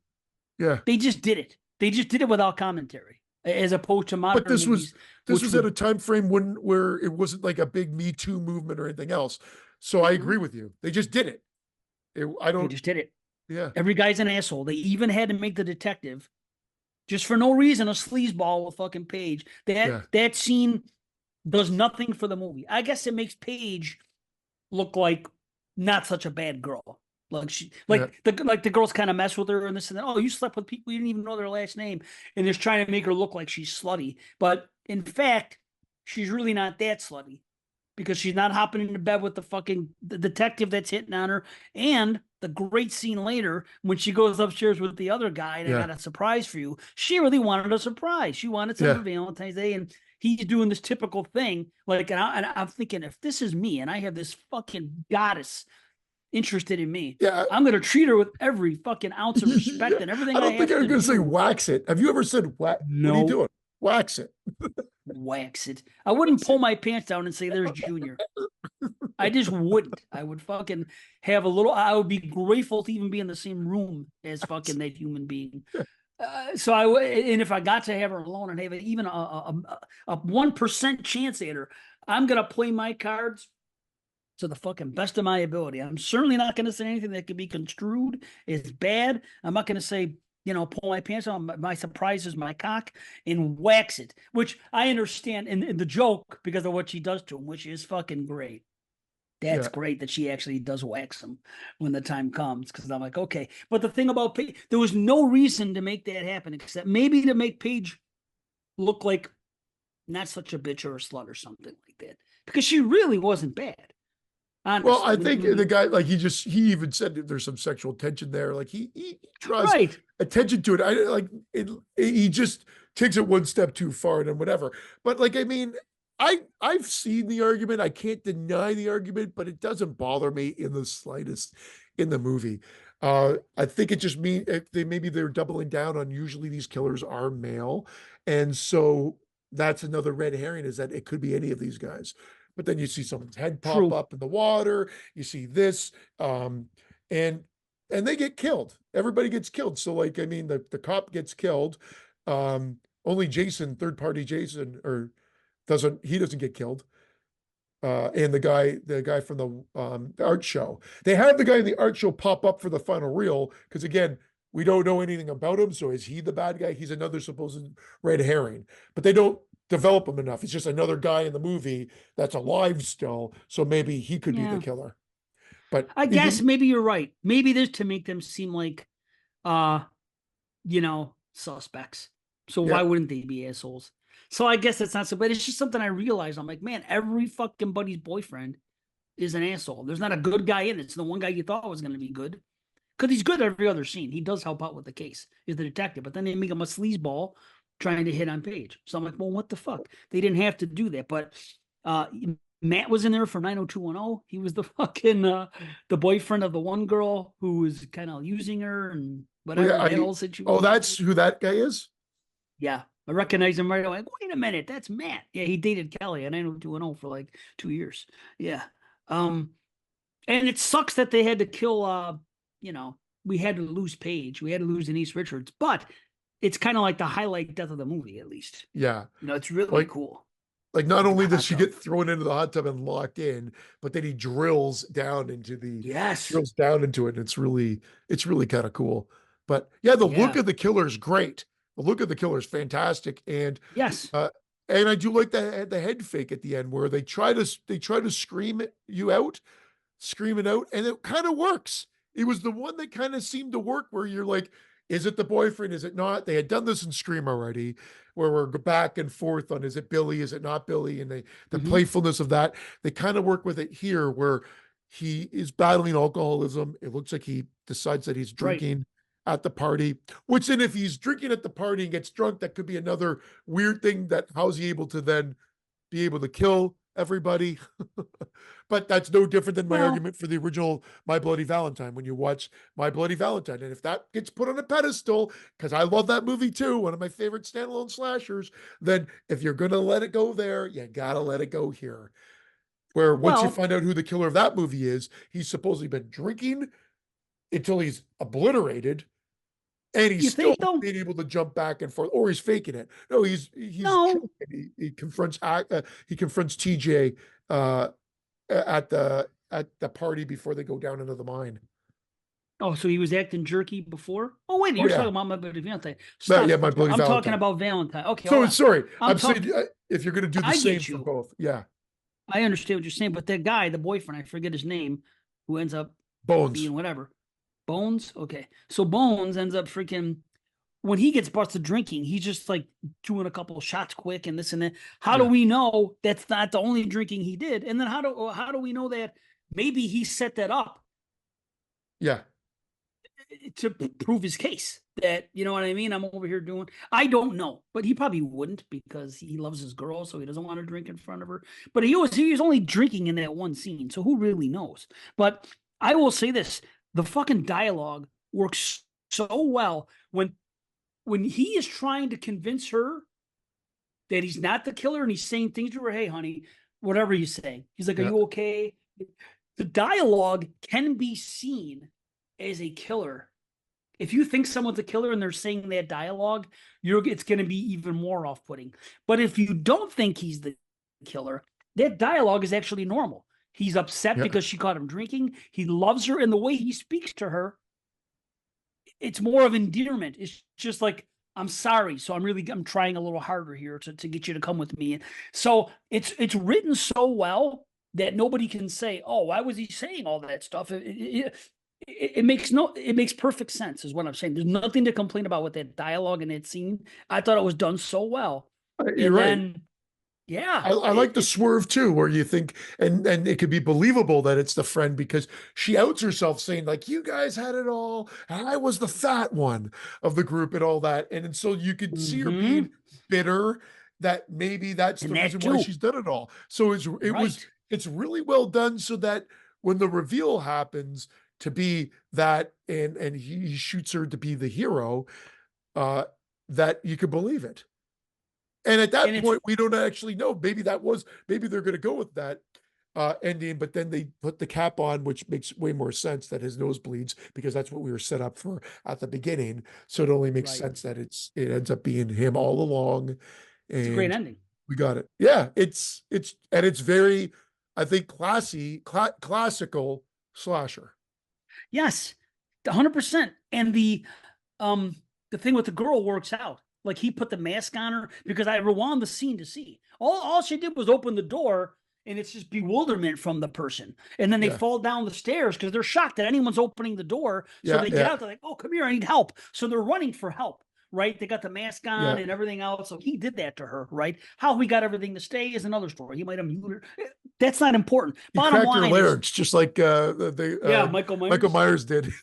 yeah. they just did it. They just did it without commentary, as opposed to But modern movies, this which was at a would time frame where it wasn't like a big Me Too movement or anything else. So I agree Mhm. with you. They just did it. I They don't. just did it. Yeah, Every guy's an asshole. They even had to make the detective just for no reason a sleazeball with fucking Paige. yeah, That scene does nothing for the movie. I guess it makes Paige look like not such a bad girl. Like yeah, like the girls kind of mess with her and this and that. Oh, you slept with people you didn't even know their last name, and they're trying to make her look like she's slutty. But in fact, she's really not that slutty because she's not hopping into bed with the detective that's hitting on her. And the great scene later when she goes upstairs with the other guy and I yeah, got a surprise for you. She really wanted a surprise. She wanted some for yeah, Valentine's Day, and he's doing this typical thing. Like, and I'm thinking, if this is me and I have this fucking goddess interested in me, yeah. I'm gonna treat her with every fucking ounce of respect Yeah. and everything I I don't think have I was to going to say do. wax it. Have you ever said wax? What are you No, doing? Wax it. wax it. I wouldn't pull my pants down and say, "There's Junior." I just wouldn't. I would fucking have a little. I would be grateful to even be in the same room as fucking that human being. So and if I got to have her alone and have even a 1% chance at her, I'm gonna play my cards to the fucking best of my ability. I'm certainly not gonna say anything that could be construed as bad. I'm not gonna say, pull my pants on. My surprise is my cock and wax it, which I understand in the joke because of what she does to him, which is fucking great. That's Yeah. great that she actually does wax him when the time comes. Because I'm like, okay. But the thing about Paige, there was no reason to make that happen except maybe to make Paige look like not such a bitch or a slut or something like that. Because she really wasn't bad, Well, honestly. I think the guy, like he even said that there's some sexual tension there. Like he draws Right. attention to it. I like it. He just takes it one step too far and then whatever. But like, I mean, I've seen the argument. I can't deny the argument, but it doesn't bother me in the slightest in the movie. I think it just mean they maybe they're doubling down on usually these killers are male, and so that's another red herring is that it could be any of these guys. But then you see someone's head pop True. up in the water. You see this, and they get killed. Everybody gets killed. So like, I mean, the cop gets killed. Only Jason, third party Jason, or doesn't get killed. And the guy from the art show. They have the guy in the art show pop up for the final reel because again, we don't know anything about him. So is he the bad guy? He's another supposed red herring, but they don't develop him enough. It's just another guy in the movie that's alive still. So maybe he could be the Yeah. killer. But I guess maybe you're right. Maybe there's to make them seem like, uh, suspects. So yeah, why wouldn't they be assholes? So I guess that's not so bad. It's just something I realized. I'm like, man, every fucking buddy's boyfriend is an asshole. There's not a good guy in it. It's the one guy you thought was going to be good. Because he's good every other scene. He does help out with the case. He's the detective. But then they make him a sleazeball trying to hit on Paige. So I'm like, well, what the fuck? They didn't have to do that. But Matt was in there for 90210. He was the fucking the boyfriend of the one girl who was kind of using her and whatever. yeah, That whole situation. oh, that's who that guy is. Yeah. I recognized him right away. Like, wait a minute, that's Matt. Yeah, he dated Kelly at 90210 for like 2 years. Yeah. And it sucks that they had to kill we had to lose Paige. We had to lose Denise Richards, but it's kind of like the highlight death of the movie, at least. Yeah, It's really like cool. like not The only does hot she tub. get thrown into the hot tub and locked in, but then he Yes. drills down into it, and it's really kind of cool. But yeah, the look Yeah. of the killer is great. The look of the killer is fantastic, Yes. uh, and I do like the head fake at the end where they try to scream it out, and it kind of works. It was the one that kind of seemed to work where you're like, is it the boyfriend? Is it not? They had done this in Scream already, where we're back and forth on is it Billy? Is it not Billy? And the Hmm. playfulness of that, they kind of work with it here where he is battling alcoholism. It looks like he decides that he's Right. drinking at the party, which then if he's drinking at the party and gets drunk, that could be another weird thing that how's he able to then be able to kill everybody. But that's no different than my Well, argument for the original My Bloody Valentine. When you watch My Bloody Valentine, and if that gets put on a pedestal, because I love that movie too, one of my favorite standalone slashers, then if you're going to let it go there, you got to let it go here. Where once you well, find out who the killer of that movie is, he's supposedly been drinking until he's obliterated, and he's you still think though? being able to jump back and forth, or he's faking it. No, he's No. he confronts TJ uh, at the party before they go down into the mine. Oh, so he was acting jerky before? Oh, wait, Oh you're yeah, talking about My Bloody Valentine. but Stop, yeah, stop, My stop. Bloody I'm talking Valentine. about Valentine. Okay, hold So on. sorry, I'm I'm talking. saying if you're gonna do the I same get for you. both, yeah, I understand what you're saying, but that guy, the boyfriend, I forget his name, who ends up Bones. being whatever. Bones? Okay. So Bones ends up freaking when he gets busted drinking, he's just like doing a couple of shots quick and this and that. How do Yeah, we know that's not the only drinking he did? And then how do we know that maybe he set that up yeah, to prove his case? That you know what I mean? I'm over here doing. I don't know, but he probably wouldn't because he loves his girl, so he doesn't want to drink in front of her. But he was only drinking in that one scene, so who really knows? But I will say this: the fucking dialogue works so well when he is trying to convince her that he's not the killer and he's saying things to her, hey, honey, whatever you say. He's like, are yeah, you okay? The dialogue can be seen as a killer. If you think someone's a killer and they're saying that dialogue, it's going to be even more off-putting. But if you don't think he's the killer, that dialogue is actually normal. He's upset yeah. because she caught him drinking. He loves her, and the way he speaks to her, it's more of endearment. It's just like, I'm sorry. So I'm trying a little harder here to get you to come with me. So it's written so well that nobody can say, oh, why was he saying all that stuff? It makes perfect sense is what I'm saying. There's nothing to complain about with that dialogue in that scene. I thought it was done so well. You're And right. then Yeah. I like the swerve too, where you think, and it could be believable that it's the friend because she outs herself saying like, "You guys had it all, and I was the fat one of the group and all that," and so you could see her being bitter that maybe that's And the that reason why too. she's done it all. So Right. it's really well done, so that when the reveal happens to be that, and he shoots her to be the hero, uh, that you could believe it. And at And that it's point, we don't actually know. Maybe they're going to go with that ending, but then they put the cap on, which makes way more sense that his nose bleeds because that's what we were set up for at the beginning. So it only makes right. sense that it ends up being him all along, It's a great and ending. we got it. Yeah, it's very, I think, classical slasher. Yes. 100%. And um the thing with the girl works out. Like he put the mask on her because I rewound the scene to see. All she did was open the door and it's just bewilderment from the person. And then they Yeah, fall down the stairs because they're shocked that anyone's opening the door. So yeah, they get yeah, out, they're like, oh, come here, I need help. So they're running for help, right? They got the mask on yeah. and everything else. So he did that to her, right? How he got everything to stay is another story. He might have muted her. That's not important. He Bottom cracked her line is, larynx just like yeah, Michael Michael Myers. Myers did.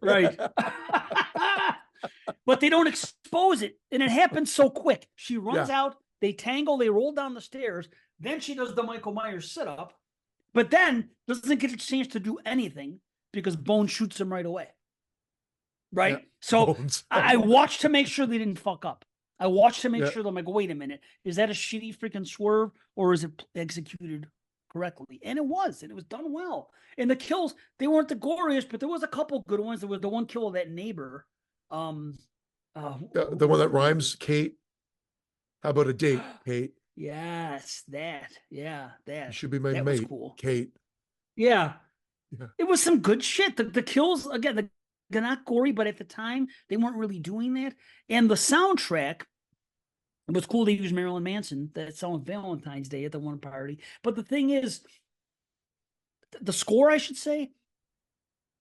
Right. But they don't expose it. And it happens so quick. She runs Yeah, out, they tangle, they roll down the stairs. Then she does the Michael Myers sit up, but then doesn't get a chance to do anything because Bone shoots him right away. yeah. Right. So Bones. I I love it. watched to make sure they didn't fuck up. I watched to make Yeah. sure that I'm like, wait a minute, is that a shitty freaking swerve or is it executed correctly? And it was done well. And the kills, they weren't the goriest, but there was a couple good ones. There was the one kill of that neighbor. Um, The one that what was rhymes, Kate. How about a it? date, Kate? Yes, that. Yeah, You that. should be my That was mate, cool. Kate. Yeah, Yeah. it was some good shit. The kills again, they're not gory, but at the time they weren't really doing that. And the soundtrack, it was cool to use Marilyn Manson that song on Valentine's Day at the one party. But the thing is, the score, I should say,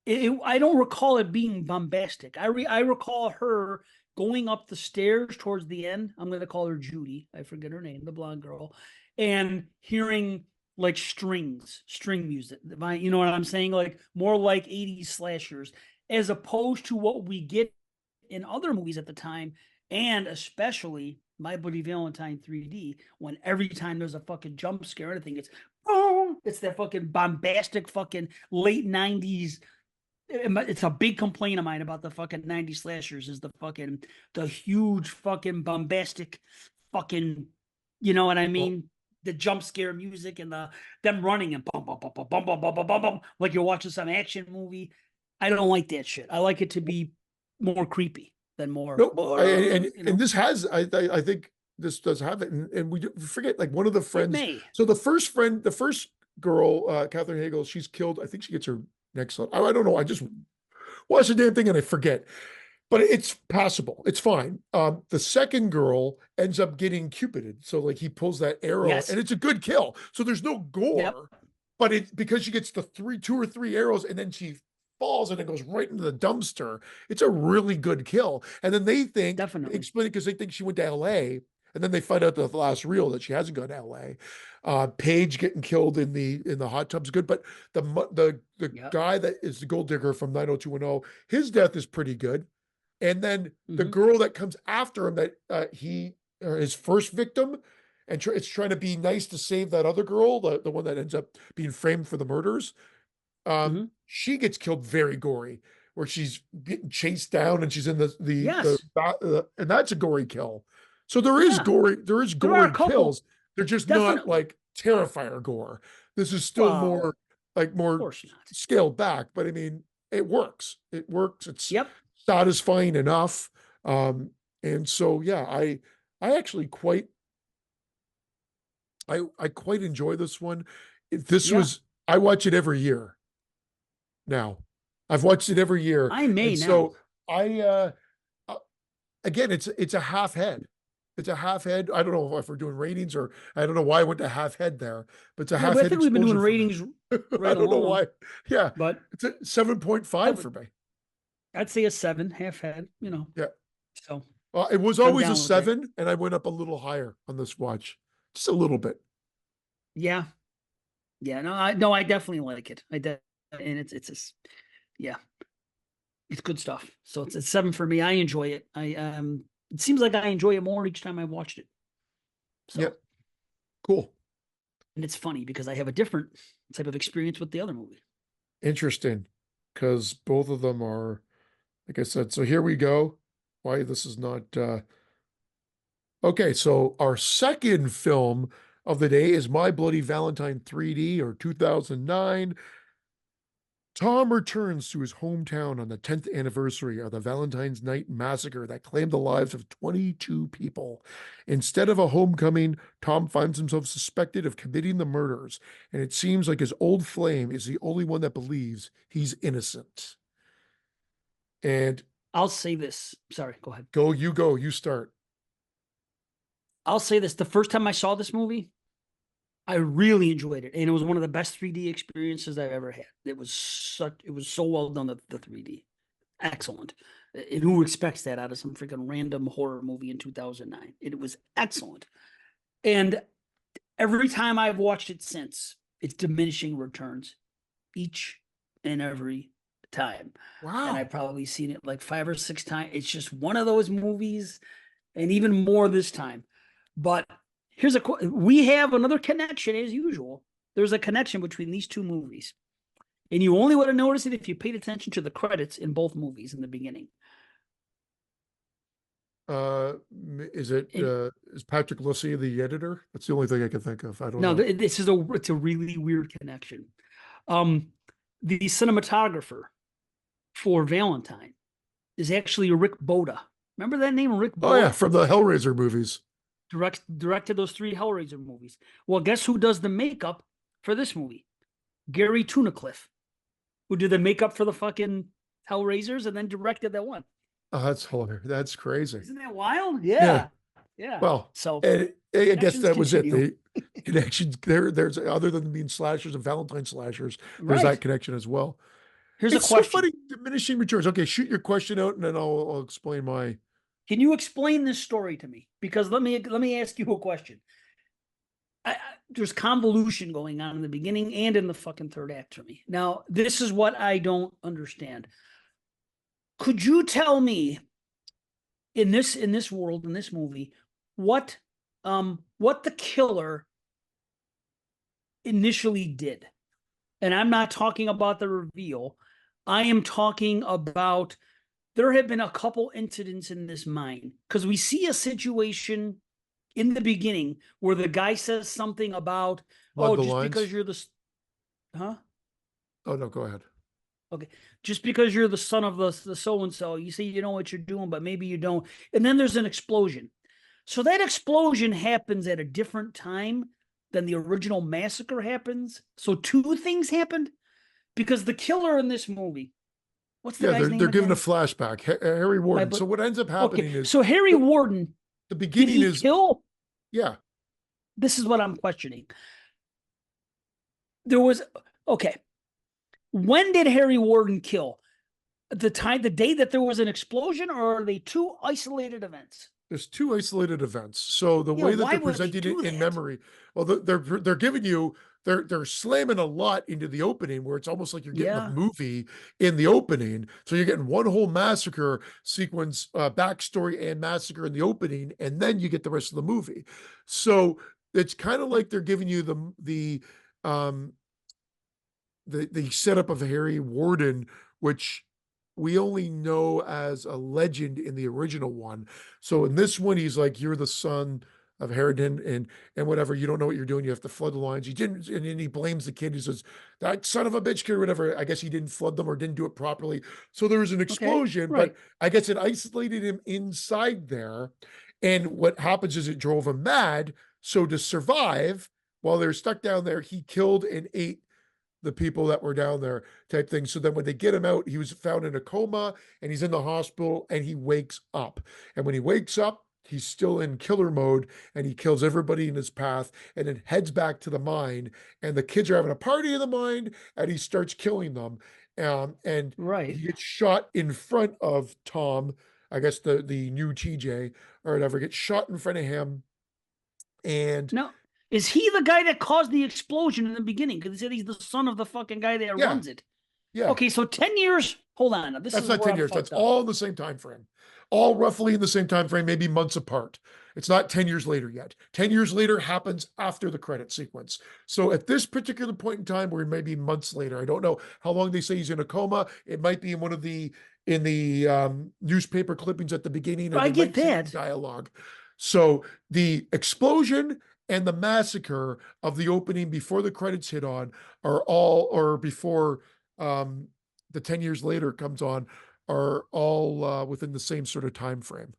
I don't recall it being bombastic. I recall her going up the stairs towards the end. I'm going to call her Judy. I forget her name, the blonde girl, and hearing like string music. You know what I'm saying? Like more like 80s slashers, as opposed to what we get in other movies at the time, and especially My Bloody Valentine 3D, when every time there's a fucking jump scare or anything, it's boom, it's that fucking bombastic fucking late 90s. It's a big complaint of mine about the fucking 90s slashers is the huge fucking bombastic fucking, you know what I Well, mean? The jump scare music and them running and bum bum bum bum bum bum bum bum bum bum like you're watching some action movie. I don't like that shit. I like it to be more creepy than more, no, you and know. this has, I think this does have it, and we forget like one of the It friends. may. So the first girl, Catherine Hagel, she's killed. I think she gets her neck slit. I don't know. I just watched the damn thing and I forget. But it's passable. It's fine. The second girl ends up getting Cupided. So like he pulls that arrow Yes. and it's a good kill. So there's no Yep. gore, but it because she gets the two or three arrows and then she falls and it goes right into the dumpster. It's a really good kill. And then they Definitely. explain it because they think she went to LA. And then they find out the last reel that she hasn't gone to LA. Paige getting killed in the hot tub's good, but the Yep. guy that is the gold digger from 90210, his death is pretty good. And then the Mm-hmm. girl that comes after him, that he or his first victim, and it's trying to be nice to save that other girl, the one that ends up being framed for the murders. Mm-hmm. She gets killed very gory, where she's getting chased down and she's in Yes. and that's a gory kill. So Yeah. there is There are a gory couple. kills. They're just not Definitely. like Terrifier gore. This is still Well, more like of more course not. scaled back, but I mean, it works. It works. It's Yep. satisfying enough. And so yeah, I actually I quite enjoy this one. This Yeah. was I watch it every year now. I've watched it every year. I may And now. so I uh, again it's a half head. It's a half head. I don't know if we're doing ratings or I don't know why I went to half head there, but it's a Yeah, half but I head think we've been doing explosion for me. ratings I right don't know along. why. Yeah. But It's a I 7.5 would for me. I'd say a seven, half head, you know. Yeah. So It was I'm always a down with that. 7, and I went up a little higher on this watch just a little bit. Yeah. Yeah. No, I definitely like it. And yeah, it's good stuff. So it's a 7 for me. I enjoy it. It seems like I enjoy it more each time I watched it. So, Yep. Cool. and it's funny because I have a different type of experience with the other movie. Interesting. Because both of them are, like I said, so here we go. Why this is not okay, so our second film of the day is My Bloody Valentine 3D or 2009. Tom returns to his hometown on the 10th anniversary of the Valentine's Night massacre that claimed the lives of 22 people. Instead of a homecoming, Tom finds himself suspected of committing the murders, and it seems like his old flame is the only one that believes he's innocent. And I'll say this. Sorry, go ahead. go, you start. I'll say this. The first time I saw this movie, I really enjoyed it, and it was one of the best 3D experiences I've ever had. It was so well done, the 3D, excellent. And who expects that out of some freaking random horror movie in 2009? It was excellent, and every time I've watched it since, it's diminishing returns, each and every time. And Wow. I've probably seen it like 5 or 6 times. It's just one of those movies, and even more this time. But we have another connection as usual. There's a connection between these two movies. And you only would have noticed it if you paid attention to the credits in both movies in the beginning. Is it And is Patrick Lucy the editor? That's the only thing I can think of. I don't no, know. it's a really weird connection. Um, the cinematographer for Valentine is actually Rick Boda. Remember that name, Rick Oh yeah, Boda? from the Hellraiser movies. Directed those 3 Hellraiser movies. Well, guess who does the makeup for this movie? Gary Tunnicliffe, who did the makeup for the fucking Hellraisers and then directed that one. Oh, that's hilarious. That's crazy. Isn't that wild? Yeah. Yeah. Yeah. Well, So and I guess connections that was it. continue. The connections there's other than being slashers and Valentine slashers, there's that Right. connection as well. Here's a It's so question. funny, diminishing returns. Okay, shoot your question out and then I'll explain my Can you explain this story to me? Because let me ask you a question. There's convolution going on in the beginning and in the fucking third act for me. Now, this is what I don't understand. Could you tell me in this world, in this movie, what the killer initially did? And I'm not talking about the reveal. I am talking about there have been a couple incidents in this mine because we see a situation in the beginning where the guy says something about, flood oh, the just lines. because you're the, huh? Oh no, go ahead. Okay. Just because you're the son of the so and so, you say you know what you're doing, but maybe you don't. And then there's an explosion. So that explosion happens at a different time than the original massacre happens. So two things happened because the killer in this movie, what's the Yeah, guy's they're name giving a again? flashback. Harry My Warden. but So what ends up okay. happening is So Harry the, Warden, the did beginning he is kill? yeah. This is what I'm questioning. There was okay. When did Harry Warden kill? The day that there was an explosion, or are they two isolated events? There's two isolated events. So the Yeah, way that why they're would they presenting it do in that? memory, well, they're giving you they're slamming a lot into the opening where it's almost like you're getting the Yeah, movie in the opening. So you're getting one whole massacre sequence, backstory and massacre in the opening, and then you get the rest of the movie. So it's kind of like they're giving you um the setup of Harry Warden, which we only know as a legend in the original one. So in this one, he's like, "You're the son of Harridan, and whatever. You don't know what you're doing. You have to flood the lines." He didn't, and then he blames the kid. He says, "That son of a bitch kid, or whatever." I guess he didn't flood them or didn't do it properly. So there was an okay, explosion, but right, I guess it isolated him inside there. And what happens is it drove him mad. So to survive while they're stuck down there, he killed and ate the people that were down there type thing. So then when they get him out, he was found in a coma and he's in the hospital and he wakes up. And when he wakes up, he's still in killer mode and he kills everybody in his path and then heads back to the mine. And the kids are having a party in the mine and he starts killing them. And right. he gets shot in front of Tom, I guess the new TJ or whatever, gets shot in front of him. And No, Is he the guy that caused the explosion in the beginning? Because he said he's the son of the fucking guy that Yeah, runs it. yeah. Okay, so 10 years. Hold on. Now, this That's is not where 10 I'm years. That's fucked up. all in the same time frame. All roughly in the same time frame, maybe months apart. It's not 10 years later yet. 10 years later happens after the credit sequence. So at this particular point in time, or maybe months later, I don't know how long they say he's in a coma. It might be in one of the newspaper clippings at the beginning, or I they get might say in that. dialogue. So the explosion and the massacre of the opening before the credits hit on are all, or before the 10 years later comes on, are all within the same sort of time frame.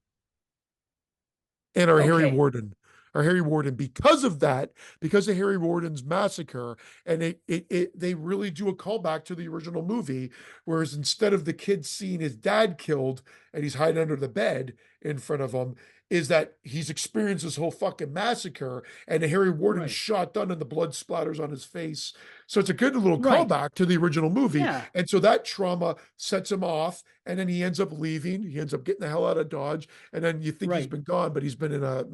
And Okay. our Harry Warden, because of that, because of Harry Warden's massacre, and they really do a callback to the original movie, whereas instead of the kid seeing his dad killed and he's hiding under the bed in front of him, is that he's experienced this whole fucking massacre, and Harry Warden's Right. shot done and the blood splatters on his face. So it's a good little Right. callback to the original movie. Yeah. And so that trauma sets him off, and then he ends up leaving. He ends up getting the hell out of Dodge, and then you think he's Right. been gone, but he's been in a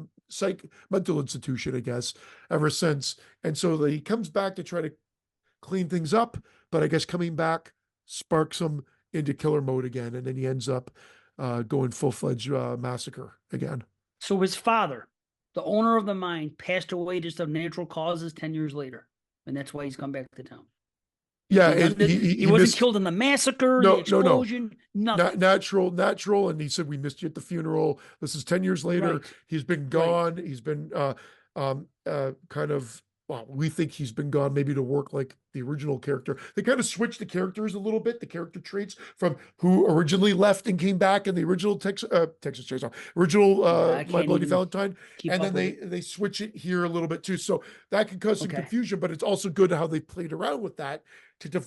mental institution, I guess, ever since. And so he comes back to try to clean things up, but I guess coming back sparks him into killer mode again, and then he ends up going full-fledged massacre again. So his father, the owner of the mine, passed away just of natural causes 10 years later. And that's why he's come back to town. Yeah, He wasn't killed in the massacre, the no, explosion, nothing. natural. And he said, we missed you at the funeral. This is 10 years later. Right. He's been gone. He's been kind of, well, we think he's been gone maybe to work like the original character. They kind of switched the characters a little bit, the character traits from who originally left and came back in the original Texas Chainsaw, original My Bloody Valentine. And then they switch it here a little bit too. So that can cause some confusion, but it's also good how they played around with that to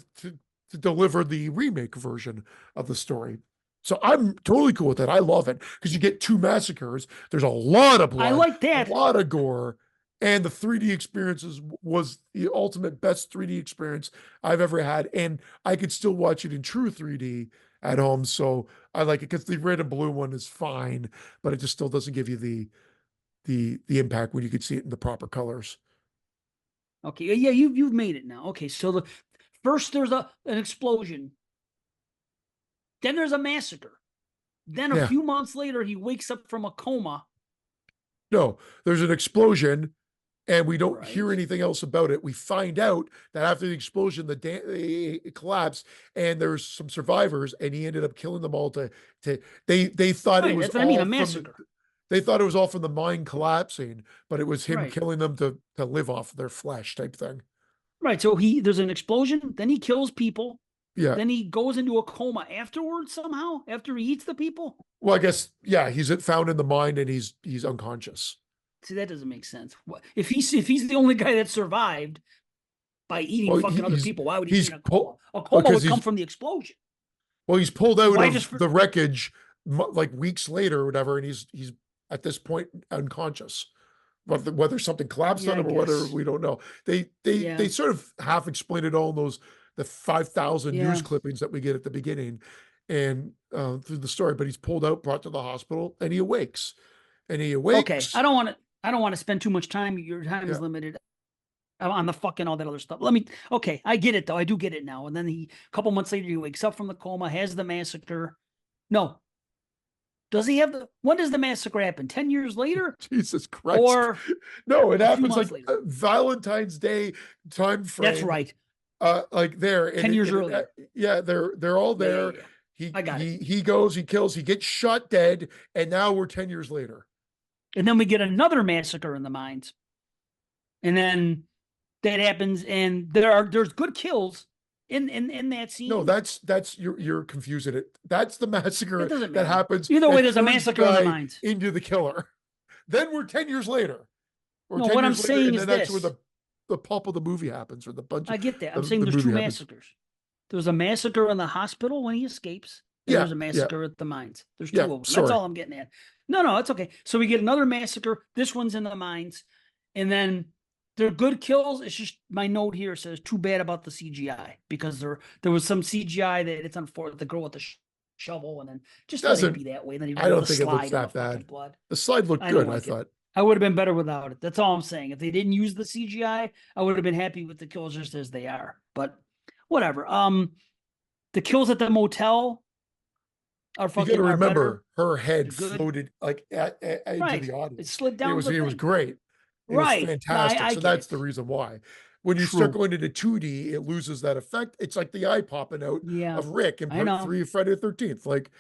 deliver the remake version of the story. So I'm totally cool with that. I love it because you get two massacres. There's a lot of blood. I like that. A lot of gore. And the 3D experiences was the ultimate best 3D experience I've ever had. And I could still watch it in true 3D at home. So I like it because the red and blue one is fine, but it just still doesn't give you the impact when you could see it in the proper colors. Okay. Yeah, you've made it now. Okay. So first there's an explosion. Then there's a massacre. Then a few months later, he wakes up from a coma. No, there's an explosion, and we don't hear anything else about it. We find out that after the explosion, it collapsed, and there's some survivors, and he ended up killing them all. They thought it was that's what I mean, a massacre. They thought it was all from the mine collapsing, but it was him killing them to live off their flesh type thing. Right. So there's an explosion, then he kills people. Yeah. Then he goes into a coma afterwards somehow, after he eats the people. Well, I guess, yeah, he's found in the mine and he's unconscious. See, that doesn't make sense. If he's the only guy that survived by eating fucking other people, why would he be in a coma? A coma would come from the explosion. Well, he's pulled out of the wreckage like weeks later or whatever, and he's at this point unconscious. Whether something collapsed on him or whether we don't know. They sort of half explain it all in the 5,000 news clippings that we get at the beginning and through the story. But he's pulled out, brought to the hospital, and he awakes. And he awakes. Okay, I don't want to spend too much time. Your time is limited on the fucking all that other stuff. Okay, I get it though. I do get it now. And then a couple months later, he wakes up from the coma, has the massacre. No. Does he have when does the massacre happen? 10 years later? Jesus Christ. Or no, it happens like Valentine's Day time frame. That's right. Like there. 10 years earlier. Yeah, they're all there. Yeah. He goes, he kills, he gets shot dead, and now we're 10 years later. And then we get another massacre in the mines. And then that happens, and there's good kills in that scene. No, that's you're confusing it. That's the massacre that happens. Either way, there's a massacre in the mines. Into the killer. Then we're 10 years later. No, what I'm saying is that's where the pulp of the movie happens, or the bunch. I get that. I'm saying there's two massacres. There's a massacre in the hospital when he escapes. And there's a massacre at the mines. There's two of them. That's all I'm getting at. No, it's okay. So we get another massacre. This one's in the mines. And then they're good kills. It's just my note here says too bad about the CGI, because there was some CGI that it's unfortunate. The girl with the shovel, and then just doesn't be that way. And then I don't think it looks that bad. Blood. The slide looked good, I thought. I would have been better without it. That's all I'm saying. If they didn't use the CGI, I would have been happy with the kills just as they are. But whatever. The kills at the motel are You got to are better. remember her They're head good. floated like into Right. the It audience. slid down the It was thing. great. It was Right. No, fantastic. I So get that's it. the reason why. When you start True. going into 2D, it loses that effect. It's like the eye popping out Yeah. of Rick in I part know. three of Friday the 13th. Like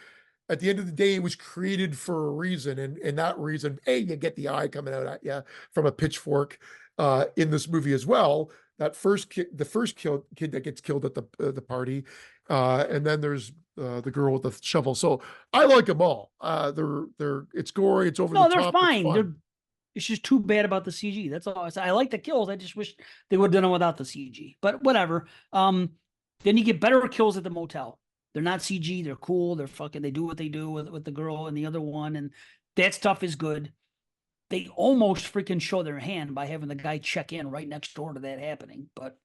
at the end of the day, it was created for a reason. And that reason, A, you get the eye coming out at you from a pitchfork in this movie as well. That first kid, the first kid that gets killed at the party. And then there's the girl with the shovel. So I like them all. It's gory, it's over the No, they're top, it's fine. fun. It's just too bad about the CG. That's all I say. I like the kills. I just wish they would have done it without the CG. But whatever. Then you get better kills at the motel. They're not CG. They're cool. They're fucking. They do what they do with the girl and the other one, and that stuff is good. They almost freaking show their hand by having the guy check in right next door to that happening. But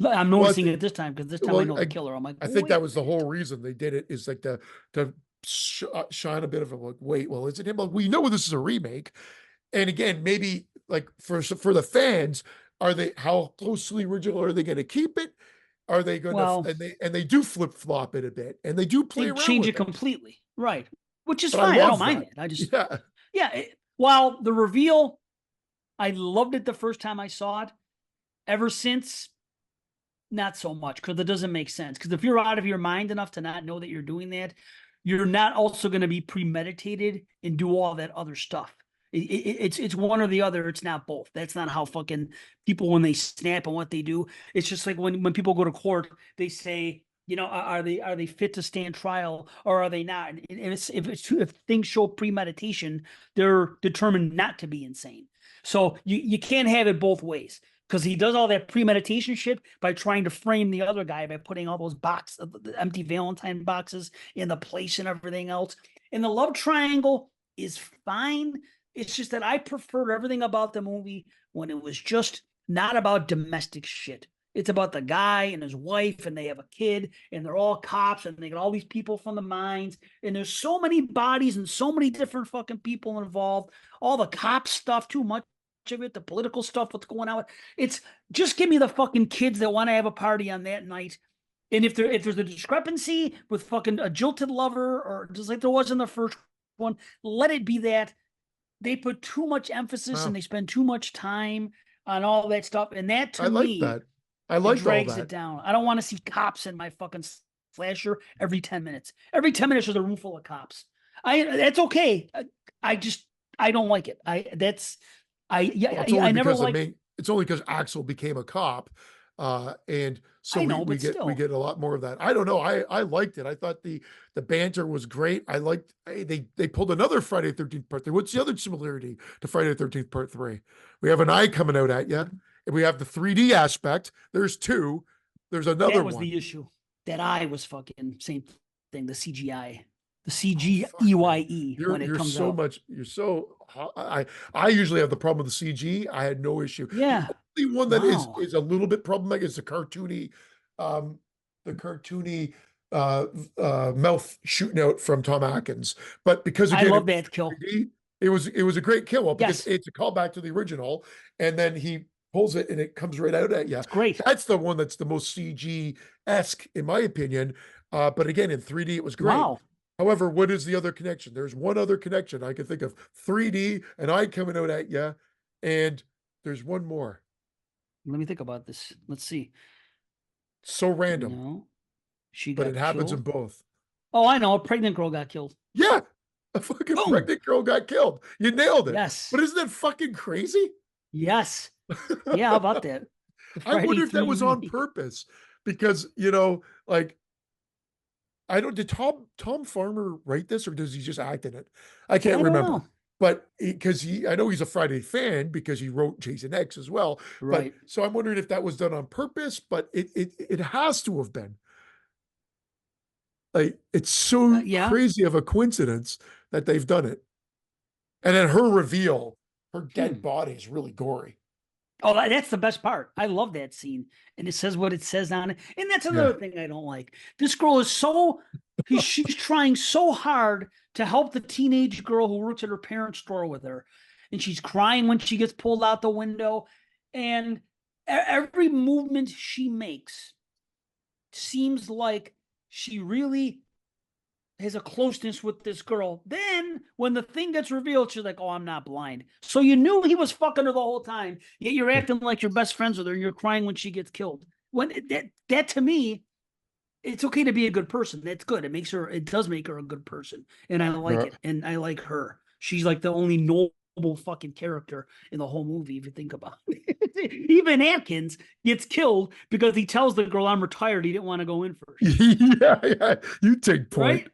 I'm Well, noticing it this time because this time I know the killer. I'm like, I think wait that a was the minute. whole reason they did it is like to shine a bit of a like, wait, well, is it him? Like, we know this is a remake, and again, maybe like for the fans, are they how close to the original are they going to keep it? Are they going to Well, and they do flip flop it a bit, and they do play they around change with it it. completely, right? Which is But I fine. I don't love mind that. that. I just, Yeah, yeah. While the reveal, I loved it the first time I saw it. Ever since, not so much because it doesn't make sense. Because if you're out of your mind enough to not know that you're doing that, you're not also going to be premeditated and do all that other stuff. It's one or the other. It's not both. That's not how fucking people when they snap and what they do. It's just like when people go to court, they say, you know, are they fit to stand trial or are they not? And if things show premeditation, they're determined not to be insane. So you can't have it both ways because he does all that premeditation shit by trying to frame the other guy by putting all those the empty Valentine boxes in the place and everything else. And the love triangle is fine. It's just that I preferred everything about the movie when it was just not about domestic shit. It's about the guy and his wife, and they have a kid, and they're all cops, and they got all these people from the mines, and there's so many bodies and so many different fucking people involved. All the cop stuff, too much of it, the political stuff, what's going on. It's just give me the fucking kids that want to have a party on that night. And if there's a discrepancy with fucking a jilted lover, or just like there was in the first one, let it be that. They put too much emphasis and wow, they spend too much time on all that stuff. And that to I like me, that. I it liked all drags it that. down. I don't want to see cops in my fucking slasher every 10 minutes. Every 10 minutes there's a room full of cops. That's okay. I just I don't like it. Well, it's only I never because liked. it's only because Axel became a cop. And so I know, we but we still. get a lot more of that. I don't know. I liked it. I thought the banter was great. I liked they pulled another Friday the 13th part 3. What's the other similarity to Friday the 13th part 3? We have an eye coming out at you, and we have the 3D aspect. There's two. There's another That was one. the issue. That I was fucking same thing. The CGI, the Oh fuck, man. CGEYE when it You're comes so out. much. You're so. I usually have the problem with the CG. I had no issue. The Yeah. only one that Wow. is a little bit problematic is um, the cartoony mouth shooting out from Tom Atkins. But because I again it love was that kill. 3D, it was a great kill up because Yes, it's a callback to the original, and then he pulls it and it comes right out at you. it's great. That's the one that's the most CG esque in my opinion. But again, in 3D, it was great. Wow. However, what is the other connection? There's one other connection I can think of: 3D, an eye coming out at you, and there's one more. Let me think about this. Let's see. So random, No, she but it got happens in killed. both. Oh, I know. A pregnant girl got killed. Yeah, a fucking Boom. pregnant girl got killed. You nailed it. Yes. But isn't that fucking crazy? Yes. Yeah. How about that? The I Friday wonder if that 3 was on remake. purpose because like I don't. Did Tom Farmer write this, or does he just act in it? I can't I don't remember. know. But because I know he's a Friday fan because he wrote Jason X as well. But Right. so I'm wondering if that was done on purpose. But it has to have been. Like it's so Yeah. crazy of a coincidence that they've done it. And then her reveal, her dead Hmm. body is really gory. Oh, that's the best part. I love that scene. And it says what it says on it. And that's Yeah. another thing I don't like. This girl is she's trying so hard to help the teenage girl who works at her parents' store with her. and she's crying when she gets pulled out the window. And every movement she makes seems like she really has a closeness with this girl. Then when the thing gets revealed, she's like, "Oh, I'm not blind." So you knew he was fucking her the whole time. Yet you're acting like you're best friends with her, and you're crying when she gets killed. When that to me, it's okay to be a good person. That's good. It does make her a good person, and I like Yeah. it, and I like her. She's like the only noble fucking character in the whole movie, if you think about it. Even Atkins gets killed because he tells the girl, "I'm retired." He didn't want to go in first, Yeah, you take point. right?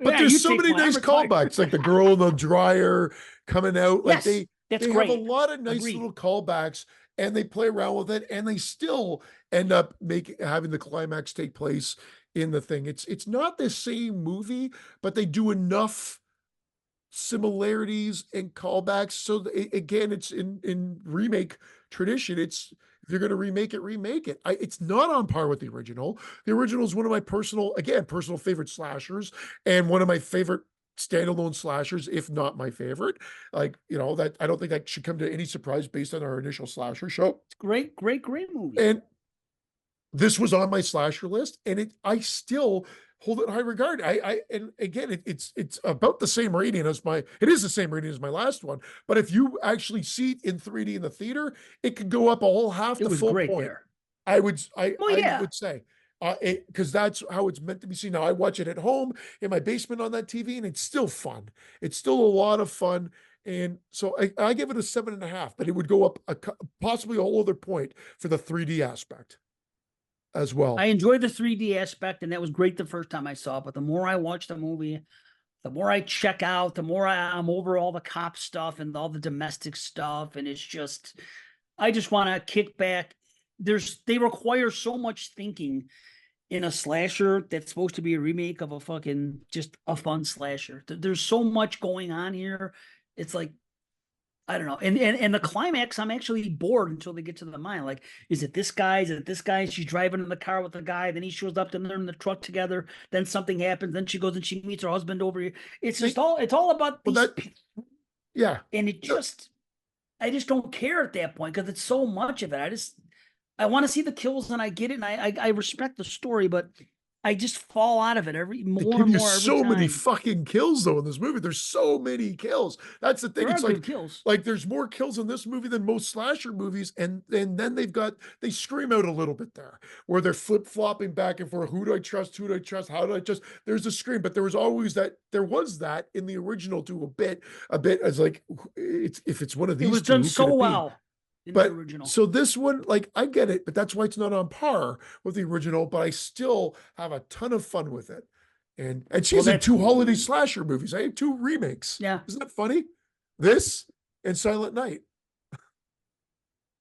But Yeah, there's you so take many one. I'm nice retired. callbacks, like the girl in the dryer coming out. Like Yes, that's they have a great. lot of nice Agreed. little callbacks, and they play around with it, and they still end up having the climax take place in the thing. It's not the same movie, but they do enough similarities and callbacks. So again, it's in remake tradition. It's if you're going to remake it. It's not on par with the original. The original is one of my personal favorite slashers, and one of my favorite standalone slashers, if not my favorite. Like, that I don't think that should come to any surprise based on our initial slasher show. It's great, great, great movie. And this was on my slasher list, and I still hold it in high regard. And again, it's about the same rating as it is the same rating as my last one. But if you actually see it in 3D in the theater, it could go up a whole half It the was full great point. there. Well, I yeah. would say, because that's how it's meant to be seen. Now I watch it at home in my basement on that TV, and it's still fun. It's still a lot of fun. And so I give it a 7.5, but it would go up possibly a whole other point for the 3D aspect as I well. enjoyed the 3D aspect, and that was great the first time I saw it. But the more I watch the movie, the more I check out, the more I'm over all the cop stuff and all the domestic stuff. And I just want to kick back. They require so much thinking in a slasher that's supposed to be a remake of just a fun slasher. There's so much going on here. It's like, I don't know. And the climax, I'm actually bored until they get to the mine. Like, is it this guy? Is it this guy? She's driving in the car with the guy. Then he shows up, and they're in the truck together. Then something happens. Then she goes and she meets her husband over here. They, It's all about well, these, yeah. and I just don't care at that point because it's so much of it. I want to see the kills, and I get it, and I respect the story, but I just fall out of it They more give and you more every so many time. fucking kills though in this movie. There's so many kills. That's the thing. There are It's good kills. like there's more kills in this movie than most slasher movies, and then they scream out a little bit there where they're flip flopping back and forth. Who do I trust? Who do I trust? How do I trust? There's a scream, but there was that in the original too a bit as like it's if it's one of It these was two, done who could so it be? well in the But original. so this one, like I get it, but that's why it's not on par with the original. But I still have a ton of fun with it. And Well, she's in that's two cool. holiday slasher movies. I had two remakes. Yeah. Isn't that funny? This and Silent Night.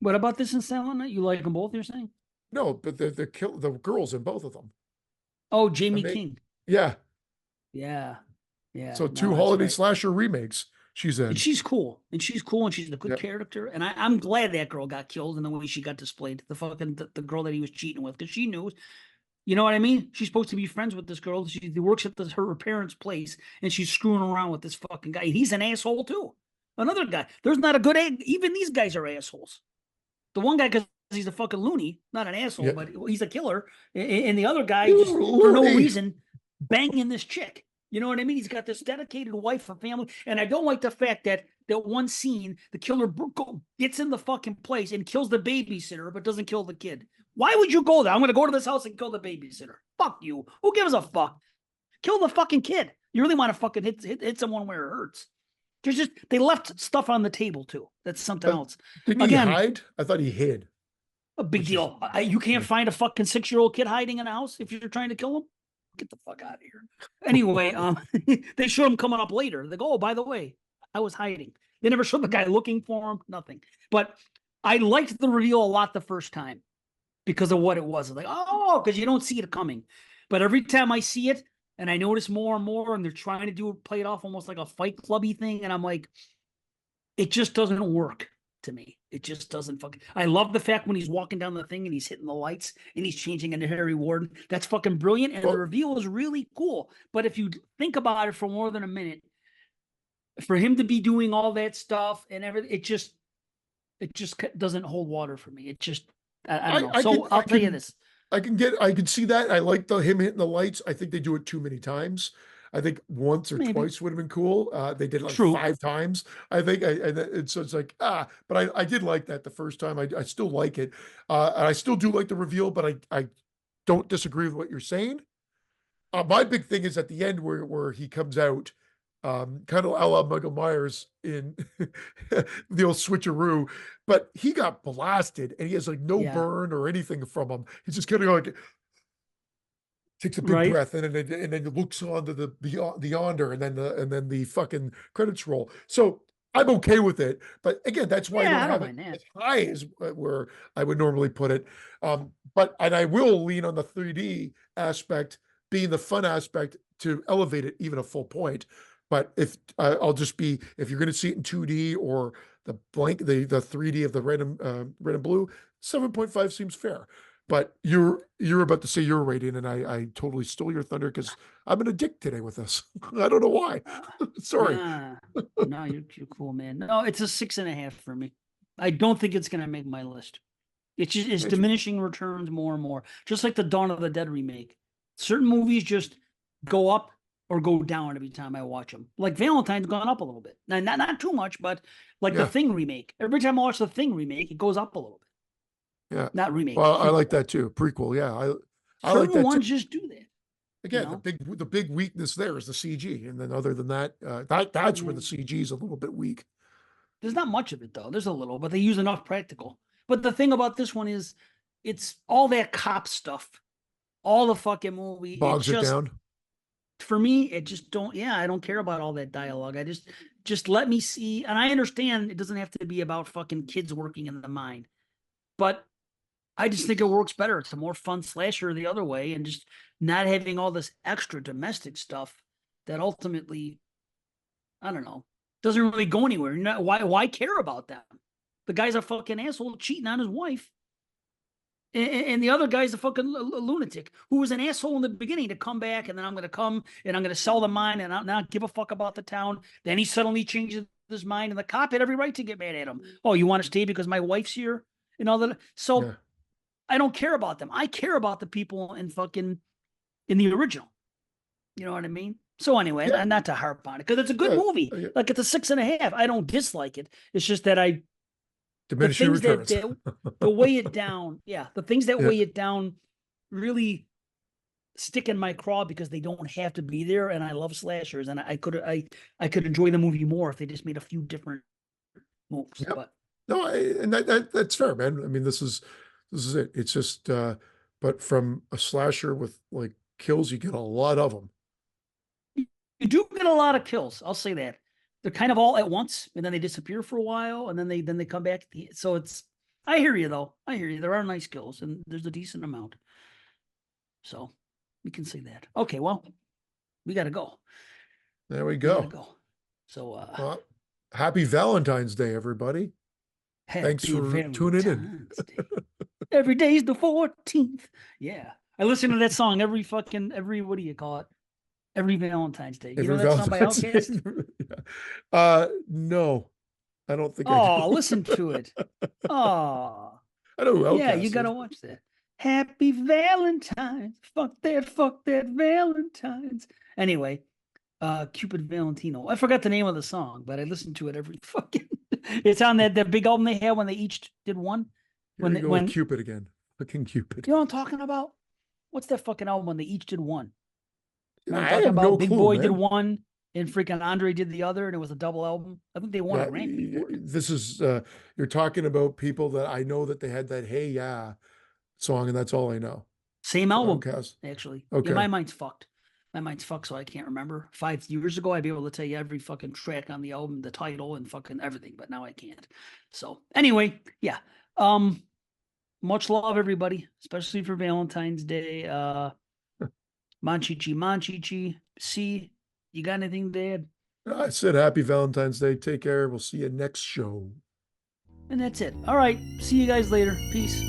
What about this in Silent Night? You like them both, you're saying? No, but the girls in both of them. Oh, I Jamie mean, King. yeah. Yeah. Yeah. So two No, that's holiday right. slasher remakes she's And in. she's cool. And she's a good Yeah. character. And I'm glad that girl got killed in the way she got displayed. The girl that he was cheating with. Because she knew, you know what I mean? She's supposed to be friends with this girl. She works at her parents' place, and she's screwing around with this fucking guy. And he's an asshole too. Another guy. There's not a good egg. Even these guys are assholes. The one guy, because he's a fucking loony, not an asshole, Yeah. but he's a killer. And the other guy, just Ooh, for no loony. reason, banging this chick. You know what I mean? He's got this dedicated wife and family. And I don't like the fact that one scene, the killer gets in the fucking place and kills the babysitter, but doesn't kill the kid. Why would you go there? I'm going to go to this house and kill the babysitter. Fuck you. Who gives a fuck? Kill the fucking kid. You really want to fucking hit someone where it hurts. They left stuff on the table too. That's something else. Didn't he Again, hide? I thought he hid. a big Which is- deal. You can't find a fucking 6-year-old kid hiding in a house if you're trying to kill him. Get the fuck out of here. Anyway, they show him coming up later. They go, oh, by the way, I was hiding. They never showed the guy looking for him. Nothing. But I liked the reveal a lot the first time because of what it was. Like, oh, because you don't see it coming. But every time I see it, and I notice more and more, and they're trying to play it off almost like a Fight Clubby thing, and I'm like, it just doesn't work to me. It just doesn't fucking. I love the fact when he's walking down the thing and he's hitting the lights and he's changing into Harry Warden. That's fucking brilliant, and the reveal is really cool. But if you think about it for more than a minute, for him to be doing all that stuff and everything, it just doesn't hold water for me. It just, I don't know. I can So I'll tell you this. I can see that. I like him hitting the lights. I think they do it too many times. I think once or Maybe twice would have been cool. They did it like true. 5 times. I think, and so it's like but I did like that the first time. I still like it, and I still do like the reveal. But I don't disagree with what you're saying. My big thing is at the end where he comes out, kind of a la Michael Myers in the old switcheroo, but he got blasted and he has like no Yeah. burn or anything from him. He's just kind of like takes a big Right. breath and then looks onto the yonder and then the fucking credits roll. So I'm okay with it, but again, that's why I Yeah, don't I don't have it mind that. as high as where I would normally put it. But and I will lean on the 3D aspect being the fun aspect to elevate it even a full point. But if I'll just be if you're going to see it in 2D or the 3D of the red and blue, 7.5 seems fair. But you're about to say your rating, and I totally stole your thunder because I'm in a dick today with this. I don't know why. Uh, Sorry. nah, no, you're cool, man. No, it's a 6.5 for me. I don't think it's gonna make my list. It's Thank you. diminishing returns more and more. Just like the Dawn of the Dead remake. Certain movies just go up or go down every time I watch them. Like Valentine's gone up a little bit. Now, not too much, but like the Yeah, Thing remake. Every time I watch the Thing remake, it goes up a little bit. yeah. Not remake, Well, I like prequel. that too. Prequel, yeah. I like Certain that too. ones just do that, you Again, know? the big weakness there is the CG, and then other than that, that's where Yeah. the CG is a little bit weak. There's not much of it though. There's a little, but they use enough practical. But the thing about this one is it's all that cop stuff. All the fucking movie. It Bogs it just down. for me, it just don't I don't care about all that dialogue. I just let me see. And I understand it doesn't have to be about fucking kids working in the mine. But I just think it works better. It's a more fun slasher the other way, and just not having all this extra domestic stuff that ultimately, I don't know, doesn't really go anywhere. Why care about them? The guy's a fucking asshole cheating on his wife. And the other guy's a fucking lunatic who was an asshole in the beginning to come back, and then I'm going to come and I'm going to sell the mine and I'll not give a fuck about the town. Then he suddenly changes his mind, and the cop had every right to get mad at him. Oh, you want to stay because my wife's here and all that? So Yeah, I don't care about them. I care about the people in the original. You know what I mean? So anyway, yeah, not to harp on it because it's a good yeah. movie. Yeah. Like it's a 6.5. I don't dislike it. It's just that the Diminishing things returns. that weigh it down, the things that Yeah, weigh it down really stick in my craw because they don't have to be there. And I love slashers, and I could enjoy the movie more if they just made a few different moves. yep. But No, and that's fair, man. I mean, this is it. It's just, but from a slasher with like kills, you get a lot of them. you do get a lot of kills. I'll say that. They're kind of all at once, and then they disappear for a while, and then they come back. So it's. I hear you though. I hear you. There are nice kills, and there's a decent amount. So we can say that. Okay, well, we got to go. There we We got to go. go. So Well, happy Valentine's Day, everybody. Thanks happy for tuning in. Valentine's Day. Every day's the 14th. Yeah. I listen to that song every what do you call it? Every Valentine's Day. You know Every that song by Valentine's Day. Outkast? Yeah. No, I don't think I do. Oh, listen to it. Oh, I know who yeah, you Outcast gotta is. watch that. Happy Valentine's. Fuck that Valentine's. Anyway, Cupid Valentino. I forgot the name of the song, but I listen to it every fucking it's on that big album they had when they each did one. Here we go with When Cupid again. Fucking Cupid. you know what I'm talking about? What's that fucking album when they each did one? You know what I'm I talking have no about? Big clue, Boy did man. one, and freaking Andre did the other, and it was a double album. I think they won a Yeah, Grammy for it. this is you're talking about people that I know that they had that "Hey Ya" song, and that's all I know Same for album, Outcast. actually. Yeah, Okay, my mind's fucked. My mind's fucked, so I can't remember. 5 years ago, I'd be able to tell you every fucking track on the album, the title, and fucking everything, but now I can't. So anyway, yeah. Much love, everybody, especially for Valentine's Day. Manchichi, Manchichi. See, you got anything to add? I said happy Valentine's Day. Take care. We'll see you next show. And that's it. All right. See you guys later. Peace.